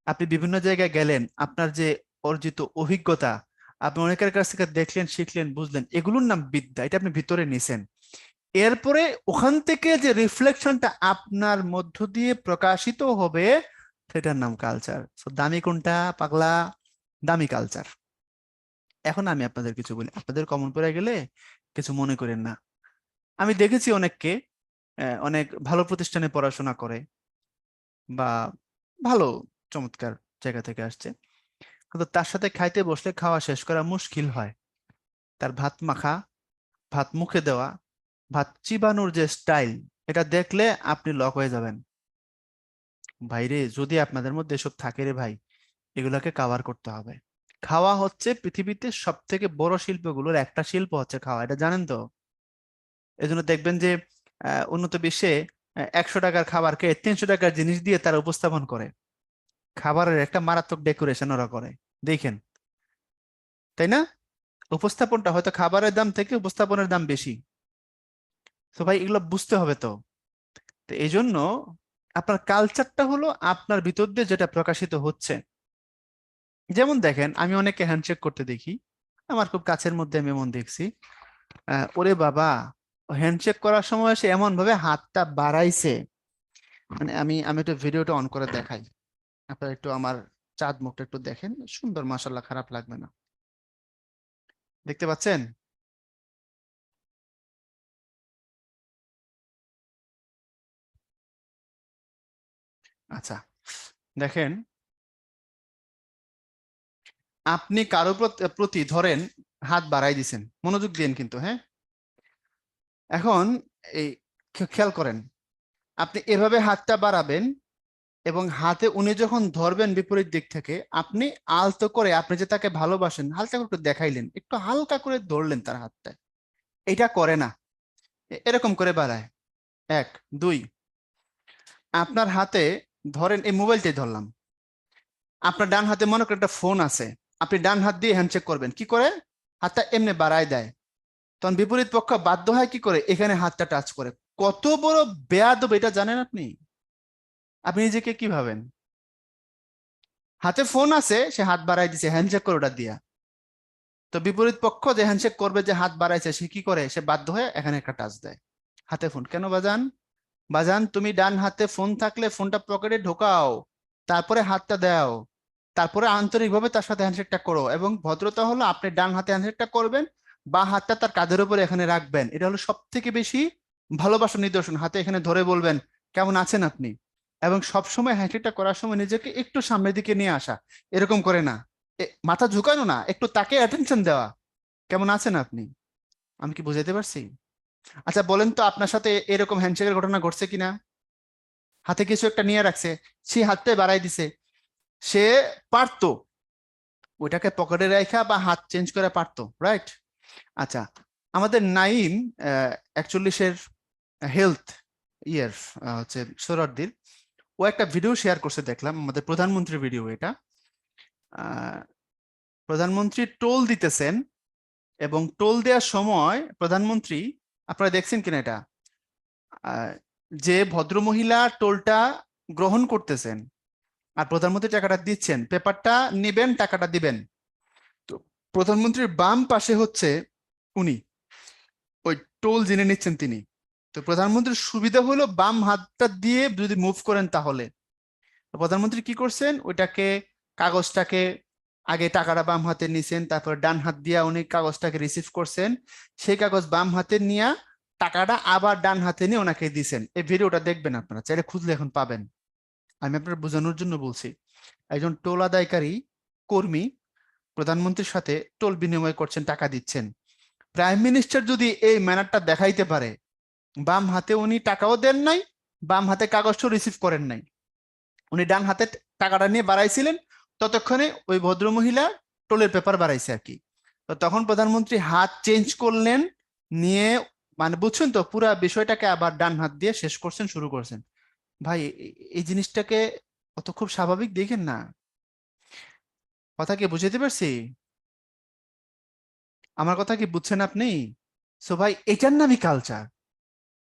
আপনি বিভিন্ন জায়গায় গেলেন, আপনার যে অর্জিত অভিজ্ঞতা, আপনি অনেকের কাছ থেকে দেখলেন, শিখলেন, বুঝলেন, এগুলোর নাম বিদ্যা, এটা আপনি ভিতরে নিছেন। এরপরে ওখান থেকে যে রিফ্লেকশনটা আপনার মধ্য দিয়ে প্রকাশিত হবে, সেটার নাম কালচার। তো দামি কোনটা পাগলা? দামি কালচার। এখন আমি আপনাদের কিছু বলি, আপনাদের কমন পড়ে গেলে কিছু মনে করেন না। আমি দেখেছি অনেককে, অনেক ভালো প্রতিষ্ঠানে পড়াশোনা করে বা ভালো চমৎকার জায়গা থেকে আসছে, কিন্তু তার সাথে খাইতে বসলে খাওয়া শেষ করা মুশকিল হয়। তার ভাত মাখা, ভাত মুখে দেওয়া, ভাত চিবানোর যে স্টাইল, এটা দেখলে আপনি লক হয়ে যাবেন। ভাইরে, যদি আপনাদের মধ্যে এসব থাকে রে ভাই, এগুলাকে কাভার করতে হবে। খাওয়া হচ্ছে পৃথিবীতে সব থেকে বড় শিল্পগুলোর একটা শিল্প হচ্ছে খাওয়া, এটা জানেন তো? এজন্য দেখবেন যে উন্নত বিশ্বে 100 টাকার খাবারকে 300 টাকার জিনিস দিয়ে তারা উপস্থাপন করে। খাবারের একটা মারাত্মক ডেকোরেশন ওরা করে, দেখেন, তাই না? উপস্থাপনটা হয়তো খাবারের দাম থেকে উপস্থাপনের দাম বেশি। তো ভাই এগুলো বুঝতে হবে তো। তো এই জন্য আপনার কালচারটা হলো আপনার ভিতর দিয়ে যেটা প্রকাশিত হচ্ছে। যেমন দেখেন, আমি অনেকে হ্যান্ডশেক করতে দেখি, আমার খুব কাছের মধ্যে আমি এমন দেখছি, ওরে বাবা, হ্যান্ডশেক করার সময় সে এমন ভাবে হাতটা বাড়াইছে, মানে আমি আমি একটু ভিডিওটা অন করে দেখাই, আপনারা একটু আমার চাঁদ মুখটা একটু দেখেন, সুন্দর, মাশাআল্লাহ, খারাপ লাগবে না। দেখতে পাচ্ছেন? আচ্ছা, দেখেন, আপনি কারো প্রতি ধরেন হাত বাড়াই দিছেন, মনোযোগ দিন কিন্তু, হ্যাঁ? এখন এই খেয়াল করেন, আপনি এভাবে হাতটা বাড়াবেন এবং হাতে উনি যখন ধরবেন বিপরীত দিক থেকে, আপনি আলতো করে, আপনি যে তাকে ভালোবাসেন, হালকা করে একটু দেখাইলেন, একটু হালকা করে ধরলেন তার হাতটা। এটা করে না, এরকম করে বাড়ায়। এক, দুই, আপনার হাতে ধরেন এই মোবাইলটাই ধরলাম, আপনার ডান হাতে মনে করেন একটা ফোন আছে, আপনি ডান হাত দিয়ে হ্যান্ডশেক করবেন, কি করে? হাতটা এমনি বাড়ায় দেয়। তখন বিপরীত পক্ষ বাধ্য হয় কি করে, এখানে হাতটা টাচ করে। কত বড় বেয়াদব এটা জানেন আপনি? আপনি নিজেকে কি ভাবেন? হাতে ফোন আছে, সে হাত বাড়াই দিছে, হ্যান্ডশেক করে ওটা দিয়া। তো বিপরীত পক্ষ যে হ্যান্ডশেক করবে, যে হাত বাড়াইছে, সে কি করে? সে বাধ্য হয়ে এখানে একটা টাচ দেয়। হাতে ফোন কেন বাজান? বাজান, তুমি ডান হাতে ফোন থাকলে ফোনটা পকেটে ঢোকাও, তারপরে হাতটা দাও, তারপরে আন্তরিকভাবে তার সাথে হ্যান্ডশেকটা করো। এবং ভদ্রতা হলো আপনি ডান হাতে হ্যান্ডশেকটা করবেন, বা হাতটা তার কাঁধের উপরে এখানে রাখবেন। এটা হলো সব থেকে বেশি ভালোবাসার নিদর্শন। হাতে এখানে ধরে বলবেন কেমন আছেন আপনি, এবং সবসময় হ্যান্ডশেকটা করার সময় নিজেকে একটু সামনের দিকে নিয়ে আসা, এরকম করে না, মাথা ঝুঁকানো না, একটু তাকে অ্যাটেনশন দেওয়া, কেমন আছেন আপনি। আমি কি বুঝাইতে পারছি? আচ্ছা বলেন তো, আপনার সাথে এরকম হ্যান্ডশেকের ঘটনা ঘটছে কিনা? হাতে কিছু একটা নিয়ে রাখছে, সে হাতটাই বাড়াই দিছে, সে পারতো ওইটাকে পকেটে রাখা বা হাত চেঞ্জ করে পারতো, রাইট? আচ্ছা, আমাদের নাইম 41-এর হেলথ ইয়ার হচ্ছে সোহরাওয়ার্দীর, ও একটা ভিডিও শেয়ার করছে, দেখলাম আমাদের প্রধানমন্ত্রীর ভিডিও এটা। আহ, প্রধানমন্ত্রী টোল দিতেছেন, এবং টোল দেওয়ার সময় প্রধানমন্ত্রী, আপনারা দেখছেন কিনা এটা, আহ, যে ভদ্রমহিলা টোলটা গ্রহণ করতেছেন আর প্রধানমন্ত্রী টাকাটা দিচ্ছেন, পেপারটা নিবেন, টাকাটা দিবেন, তো প্রধানমন্ত্রীর বাম পাশে হচ্ছে উনি, ওই টোল যিনি নিচ্ছেন তিনি। তো প্রধানমন্ত্রীর সুবিধা হলো বাম হাতটা দিয়ে যদি মুভ করেন তাহলে। তো প্রধানমন্ত্রী কি করছেন, ওইটাকে, কাগজটাকে, আগে টাকাটা বাম হাতে নিছেন, তারপর ডান হাত দিয়া উনি কাগজটাকে রিসিভ করছেন, সেই কাগজ বাম হাতে নিয়ে টাকাটা আবার ডান হাতে নিয়ে ওনাকে দিছেন। এই ভিডিওটা দেখবেন, আপনারা চাইলে খুঁজলে এখন পাবেন। আমি আপনার বোঝানোর জন্য বলছি, একজন টোল আদায়কারী কর্মী প্রধানমন্ত্রীর সাথে টোল বিনিময় করছেন, টাকা দিচ্ছেন। প্রাইম মিনিস্টার যদি এই ম্যানারটা দেখাইতে পারে, বাম হাতে উনি টাকাও দেন নাই, বাম হাতে কাগজটাও রিসিভ করেন নাই, উনি ডান হাতে টাকাটা নিয়ে বাড়াইছিলেন, ততক্ষণে ওই ভদ্রমহিলা টোলের পেপার বাড়াইছে আর কি। তো তখন প্রধানমন্ত্রী হাত চেঞ্জ করলেন, নিয়ে, মানে বুঝছেন তো, পুরা বিষয়টাকে আবার ডান হাত দিয়ে শেষ করছেন, শুরু করছেন। ভাই এই জিনিসটাকে অত খুব স্বাভাবিক দেখেন না, কথা কি বুঝাতে পারছি? আমার কথা কি বুঝছেন আপনি? সো ভাই, এটার নামই কালচার।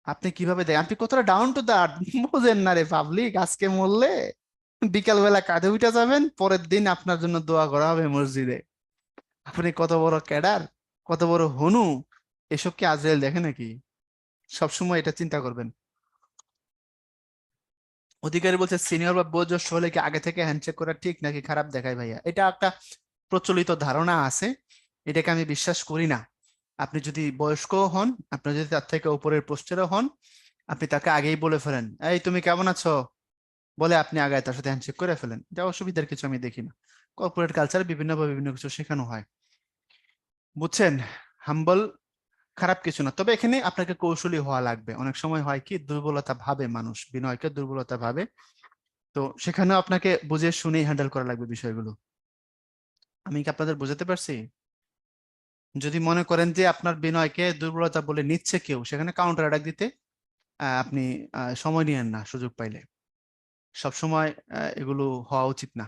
আপনি কিভাবে দেখেন, আপনি কতটা ডাউন টু দা আর্থ বোঝেন না রে পাবলিক। আজকে মরলে বিকাল বেলা কাঁধে উঠে যাবেন, পরের দিন আপনার জন্য দোয়া করা হবে মসজিদে। আপনি কত বড় ক্যাডার, কত বড় হনু, এসব কি আজরাইল দেখে নাকি? সবসময় এটা চিন্তা করবেন। অধিকারী বলছে, সিনিয়র বা বয়োজ্যেষ্ঠ হলে কি আগে থেকে হ্যান্ডশেক করা ঠিক নাকি খারাপ দেখায়? ভাইয়া, এটা একটা প্রচলিত ধারণা আছে, এটাকে আমি বিশ্বাস করি না। আপনি যদি বয়স্ক হন, আপনি যদি তার থেকে উপরের পোস্টেরও হন, আপনি তাকে আগেই বলে ফেলেন, এই তুমি কেমন আছো, বলে আপনি আগায় তার সাথে হ্যান্ডশেক করে ফেলেন, এটা অসুবিধার কিছু আমি দেখি না। কর্পোরেট কালচারে বিভিন্নভাবে বিভিন্ন কিছু শেখানো হয়, বুঝছেন? হাম্বল খারাপ কিছু না, তবে এখানে আপনাকে কৌশলী হওয়া লাগবে। অনেক সময় হয় কি, দুর্বলতা ভাবে মানুষ, বিনয়কে দুর্বলতা ভাবে। তো সেখানেও আপনাকে বুঝে শুনেই হ্যান্ডেল করা লাগবে বিষয়গুলো। আমি কি আপনাদের বোঝাতে পারছি? যদি মনে করেন যে আপনার বিনয়কে দুর্বলতা বলে নিচ্ছে কেউ, সেখানে কাউন্টার অ্যাটাক দিতে আপনি সময় নিয়েন না সুযোগ পাইলে। সব সময় এগুলো হওয়া উচিত না।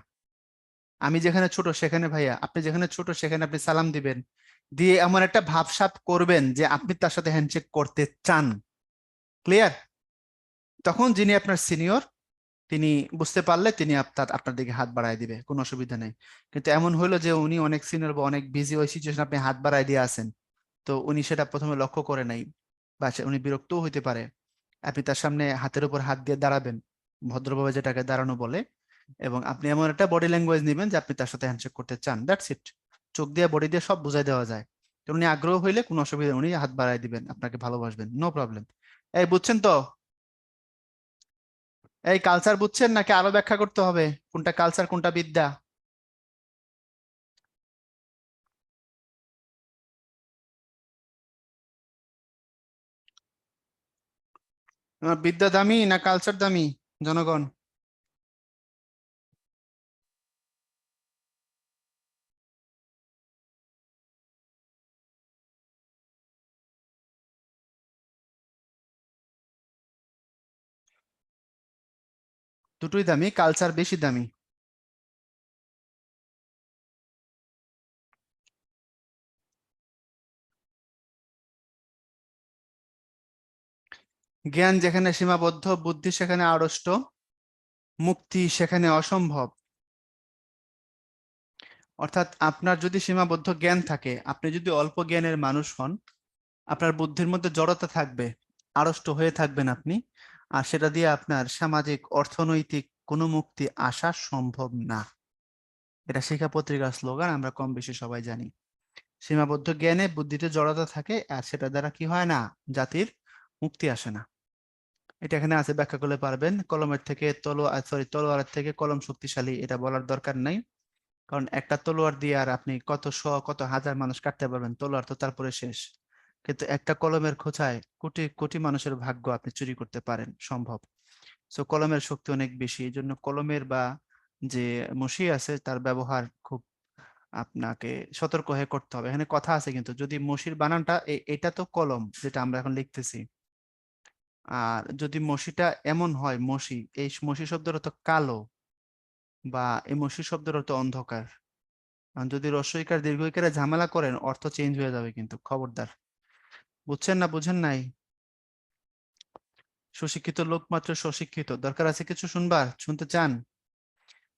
আমি যেখানে ছোট সেখানে ভাইয়া, আপনি যেখানে ছোট সেখানে আপনি সালাম দিবেন, দিয়ে এমন একটা ভাবসাব করবেন যে আপনি তার সাথে হ্যান্ডশেক করতে চান। ক্লিয়ার? তখন যিনি আপনার সিনিয়র, তিনি বুঝতে পারলে তিনি আপনার দিকে হাত বাড়ায় দিবে, কোনো অসুবিধা নেই। কিন্তু এমন হইলো যে উনি অনেক সিনিয়র বা অনেক বিজি, ওই সিচুয়েশন আপনি হাত বাড়ায় দিয়ে আছেন, তো উনি সেটা প্রথমে লক্ষ্য করে নাই, বা উনি বিরক্তও হইতে পারে। আপনি তার সামনে হাতের উপর হাত দিয়ে দাঁড়াবেন, ভদ্রভাবে যেটাকে দাঁড়ানো বলে, এবং আপনি এমন একটা বডি ল্যাঙ্গুয়েজ নেবেন যে আপনি তার সাথে হ্যান্ডশেক করতে চান, দ্যাটস ইট। চোখ দিয়ে বডি দিয়ে সব বুঝাই দেওয়া যায়। তো উনি আগ্রহ হইলে কোনো অসুবিধা নেই, উনি হাত বাড়ায় দিবেন, আপনাকে ভালোবাসবেন, নো প্রবলেম। এই বুঝছেন তো? এই কালচার বুঝছেন নাকি আরো ব্যাখ্যা করতে হবে কোনটা কালচার কোনটা বিদ্যা? বিদ্যা দামি না কালচার দামি, জনগণ? দুটোই দামি, কালচার বেশি দামি। জ্ঞান যেখানে সীমাবদ্ধ, বুদ্ধি সেখানে আড়ষ্ট, মুক্তি সেখানে অসম্ভব। অর্থাৎ আপনার যদি সীমাবদ্ধ জ্ঞান থাকে, আপনি যদি অল্প জ্ঞানের মানুষ হন, আপনার বুদ্ধির মধ্যে জড়তা থাকবে, আড়ষ্ট হয়ে থাকবেন আপনি, আর সেটা দিয়ে আপনার সামাজিক অর্থনৈতিক কোনো মুক্তি আসা সম্ভব না। এটা শিক্ষা পত্রিকার স্লোগান, আমরা কম বেশি সবাই জানি। সীমাবদ্ধ জ্ঞানে বুদ্ধিতে জড়তা থাকে, আর সেটা দ্বারা কি হয় না, জাতির মুক্তি আসে না। এটা এখানে আছে, ব্যাখ্যা করলে পারবেন। কলমের থেকে তলোয়ার, সরি, তলোয়ারের থেকে কলম শক্তিশালী, এটা বলার দরকার নাই। কারণ একটা তলোয়ার দিয়ে আর আপনি কত কত হাজার মানুষ কাটতে পারবেন, তলোয়ার তো তারপরে শেষ। কিন্তু একটা কলমের খোঁচায় কোটি কোটি মানুষের ভাগ্য আপনি চুরি করতে পারেন, সম্ভব। সো কলমের শক্তি অনেক বেশি, এই জন্য কলমের বা যে মসি আছে তার ব্যবহার খুব আপনাকে সতর্ক হয়ে করতে হবে। এখানে কথা আছে কিন্তু, যদি মসির বানানটা এটা তো কলম যেটা আমরা এখন লিখতেছি, আর যদি মসিটা এমন হয়, মসি, এই মসি শব্দের অর্থ কালো, বা এই মসি শব্দের অর্থ অন্ধকার। আর যদি রস্বইকার দীর্ঘইকারে ঝামেলা করেন, অর্থ চেঞ্জ হয়ে যাবে কিন্তু, খবরদার। বুঝছেন না বুঝেন নাই? সুশিক্ষিত লোক মাত্র স্বশিক্ষিত, দরকার আছে কিছু শুনবার, শুনতে চান?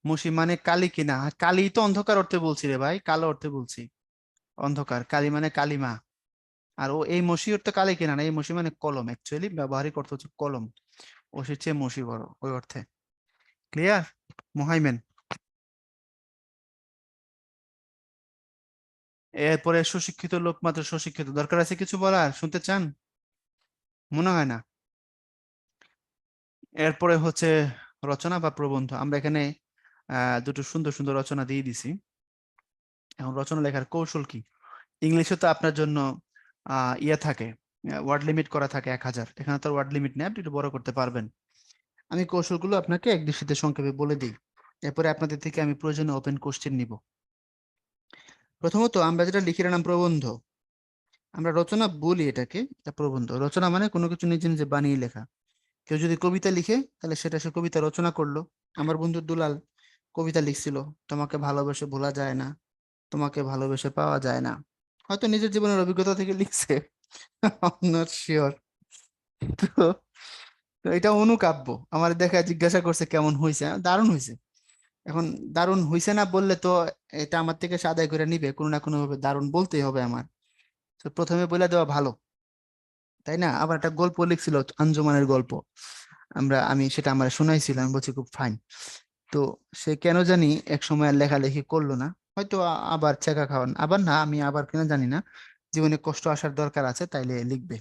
মসি মানে কালি কিনা? কালি তো অন্ধকার অর্থে বলছি রে ভাই, কালো অর্থে বলছি। অন্ধকার, কালি মানে কালিমা। আর ও এই মসি অর্থে কালি কিনা না, এই মসি মানে কলম, অ্যাকচুয়ালি ব্যবহারিক অর্থ হচ্ছে কলম। ওসির চেয়ে মসি বড় ওই অর্থে। ক্লিয়ার, মোহাইমেন? এরপরে সুশিক্ষিত লোক মাত্র সুশিক্ষিত, দরকার আছে কিছু বলার, শুনতে চান? মনে হয় না। এরপরে হচ্ছে রচনা বা প্রবন্ধ। আমরা এখানে দুটো সুন্দর সুন্দর রচনা দিয়ে দিছি। এখন রচনা লেখার কৌশল কি? ইংলিশে তো আপনার জন্য ইয়ে থাকে, ওয়ার্ড লিমিট করা থাকে 1000, এখানে তো ওয়ার্ড লিমিট নেই, আপনি একটু বড় করতে পারবেন। আমি কৌশলগুলো আপনাকে এক দৃষ্টিতে সংক্ষেপে বলে দিই, এরপরে আপনাদের থেকে আমি প্রয়োজনে ওপেন কোশ্চেন নিব। প্রথমত আমরা যেটা লিখে রাখলাম প্রবন্ধ, আমরা রচনা বলি এটাকে, এটা প্রবন্ধ। রচনা মানে কোনো কিছু নিজে নিজে বানিয়ে লেখা। কেউ যদি কবিতা লিখে, তাহলে সেটা সে কবিতা রচনা করলো। আমার বন্ধু দুলাল কবিতা লিখছিল, তোমাকে ভালোবেসে ভোলা যায় না, তোমাকে ভালোবেসে পাওয়া যায় না। হয়তো নিজের জীবনের অভিজ্ঞতা থেকে লিখছে, নট শিওর। তো তো এটা অনুকাব্য। আমার দেখা জিজ্ঞাসা করছে কেমন হয়েছে, দারুণ হয়েছে। এখন দারুণ হয়েছে না বললে তো এটা আমার থেকে সে আদায় করে নিবে, কোনো না কোনো ভাবে দারুণ বলতেই হবে আমার। তো প্রথমে বলে দেওয়া ভালো, তাই না? আবার একটা গল্প লিখছিল, আঞ্জুমানের গল্প, আমি সেটা আমার শোনাইছিলাম, আমি বলছি খুব ফাইন। তো সে কেন জানি এক সময় আর লেখালেখি করলো না, হয়তো আবার ছেঁকা খাওয়ান, আবার না, আমি আবার কেন জানি না, জীবনে কষ্ট আসার দরকার আছে তাইলে লিখবে।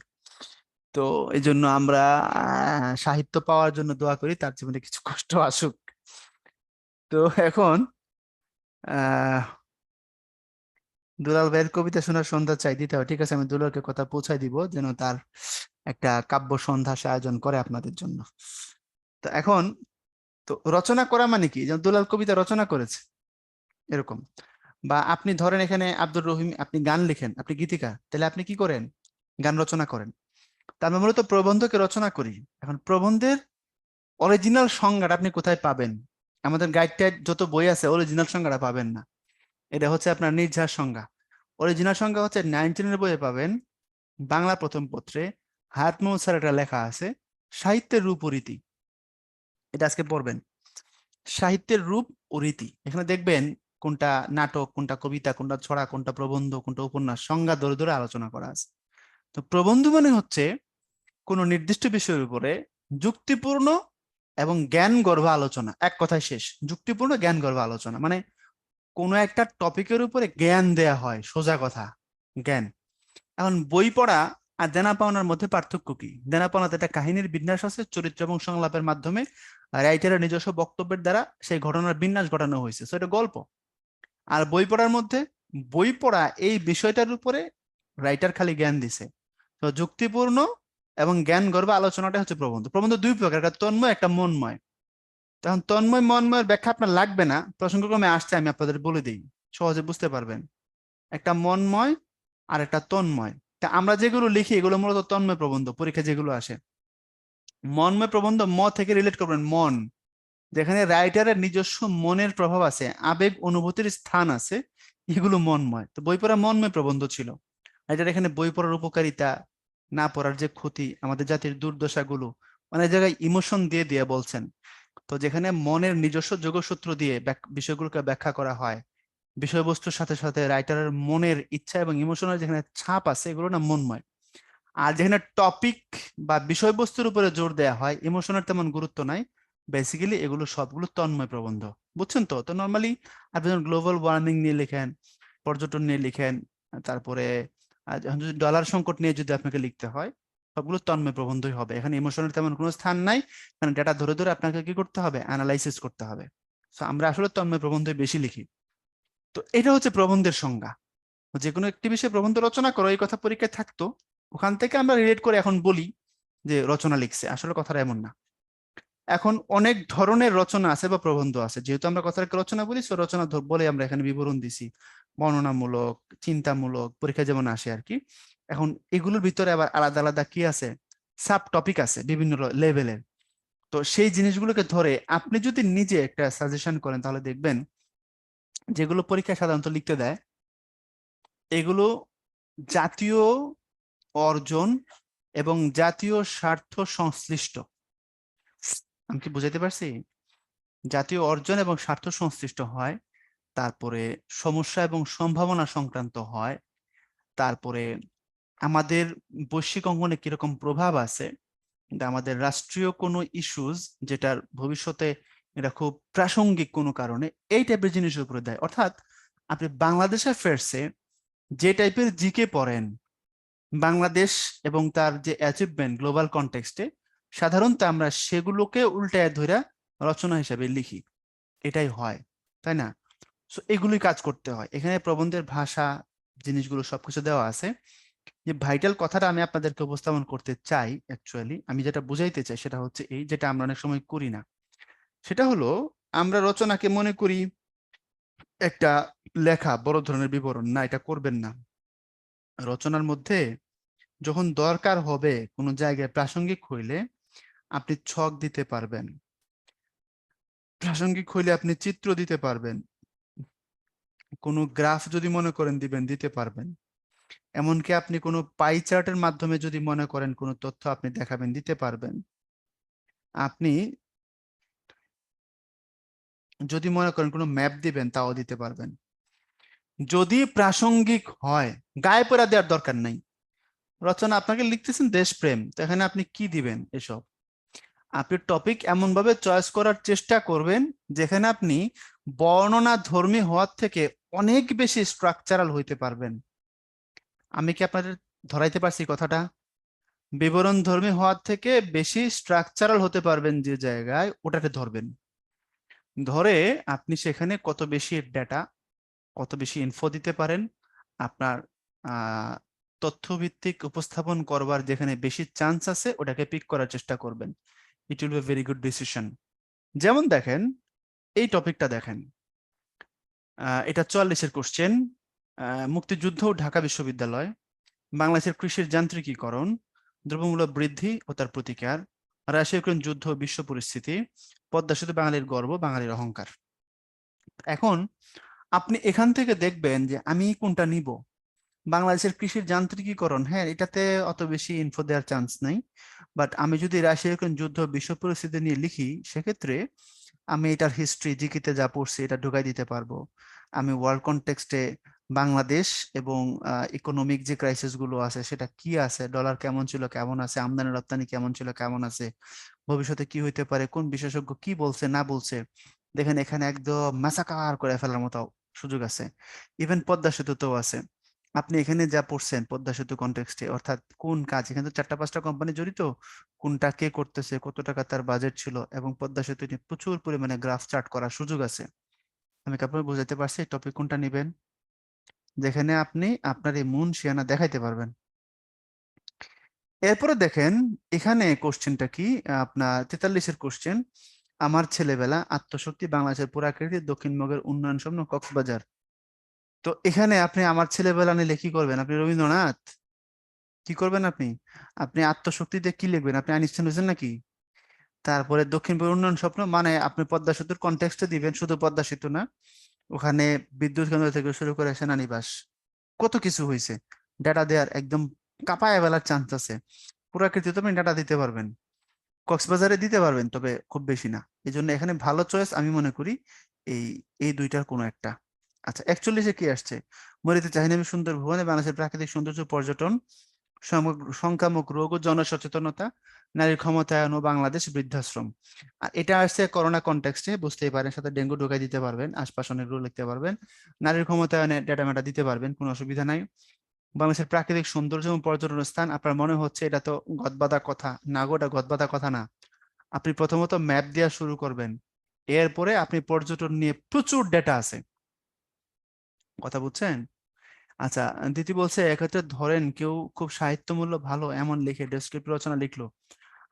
তো এই জন্য আমরা সাহিত্য পাওয়ার জন্য দোয়া করি, তার জীবনে কিছু কষ্ট আসুক। তো এখন আহ দুলাল ভাইয়ের কবিতা শোনার সন্ধ্যা চাই দিতে হবে, ঠিক আছে, আমি দুলালকে কথা পৌঁছায় দিব যেন তার একটা কাব্য সন্ধ্যা সে আয়োজন করে আপনাদের জন্য। তো এখন তো রচনা করা মানে কি, যেমন দুলাল কবিতা রচনা করেছে এরকম, বা আপনি ধরেন এখানে আব্দুর রহিম, আপনি গান লিখেন, আপনি গীতিকার, তাহলে আপনি কি করেন, গান রচনা করেন। তা আমরা মূলত প্রবন্ধকে রচনা করি। এখন প্রবন্ধের অরিজিনাল সংজ্ঞাটা আপনি কোথায় পাবেন? আমাদের গাইড টাইড যত বই আছে অরিজিনাল সংজ্ঞাটা পাবেন না। এটা হচ্ছে আপনার নির্ঝর সংজ্ঞা। অরিজিনাল সংজ্ঞা হচ্ছে 19 বইয়ে পাবেন, বাংলা প্রথম পত্রে হায়াত মোহাম্মদ স্যার এটা লেখা আছে, সাহিত্যের রূপ ও রীতি। এটা আজকে পড়বেন, সাহিত্যের রূপ ও রীতি। এখানে দেখবেন কোনটা নাটক, কোনটা কবিতা, কোনটা ছড়া, কোনটা প্রবন্ধ, কোনটা উপন্যাস, সংজ্ঞা ধরে ধরে আলোচনা করা আছে। তো প্রবন্ধ মানে হচ্ছে কোন নির্দিষ্ট বিষয়ের উপরে যুক্তিপূর্ণ এবং জ্ঞানগর্ভ আলোচনা। এক কথায় শেষ, যুক্তিপূর্ণ জ্ঞানগর্ভ আলোচনা মানে কোনো একটা টপিকের উপরে জ্ঞান দেয়া হয়, সোজা কথা, জ্ঞান। এখন বই পড়া আর দেনা পাওনার মধ্যে পার্থক্য কি? দেনা পাওনাতে একটা কাহিনীর বিন্যাস আছে, চরিত্র এবং সংলাপের মাধ্যমে রাইটারের নিজস্ব বক্তব্যের দ্বারা সেই ঘটনার বিন্যাস ঘটানো হয়েছে, সেটা গল্প। আর বই পড়ার মধ্যে, বই পড়া এই বিষয়টার উপরে রাইটার খালি জ্ঞান দিছে। তো যুক্তিপূর্ণ এবং জ্ঞান গর্ভ আলোচনাটা হচ্ছে প্রবন্ধ। প্রবন্ধ দুই প্রকার, একটা তন্ময়, একটা মনময়। তখন তন্ময় মনময়ের ব্যাখ্যা আপনার লাগবে না, প্রসঙ্গক্রমে আসছে, আমি আপনাদের বলে দিই, সহজে বুঝতে পারবেন। একটা মনময় আর একটা তন্ময়। তা আমরা যেগুলো লিখি এগুলো মূলত তন্ময় প্রবন্ধ, পরীক্ষা যেগুলো আসে। মনময় প্রবন্ধ ম থেকে রিলেট করবেন, মন, যেখানে রাইটারের নিজস্ব মনের প্রভাব আছে, আবেগ অনুভূতির স্থান আছে, এগুলো মনময়। তো বই পড়া মনময় প্রবন্ধ ছিল। রাইটার এখানে বই পড়ার উপকারিতা, না পড়ার যে ক্ষতি, আমাদের জাতির দুর্দশাগুলো অনেক জায়গায় ইমোশন দিয়ে দিয়ে বলছেন। তো যেখানে মনের নিজস্ব যোগসূত্র দিয়ে বিষয়গুলোকে ব্যাখ্যা করা হয়, বিষয়বস্তুর সাথে সাথে রাইটারের মনের ইচ্ছা এবং ইমোশনের যেখানে ছাপ আছে, এগুলো না মনময়। আর যেখানে টপিক বা বিষয়বস্তুর উপরে জোর দেওয়া হয়, ইমোশনের তেমন গুরুত্ব নাই, বেসিক্যালি এগুলো সবগুলো তন্ময় প্রবন্ধ। বুঝছেন তো? তো নর্মালি আপনি যখন গ্লোবাল ওয়ার্মিং নিয়ে লিখেন, পর্যটন নিয়ে লিখেন, তারপরে যখন যদি ডলার সংকট নিয়ে যদি আপনাকে লিখতে হয়, সবগুলো তন্ময় প্রবন্ধই হবে। এখানে ইমোশনের তেমন কোনো স্থান নাই, কারণ ডেটা ধরে ধরে আপনাকে কি করতে হবে, অ্যানালাইসিস করতে হবে। তো আমরা আসলে তন্ময় প্রবন্ধই বেশি লিখি। তো এটা হচ্ছে প্রবন্ধের সংজ্ঞা। যে কোনো একটি বিষয়ে প্রবন্ধ রচনা করো, এই কথা পরীক্ষায় থাকতো, ওখান থেকে আমরা রিলেট করে এখন বলি যে রচনা লিখছে, আসলে কথাটা এমন না। এখন অনেক ধরনের রচনা আছে বা প্রবন্ধ আছে, যেহেতু আমরা কথাটাকে রচনা বলি, সো রচনা বলে আমরা এখানে বিবরণ দিছি, বর্ণনামূলক, চিন্তামূলক, পরীক্ষা যেমন আসে আর কি। এখন এগুলোর ভিতরে আবার আলাদা আলাদা কি আছে, সাব টপিক আছে বিভিন্ন লেভেলের। তো সেই জিনিসগুলোকে ধরে আপনি যদি নিজে একটা সাজেশন করেন, তাহলে দেখবেন যেগুলো পরীক্ষায় সাধারণত লিখতে দেয়, এগুলো জাতীয় অর্জন এবং জাতীয় স্বার্থ সংশ্লিষ্ট। আমি কি বুঝাইতে পারছি? জাতীয় অর্জন এবং স্বার্থ সংশ্লিষ্ট হয়, তারপরে সমস্যা এবং সম্ভাবনা সংক্রান্ত হয়, তারপরে আমাদের বৈশ্বিক অঙ্গনে কিরকম প্রভাব আছে, কিন্তু আমাদের রাষ্ট্রীয় কোনো ইস্যুজ যেটার ভবিষ্যতে এটা খুব প্রাসঙ্গিক কোনো কারণে, এই টাইপের জিনিসের উপরে দেয়। অর্থাৎ আপনি বাংলাদেশ অ্যাফেয়ার্সে যে টাইপের জিকে পড়েন, বাংলাদেশ এবং তার যে অ্যাচিভমেন্ট গ্লোবাল কনটেক্সটে, সাধারণত আমরা সেগুলোকে উল্টায় ধরে রচনা হিসেবে লিখি, এটাই হয়, তাই না? সো এগুলোই কাজ করতে হয়। এখানে প্রবন্ধের ভাষা, জিনিসগুলো সবকিছু দেওয়া আছে। যে ভাইটাল কথাটা আমি আপনাদেরকে উপস্থাপন করতে চাই, অ্যাকচুয়ালি আমি যেটা বুঝাইতে চাই সেটা হচ্ছে এই, যেটা আমরা অনেক সময় করি না, সেটা হলো আমরা রচনাকে মনে করি একটা লেখা, বড় ধরনের বিবরণ। না, এটা করবেন না। রচনার মধ্যে যখন দরকার হবে কোনো জায়গায় প্রাসঙ্গিক হইলে আপনি ছক দিতে পারবেন, প্রাসঙ্গিক হইলে আপনি চিত্র দিতে পারবেন, কোনো গ্রাফ যদি মনে করেন দিবেন, দিতে পারবেন। এমনকি আপনি কোনো পাই চার্টের মাধ্যমে যদি মনে করেন কোনো তথ্য আপনি দেখাবেন, দিতে পারবেন। আপনি যদি মনে করেন কোনো ম্যাপ দিবেন, তাও দিতে পারবেন, যদি প্রাসঙ্গিক হয়। গায়ে পড়া দেওয়ার দরকার নাই। রচনা আপনাকে লিখতেছেন দেশপ্রেম, তো এখানে আপনি কি দিবেন এসব? আপনি টপিক এমন ভাবে চয়েস করার চেষ্টা করবেন যেখানে আপনি বর্ণনা ধর্মী হওয়ার থেকে অনেক বেশি স্ট্রাকচারাল হইতে পারবেন। আমি কি আপনাদের ধরাইতে পারছি কথাটা? বিবরণধর্মী হওয়ার থেকে বেশি স্ট্রাকচারাল হতে পারবেন যে জায়গায়, ওটাকে ধরবেন। ধরে আপনি সেখানে কত বেশি ডেটা, কত বেশি ইনফো দিতে পারেন, আপনার আহ তথ্যভিত্তিক উপস্থাপন করবার যেখানে বেশি চান্স আছে ওটাকে পিক করার চেষ্টা করবেন। It will be very good decision. যেমন দেখেন, এই টপিকটা দেখেন, এটা 44-এর কোশ্চেন। মুক্তিযুদ্ধ ও ঢাকা বিশ্ববিদ্যালয়, বাংলাদেশের কৃষির যান্ত্রিকীকরণ, দ্রব্যমূল্য বৃদ্ধি ও তার প্রতিকার, রাশিয়া ইউক্রেন যুদ্ধ ও বিশ্ব পরিস্থিতি, পদ্মা সেতু বাঙালির গর্ব বাঙালির অহংকার। এখন আপনি এখান থেকে দেখবেন যে আমি কোনটা নিব। বাংলাদেশের কৃষির যান্ত্রিকীকরণ, হ্যাঁ, এটাতে অত বেশি ইনফো দেওয়ার চান্স নাই। বাট আমি যদি রাশিয়া ইউক্রেন যুদ্ধ বিশ্ব পরিস্থিতি নিয়ে লিখি, সেক্ষেত্রে আমি এটার হিস্ট্রি জিকিতে যা পড়ছি এটা ঢুকাই দিতে পারবো। আমি ওয়ার্ল্ড কনটেক্সটে বাংলাদেশ এবং ইকোনমিক যে ক্রাইসিস গুলো আছে সেটা কি আছে, ডলার কেমন ছিল কেমন আছে, আমদানি রপ্তানি কেমন ছিল কেমন আছে, ভবিষ্যতে কি হইতে পারে, কোন বিশেষজ্ঞ কি বলছে না বলছে, দেখেন এখানে একদম ম্যাসাকার করে ফেলার মতো সুযোগ আছে। ইভেন পদ্মা সেতুতেও আছে। আপনি এখানে যা পড়ছেন পদ্মা সেতু কনটেক্সটে, অর্থাৎ কোন কাজ, এখানে তো 4টা 5টা কোম্পানি জড়িত, কোনটা কে করতেছে, কত টাকা তার বাজেট ছিল, এবং পদ্মা সেতু নিয়ে প্রচুর পরিমাণে গ্রাফ চার্ট করার সুযোগ আছে। আমি কি আপনাকে বুঝাতে পারছি টপিক কোনটা নিবেন, যেখানে আপনি আপনার এই মন শিয়ানা দেখাইতে পারবেন। এরপরে দেখেন এখানে কোশ্চেনটা কি, আপনার 43-এর কোশ্চেন, আমার ছেলেবেলা, আত্মশক্তি, বাংলাদেশের পুরাকৃতি, দক্ষিণবঙ্গের উন্নয়ন স্বপ্ন, কক্সবাজার। তো এখানে আপনি আমার ছেলেবেলা নিলে কি করবেন, আপনি রবীন্দ্রনাথ কি করবেন, আপনি আপনি আত্মশক্তিতে কি লিখবেন, আপনি আইনস্টাইন হয়েছেন নাকি? তারপরে দক্ষিণবঙ্গের উন্নয়ন স্বপ্ন মানে আপনি পদ্মা সেতুর কনটেক্সটে দিবেন, শুধু পদ্মা সেতু না, ওখানে বিদ্যুৎ কেন্দ্র থেকে শুরু করে সেনানিবাস, কত কিছু হয়েছে। ডাটা দেওয়ার একদম কাঁপায় ফেলার চান্স আছে। পুরাকৃতিতে আপনি ডাটা দিতে পারবেন, কক্সবাজারে দিতে পারবেন, তবে খুব বেশি না। এই জন্য এখানে ভালো চয়েস আমি মনে করি এই এই দুইটার কোনো একটা। আচ্ছা, 41-এ কি আসছে, মরিতে চাহিনামি সুন্দর ভুবনে, বাংলাদেশের প্রাকৃতিক সৌন্দর্য, পর্যটন, সংক্রামক রোগ ও জনসচেতনতা, নারীর ক্ষমতায়ন ও বাংলাদেশ, বৃদ্ধাশ্রম। আর এটা আসছে করোনা কনটেক্সটে, বুঝতেই পারেন, সাথে ডেঙ্গু ঢোকাই দিতে পারবেন, আশপাশ অনেকগুলো লিখতে পারবেন, নারীর ক্ষমতায়নে ডেটা মেটা দিতে পারবেন, কোনো অসুবিধা নাই। বাংলাদেশের প্রাকৃতিক সৌন্দর্য এবং পর্যটন স্থান, আপনার মনে হচ্ছে এটা তো গদবাঁধা কথা, না গো, এটা গদবাঁধা কথা না। আপনি প্রথমত ম্যাপ দেওয়া শুরু করবেন, এরপরে আপনি পর্যটন নিয়ে প্রচুর ডেটা আছে, কথা বুঝছেন? আচ্ছা, দিতি বলছে এক্ষেত্রে ধরেন কেউ খুব সাহিত্যমূল্য ভালো এমন লিখে ডেসক্রিপটিভ রচনা লিখলো,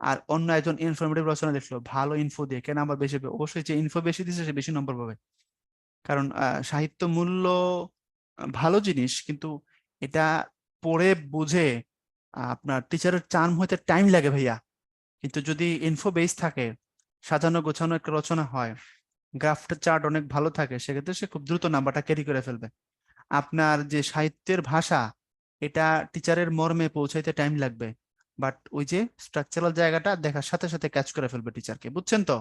আর অন্য একজন ইনফরমেটিভ রচনা লিখলো, ভালো ইনফো দিয়ে কেন নাম্বার বেশি পাবে? অবশ্যই যে ইনফো বেশি দিচ্ছে সে বেশি নম্বর পাবে। কারণ সাহিত্য মূল্য ভালো জিনিস, কিন্তু এটা পড়ে বুঝে আপনার টিচারের চার্ম হইতে টাইম লাগে ভাইয়া। কিন্তু যদি ইনফো বেস থাকে, সাজানো গোছানো একটা রচনা হয়, গ্রাফটা চার্ট অনেক ভালো থাকে, সেক্ষেত্রে সে খুব দ্রুত নাম্বারটা ক্যারি করে ফেলবে। আপনার যে সাহিত্যের ভাষা, এটা টিচারের মর্মে পৌঁছাইতে টাইম লাগবে, বাট ওই যে স্ট্রাকচারাল জায়গাটা দেখার সাথে সাথে ক্যাচ করে ফেলবে টিচারকে, বুঝছেন তো?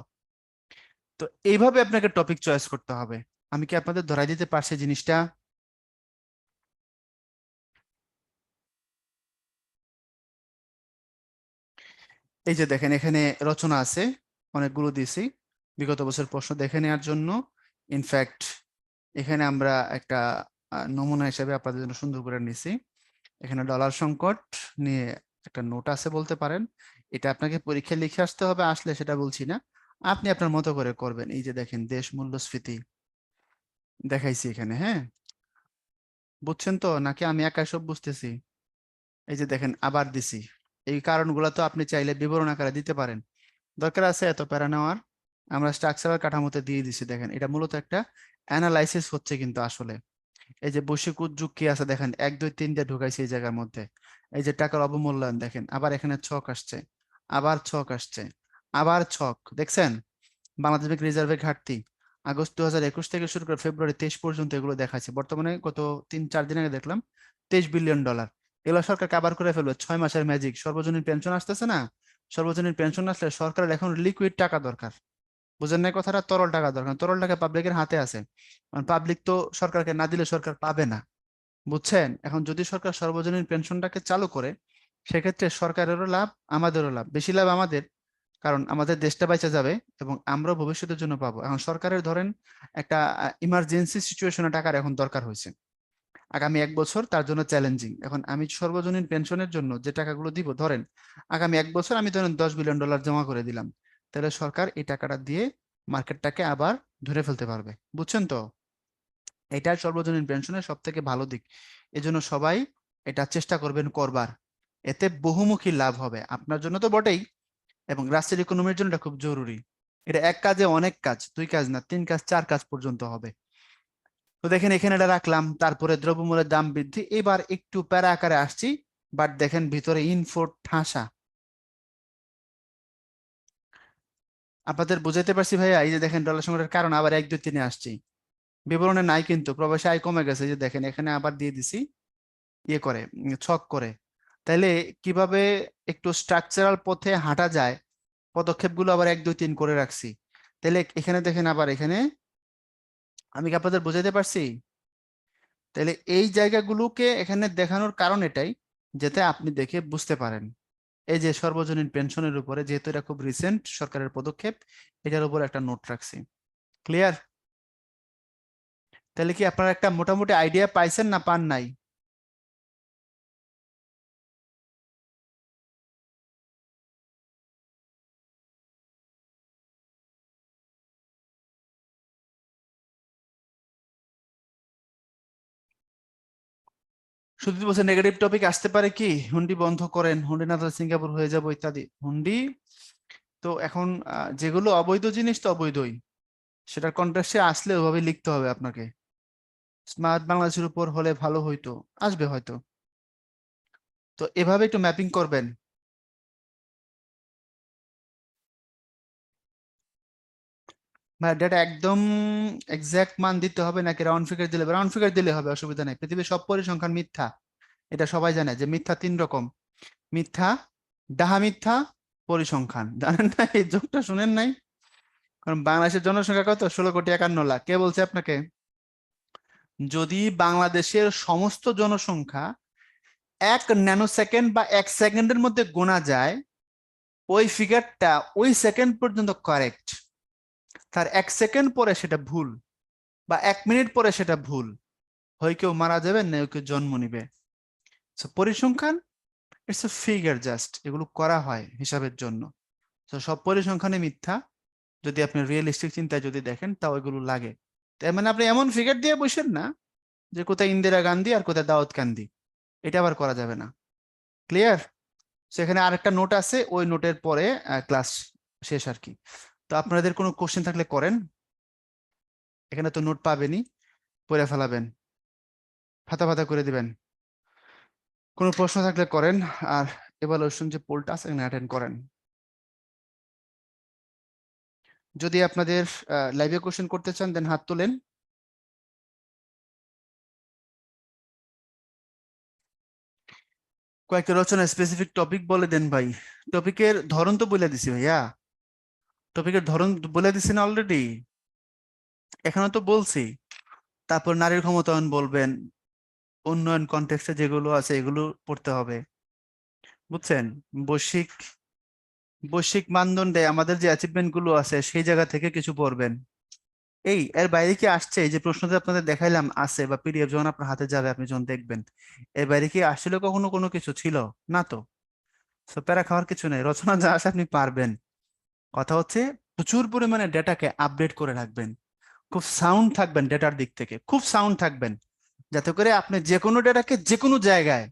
তো এইভাবে আপনাকে টপিক চয়েস করতে হবে। আমি কি আপনাদের ধরাই দিতে পারছি জিনিসটা? এই যে দেখেন এখানে রচনা আছে, অনেকগুলো দিছি বিগত বছর প্রশ্ন দেখে নেওয়ার জন্য। ইনফ্যাক্ট এখানে আমরা একটা নমুনা হিসেবে আপনাদের জন্য সুন্দর করে নিছি। এখানে ডলার সংকট নিয়ে একটা নোট আছে বলতে পারেন। এটা আপনাকে পরীক্ষায় লিখে আসতে হবে, আসলে সেটা বলছি না, আপনি আপনার মতো করে করবেন। এই যে দেখেন দেশ মূল্যস্ফীতি দেখাইছি এখানে, হ্যাঁ, বুঝছেন তো নাকি আমি একাই সব বুঝতেছি? এই যে দেখেন আবার দিছি, এই কারণগুলো তো আপনি চাইলে বিবরণ আকারে দিতে পারেন, দরকার আছে এত প্যারা নেওয়ার? আমরা স্ট্রাকচারাল কাঠামোতে দিয়ে দিছি, দেখেন এটা মূলত একটা অ্যানালাইসিস হচ্ছে কিন্তু আসলে। এই যে বৈশ্বিক উদ্যোগ কি আছে দেখেন, 1 2 3 দিয়ে ঢুকাইছে এই জায়গার মধ্যে। এই যে টাকার অবমূল্যায়ন দেখেন, আবার এখানে ছক আসছে, আবার ছক আসছে, আবার ছক দেখছেন। বাংলাদেশ ব্যাংক রিজার্ভের ঘাটতি, আগস্ট 2021 থেকে শুরু করে ফেব্রুয়ারি 23 পর্যন্ত এগুলো দেখাচ্ছে। বর্তমানে গত 3 4 দিন আগে দেখলাম $23 বিলিয়ন। এগুলো সরকার কাবার করে ফেলবে, 6 মাসের ম্যাজিক। সর্বজনীন পেনশন আসতেছে না, সর্বজনীন পেনশন আসলে সরকারের এখন লিকুইড টাকা দরকার। বুঝেন না কথাটা? তরল টাকা দরকার, তরল টাকা পাবলিকের হাতে আছে, পাবলিক তো সরকারকে না দিলে সরকার পাবে না, বুঝছেন? এখন যদি সরকার সর্বজনীন পেনশনটাকে চালু করে, সেক্ষেত্রে সরকারেরও লাভ, আমাদেরও লাভ, বেশি লাভ আমাদের, কারণ আমাদের দেশটা বেঁচে যাবে এবং আমরাও ভবিষ্যতের জন্য পাবো। এখন সরকারের ধরেন একটা ইমার্জেন্সি সিচুয়েশনে টাকার এখন দরকার হয়েছে, আগামী 1 বছর তার জন্য চ্যালেঞ্জিং। এখন আমি সর্বজনীন পেনশনের জন্য যে টাকাগুলো দিব, ধরেন আগামী 1 বছর আমি ধরেন $10 বিলিয়ন জমা করে দিলাম, তাহলে সরকার এই টাকাটা দিয়ে মার্কেটটাকে আবার ধরে ফেলতে পারবে। বুঝছেন তো? এটাই সর্বজনীন পেনশনের সব থেকে ভালো দিক। এজন্য সবাই এটা চেষ্টা করবেন করবার। এতে বহুমুখী লাভ হবে আপনার জন্য তো বটেই, এবং রাষ্ট্রের ইকোনমির জন্য এটা খুব জরুরি। এটা এক কাজে অনেক কাজ, 2 কাজ না, 3 কাজ 4 কাজ পর্যন্ত হবে। তো দেখেন এখানে এটা রাখলাম, তারপরে দ্রব্যমূল্যের দাম বৃদ্ধি, এবার একটু প্যারা আকারে আসছি, বাট দেখেন ভিতরে ইনফো ঠাসা। আপনাদের বুঝাইতে পারছি ভাইয়া? এই যে দেখেন ডলার সংকটের কারণ আবার 1 2 3 আসছি, বিবরণে নাই কিন্তু প্রবাসী আয় কমে গেছে, এই যে দেখেন এখানে আবার দিয়ে দিছি ইয়ে করে, ছক করে। তাইলে কিভাবে একটু স্ট্রাকচারাল পথে হাঁটা যায়, পদক্ষেপগুলো আবার 1 2 3 করে রাখছি। তাহলে এখানে দেখেন আবার এখানে, আমি কি আপনাদের বুঝাইতে পারছি? তাহলে এই জায়গাগুলোকে এখানে দেখানোর কারণ এটাই, যাতে আপনি দেখে বুঝতে পারেন। এই যে সর্বজনীন পেনশনের উপরে, যেহেতু এটা খুব রিসেন্ট সরকারের পদক্ষেপ, এটার উপর একটা নোট রাখছি। ক্লিয়ার? তাহলে কি আপনারা একটা মোটামুটি আইডিয়া পাইছেন না পান নাই? শুধু বলছে নেগেটিভ টপিক আসতে পারে কি, হুন্ডি বন্ধ করেন, হুন্ডি না থাকলে সিঙ্গাপুর হয়ে যাবো ইত্যাদি। হুন্ডি তো এখন যেগুলো অবৈধ জিনিস তো অবৈধই, সেটার কন্টেক্সটে আসলে ওভাবে লিখতে হবে আপনাকে। স্মার্ট বাংলাদেশের উপর হলে ভালো হইতো, আসবে হয়তো। তো এভাবে একটু ম্যাপিং করবেন। মানে ডেটা একদম এক্সাক্ট মান দিতে হবে নাকি রাউন্ড ফিগার দিলে? রাউন্ড ফিগার দিলে হবে, অসুবিধা নেই। পৃথিবীর সব পরিসংখ্যান মিথ্যা, এটা সবাই জানে যে মিথ্যা 3 রকম। মিথ্যা, ডাহা মিথ্যা, পরিসংখ্যান। জানেন না এই যোগটা? শুনেন নাই? কারণ বাংলাদেশের জনসংখ্যা কত? 16,51,00,000। কে বলছে আপনাকে? যদি বাংলাদেশের সমস্ত জনসংখ্যা 1 ন্যানো সেকেন্ড বা 1 সেকেন্ডের মধ্যে গোনা যায়, ওই ফিগারটা ওই সেকেন্ড পর্যন্ত কারেক্ট। তার 1 সেকেন্ড পরে সেটা ভুল, বা 1 মিনিট পরে সেটা ভুল, হয় কেউ মারা যাবে না কেউ জন্ম নিবে। So, পরিসংখ্যান ইটস এ ফিগার, জাস্ট এগুলো করা হয় হিসাবের জন্য। তো সব পরিসংখ্যানে মিথ্যা, যদি আপনি রিয়েলিস্টিক চিন্তায় যদি দেখেন তাও এগুলো লাগে। তার মানে আপনি এমন ফিগার দিয়ে বসেন না যে কোথায় ইন্দিরা গান্ধী আর কোথায় দাউদ কান্দি, এটা আবার করা যাবে না। ক্লিয়ার? সেখানে আরেকটা নোট আছে, ওই নোটের পরে ক্লাস শেষ আর কি। তো আপনাদের কোনো কোশ্চেন থাকলে করেন, এখানে তো নোট পাবেনই, পড়ে ফেলাবেন, ফাতা ফাতা করে দিবেন। কোনো প্রশ্ন থাকলে করেন, আর এভালুয়েশন যে পোলটা আছে এখানে অ্যাটেন্ড করেন। যদি আপনাদের লাইভে কোশ্চেন করতে চান দেন হাত তোলেন। কয়েকটা রচনা স্পেসিফিক টপিক বলে দেন ভাই। টপিকের ধরন তো বলে দিছি ভাইয়া, টপিকের ধরন বলে দিছি না অলরেডি? এখানে তো বলছি। তারপর নারীর ক্ষমতায়ন বলবেন, উন্নয়ন কনটেক্সটে যেগুলো আছে এগুলো পড়তে হবে। বুঝছেন? বৈশ্বিক বৈশ্বিক মানদণ্ডে আমাদের যে অ্যাচিভমেন্ট গুলো আছে সেই জায়গা থেকে কিছু পড়বেন। এই এর বাইরে কি আসছে? এই যে প্রশ্নটা আপনাদের দেখাইলাম আছে, বা পিডিএফ যখন আপনার হাতে যাবে আপনি যখন দেখবেন, এর বাইরে কি আসলে কখনো কোনো কিছু ছিল? না তো। তো প্যারা খাওয়ার কিছু নেই, রচনা যা আছে আপনি পারবেন। কথা হচ্ছে প্রচুর পরিমাণে ডেটাকে আপডেট করে রাখবেন। খুব সাউন্ড থাকবেন ডেটার দিক থেকে, খুব সাউন্ড থাকবেন, যাতে করে আপনি যে কোনো ডেটাকে যে কোনো জায়গায়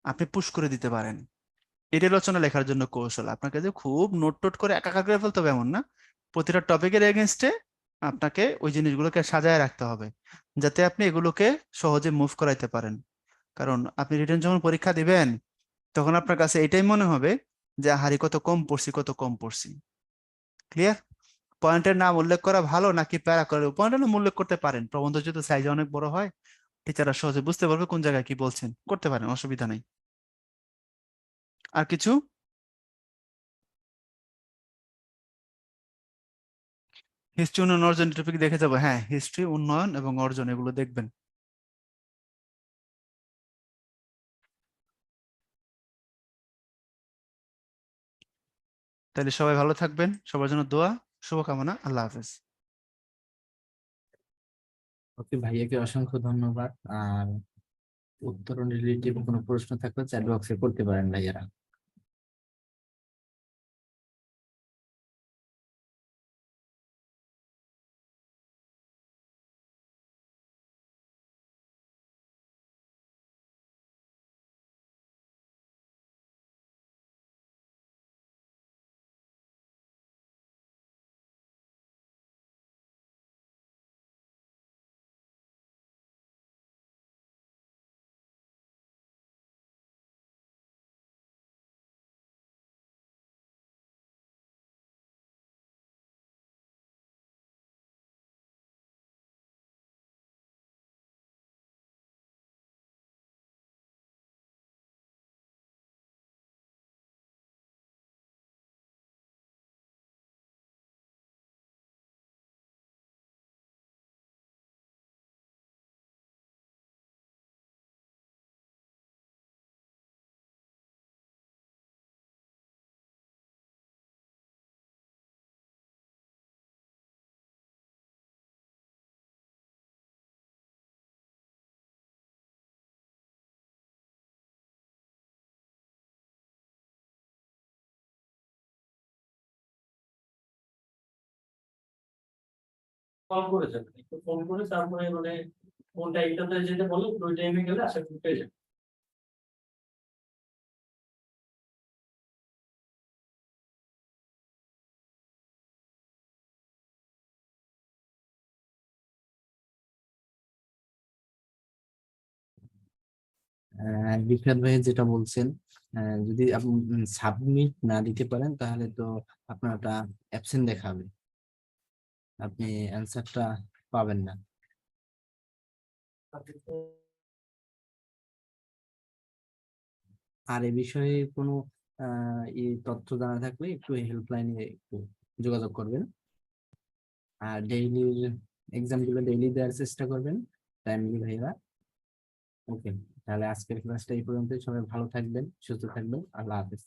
আপনি পুশ করে দিতে পারেন। এটি রচনা লেখার জন্য কৌশল। আপনাকে যে খুব নোট টোট করে একাকার করে ফেলতে হবে এমন না, প্রতিটা টপিকের এগেনস্টে আপনাকে ওই জিনিসগুলোকে সাজায় রাখতে হবে, যাতে আপনি এগুলোকে সহজে মুভ করাইতে পারেন। কারণ আপনি রিটেন যখন পরীক্ষা দিবেন, তখন আপনার কাছে এটাই মনে হবে যে হারি কত কম পড়ছি, কত কম পড়ছি। ক্লিয়ার? পয়েন্টের নাম উল্লেখ করা ভালো নাকি প্যারা করে? পয়েন্টের নাম উল্লেখ করতে পারেন, প্রবন্ধ যদি সাইজে অনেক বড় হয় টিচাররা সহজে বুঝতে পারবে কোন জায়গায় কি বলছেন, করতে পারেন, অসুবিধা নেই। আর কিছু? হিস্ট্রি উন্নয়ন অর্জন টপিক দেখে যাবো, হ্যাঁ হিস্ট্রি উন্নয়ন এবং অর্জন এগুলো দেখবেন। তাহলে সবাই ভালো থাকবেন, সবার জন্য দোয়া, শুভকামনা, আল্লাহ হাফেজ। ওকে, ভাইয়াকে অসংখ্য ধন্যবাদ। আর উত্তরণ রিলেটিভ কোনো প্রশ্ন থাকলে চ্যাট বক্সে করতে পারেন ভাইয়ারা। কল করে যাবেন, একটু ফোন করে তারপরে মানে কোন টাইমটাতে যেতে বলো ওই টাইমে গেলে আশা করি পেয়ে যাবেন। বিখ্যাত ভাই যেটা বলছেন, যদি আপনি সাবমিট না দিতে পারেন তাহলে তো আপনার ওটা অ্যাবসেন্ট দেখাবে, আপনি অ্যান্সারটা পাবেন না। আর এ বিষয়ে কোনো এই তথ্য জানা থাকলে একটু হেল্পলাইনে একটু যোগাযোগ করবেন। আর ডেইলি এক্সাম গুলো ডেইলি দেওয়ার চেষ্টা করবেন টাইমলি ভাইরা। ওকে, তাহলে আজকের ক্লাসটা এই পর্যন্ত। সবাই ভালো থাকবেন, সুস্থ থাকবেন। আল্লাহ হাফেজ।